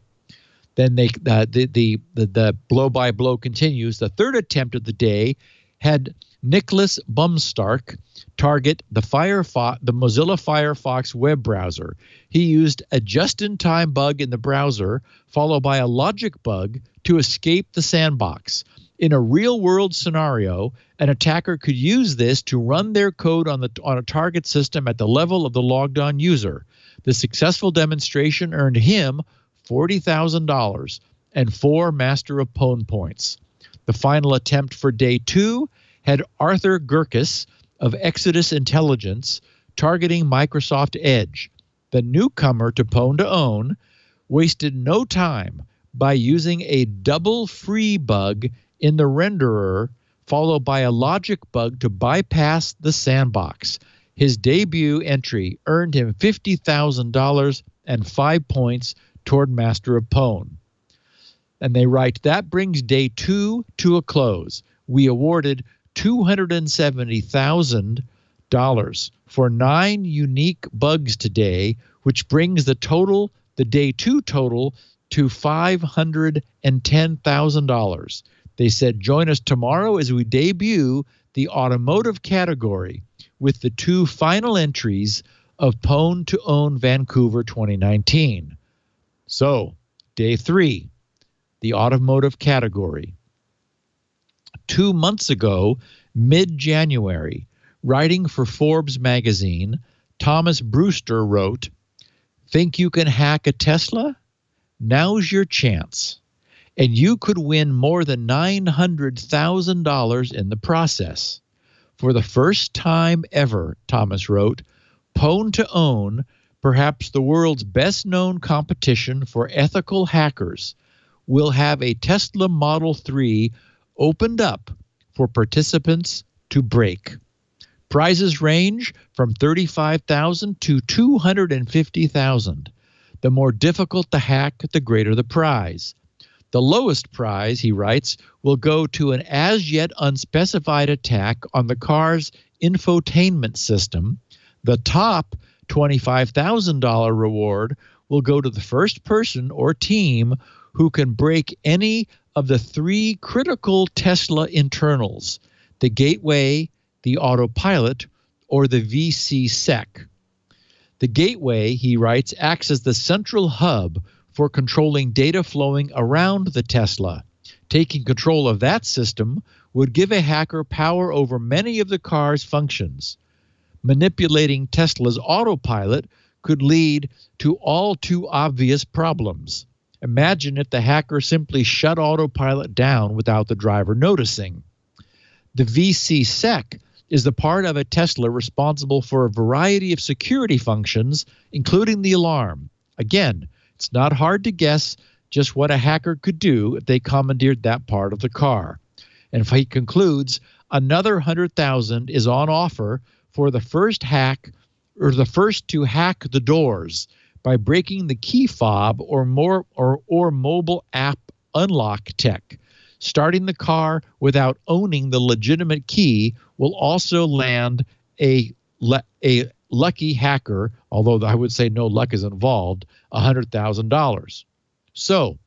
Then the blow-by-blow continues. The third attempt of the day had Nicholas Bumstark target the Mozilla Firefox web browser. He used a just-in-time bug in the browser, followed by a logic bug to escape the sandbox. In a real-world scenario, an attacker could use this to run their code on a target system at the level of the logged-on user. The successful demonstration earned him $40,000 and 4 Master of Pwn points. The final attempt for day 2 had Arthur Gurkis of Exodus Intelligence targeting Microsoft Edge. The newcomer to Pwn2Own wasted no time by using a double free bug in the renderer, followed by a logic bug to bypass the sandbox. His debut entry earned him $50,000 and 5 points toward Master of Pwn. And they write, that brings day 2 to a close. We awarded $270,000 for 9 unique bugs today, which brings the day 2 total to $510,000. They said, join us tomorrow as we debut the automotive category with the 2 final entries of Pwn2Own Vancouver 2019. So, day 3, the automotive category. 2 months ago, mid-January, writing for Forbes magazine, Thomas Brewster wrote, "Think you can hack a Tesla? Now's your chance. And you could win more than $900,000 in the process. For the first time ever," Thomas wrote, "Pwn2Own, perhaps the world's best-known competition for ethical hackers, will have a Tesla Model 3 opened up for participants to break. Prizes range from $35,000 to $250,000. The more difficult the hack, the greater the prize. The lowest prize," he writes, "will go to an as-yet unspecified attack on the car's infotainment system. The top $25,000 reward will go to the first person or team who can break any of the 3 critical Tesla internals, the gateway, the autopilot, or the VC-sec. The gateway," he writes, "acts as the central hub for controlling data flowing around the Tesla. Taking control of that system would give a hacker power over many of the car's functions. Manipulating Tesla's autopilot could lead to all too obvious problems. Imagine if the hacker simply shut autopilot down without the driver noticing. The VC-sec is the part of a Tesla responsible for a variety of security functions, including the alarm. Again, it's not hard to guess just what a hacker could do if they commandeered that part of the car." And if he concludes, another $100,000 is on offer for the first hack, or the first to hack the doors by breaking the key fob or mobile app unlock tech. Starting the car without owning the legitimate key will also land a lucky hacker, although I would say no luck is involved, $100,000. So,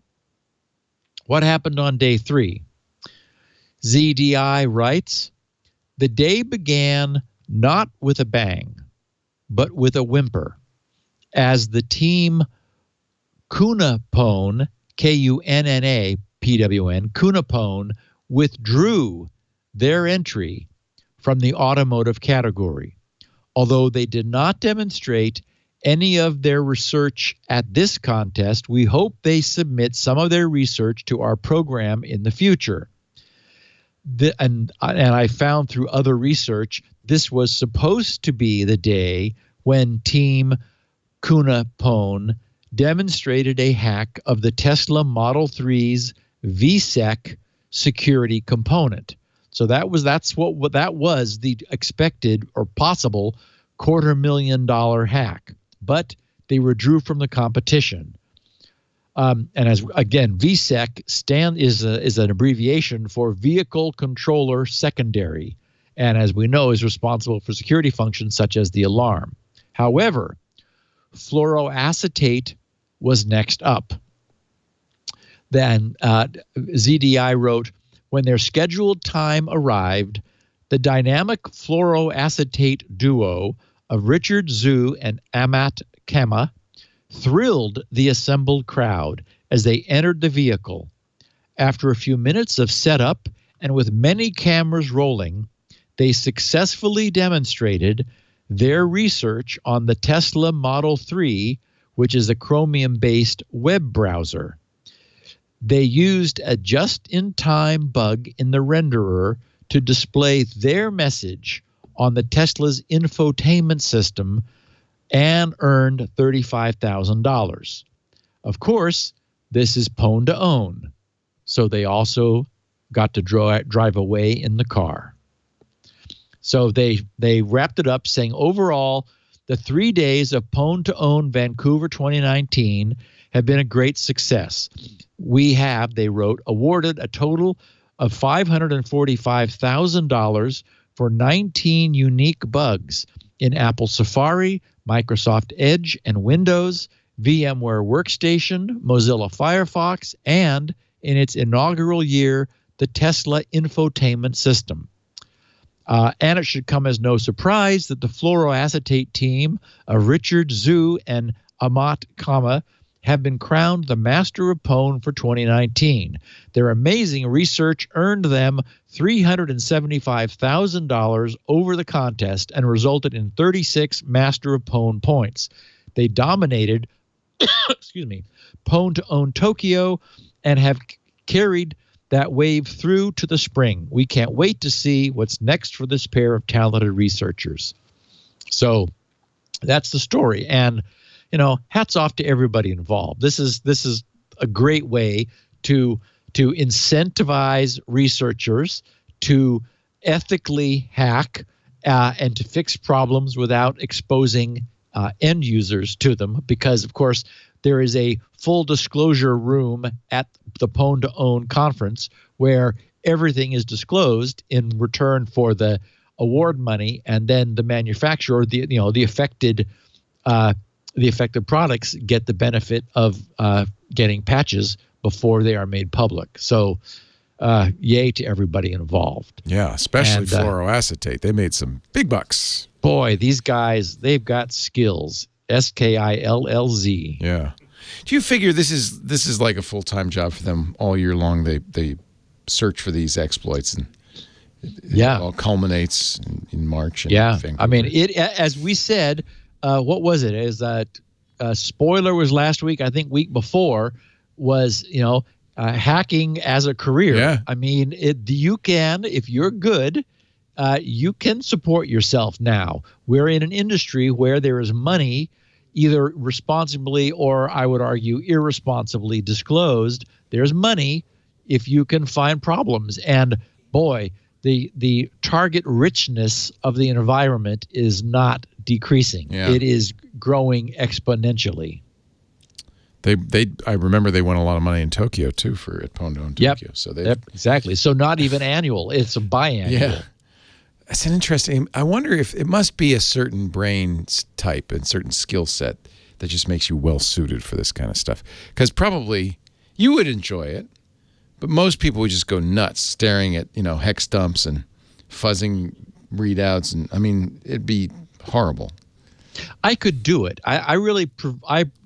what happened on day 3? ZDI writes, "The day began not with a bang, but with a whimper, as the team Pwn2Own, Kunna Pwn, Pwn2Own, withdrew their entry from the automotive category. Although they did not demonstrate any of their research at this contest, we hope they submit some of their research to our program in the future." And I found through other research, this was supposed to be the day when Team Pwn2Own demonstrated a hack of the Tesla Model 3's VSEC security component. So that was the expected or possible $250,000 hack, but they withdrew from the competition. And as again, VSEC is an abbreviation for Vehicle Controller Secondary, and as we know, is responsible for security functions such as the alarm. However, fluoroacetate was next up. Then ZDI wrote, "When their scheduled time arrived, the dynamic fluoroacetate duo of Richard Zhu and Amat Kema thrilled the assembled crowd as they entered the vehicle. After a few minutes of setup and with many cameras rolling, they successfully demonstrated their research on the Tesla Model 3, which is a Chromium-based web browser. They used a just-in-time bug in the renderer to display their message on the Tesla's infotainment system and earned $35,000. Of course, this is Pwn2Own, so they also got to drive away in the car. So they wrapped it up saying, overall, the 3 days of Pwn2Own Vancouver 2019 have been a great success. we have, they wrote, awarded a total of $545,000 for 19 unique bugs in Apple Safari, Microsoft Edge and Windows, VMware Workstation, Mozilla Firefox, and in its inaugural year, the Tesla infotainment system. And it should come as no surprise that the fluoroacetate team of Richard Zhu and Amat Kama have been crowned the Master of Pwn for 2019. Their amazing research earned them $375,000 over the contest and resulted in 36 Master of Pwn points. They dominated Pwn2Own Tokyo and have carried that wave through to the spring. We can't wait to see what's next for this pair of talented researchers. So that's the story. And hats off to everybody involved. This is a great way to incentivize researchers to ethically hack and to fix problems without exposing end users to them, because of course there is a full disclosure room at the Pwn2Own conference where everything is disclosed in return for the award money, and then the manufacturer, the affected products get the benefit of getting patches before they are made public. So yay to everybody involved. Yeah, especially fluoroacetate. They made some big bucks. Boy, these guys, they've got skills. SKILLZ. Yeah. Do you figure this is like a full-time job for them all year long? They search for these exploits, and it all culminates in March. And Vancouver. I mean, as we said, what was it? Is that spoiler was last week? I think week before was hacking as a career. Yeah. I mean, you can, if you're good, you can support yourself now. We're in an industry where there is money either responsibly or, I would argue, irresponsibly disclosed. There's money if you can find problems. And boy, the target richness of the environment is not decreasing. Yeah. It is growing exponentially. I remember they won a lot of money in Tokyo too at Pwn2Own Tokyo. Yep. So exactly. So not even annual; it's a biannual. Yeah, that's an interesting. I wonder if it must be a certain brain type and certain skill set that just makes you well suited for this kind of stuff. Because probably you would enjoy it, but most people would just go nuts staring at hex dumps and fuzzing readouts, and I mean it'd be horrible. I could do it. I really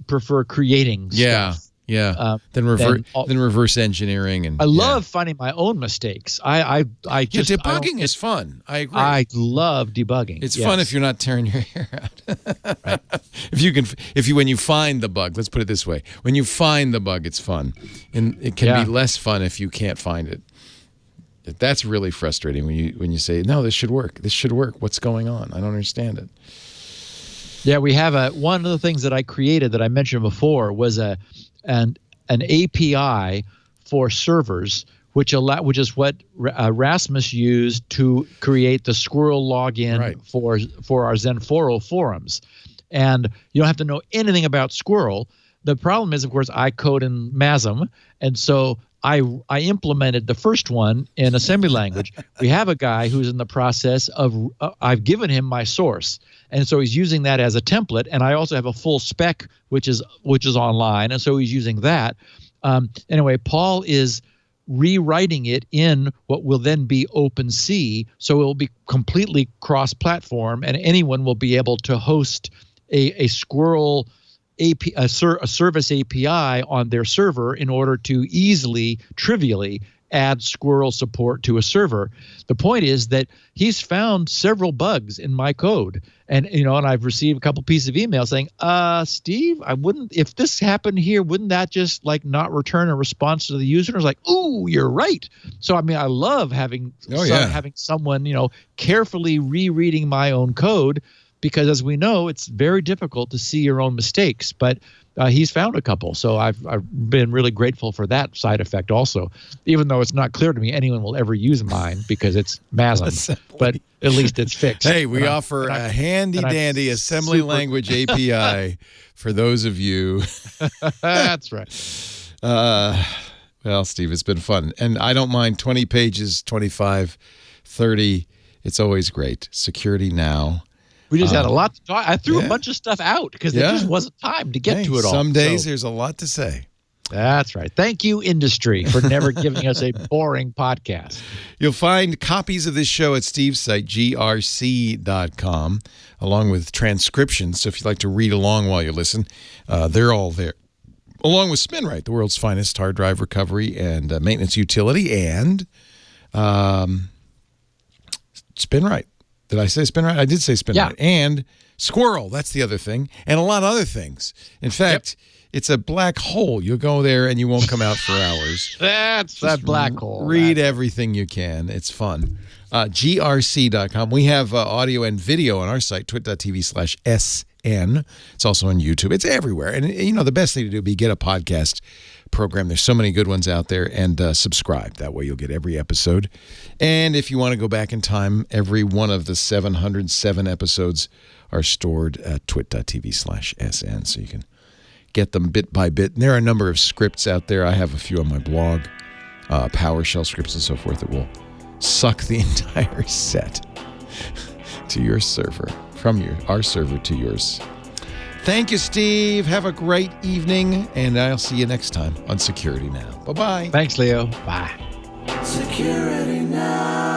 prefer creating stuff. Yeah. Then reverse engineering, and I love finding my own mistakes. Debugging is fun. I agree. I love debugging. It's fun if you're not tearing your hair out. Right. When you find the bug, let's put it this way: when you find the bug, it's fun, and it can be less fun if you can't find it. That's really frustrating when you say, no, this should work. This should work. What's going on? I don't understand it. Yeah, we have one of the things that I created that I mentioned before was an API for servers, which is what Rasmus used to create the Squirrel login for our Zenforo forums. And you don't have to know anything about Squirrel. The problem is, of course, I code in MASM, and so I implemented the first one in assembly language. We have a guy who's in the process of I've given him my source, and so he's using that as a template. And I also have a full spec which is online, and so he's using that. Anyway, Paul is rewriting it in what will then be OpenC, so it will be completely cross-platform, and anyone will be able to host a Squirrel a service API on their server in order to trivially add Squirrel support to a server. The point is that he's found several bugs in my code, and I've received a couple pieces of email saying, Steve, if this happened here, wouldn't that just not return a response to the user? And I was like, ooh, you're right. So I mean, I love having someone carefully rereading my own code, because as we know, it's very difficult to see your own mistakes, but he's found a couple. So I've been really grateful for that side effect also, even though it's not clear to me anyone will ever use mine because it's MASM, but at least it's fixed. Hey, we offer a handy-dandy assembly language API for those of you. That's right. Well, Steve, it's been fun. And I don't mind 20 pages, 25, 30. It's always great. Security Now. We just had a lot to talk. I threw a bunch of stuff out because there just wasn't time to get to it all. Some days there's a lot to say. That's right. Thank you, industry, for never giving us a boring podcast. You'll find copies of this show at Steve's site, grc.com, along with transcriptions. So if you'd like to read along while you listen, they're all there. Along with SpinRite, the world's finest hard drive recovery and maintenance utility, and SpinRite. Did I say SpinRite? I did say SpinRite. Yeah. And Squirrel, that's the other thing, and a lot of other things. In fact, it's a black hole. You'll go there and you won't come out for hours. That's that black hole. Read everything you can. It's fun. grc.com. We have audio and video on our site, twit.tv/SN. It's also on YouTube. It's everywhere. And, the best thing to do would be get a podcast program. There's so many good ones out there, and subscribe. That way you'll get every episode. And if you want to go back in time, every one of the 707 episodes are stored at twit.tv/SN, so you can get them bit by bit. And there are a number of scripts out there. I have a few on my blog, PowerShell scripts and so forth that will suck the entire set to your server, from our server to yours. Thank you, Steve. Have a great evening, and I'll see you next time on Security Now. Bye-bye. Thanks, Leo. Bye. Security Now.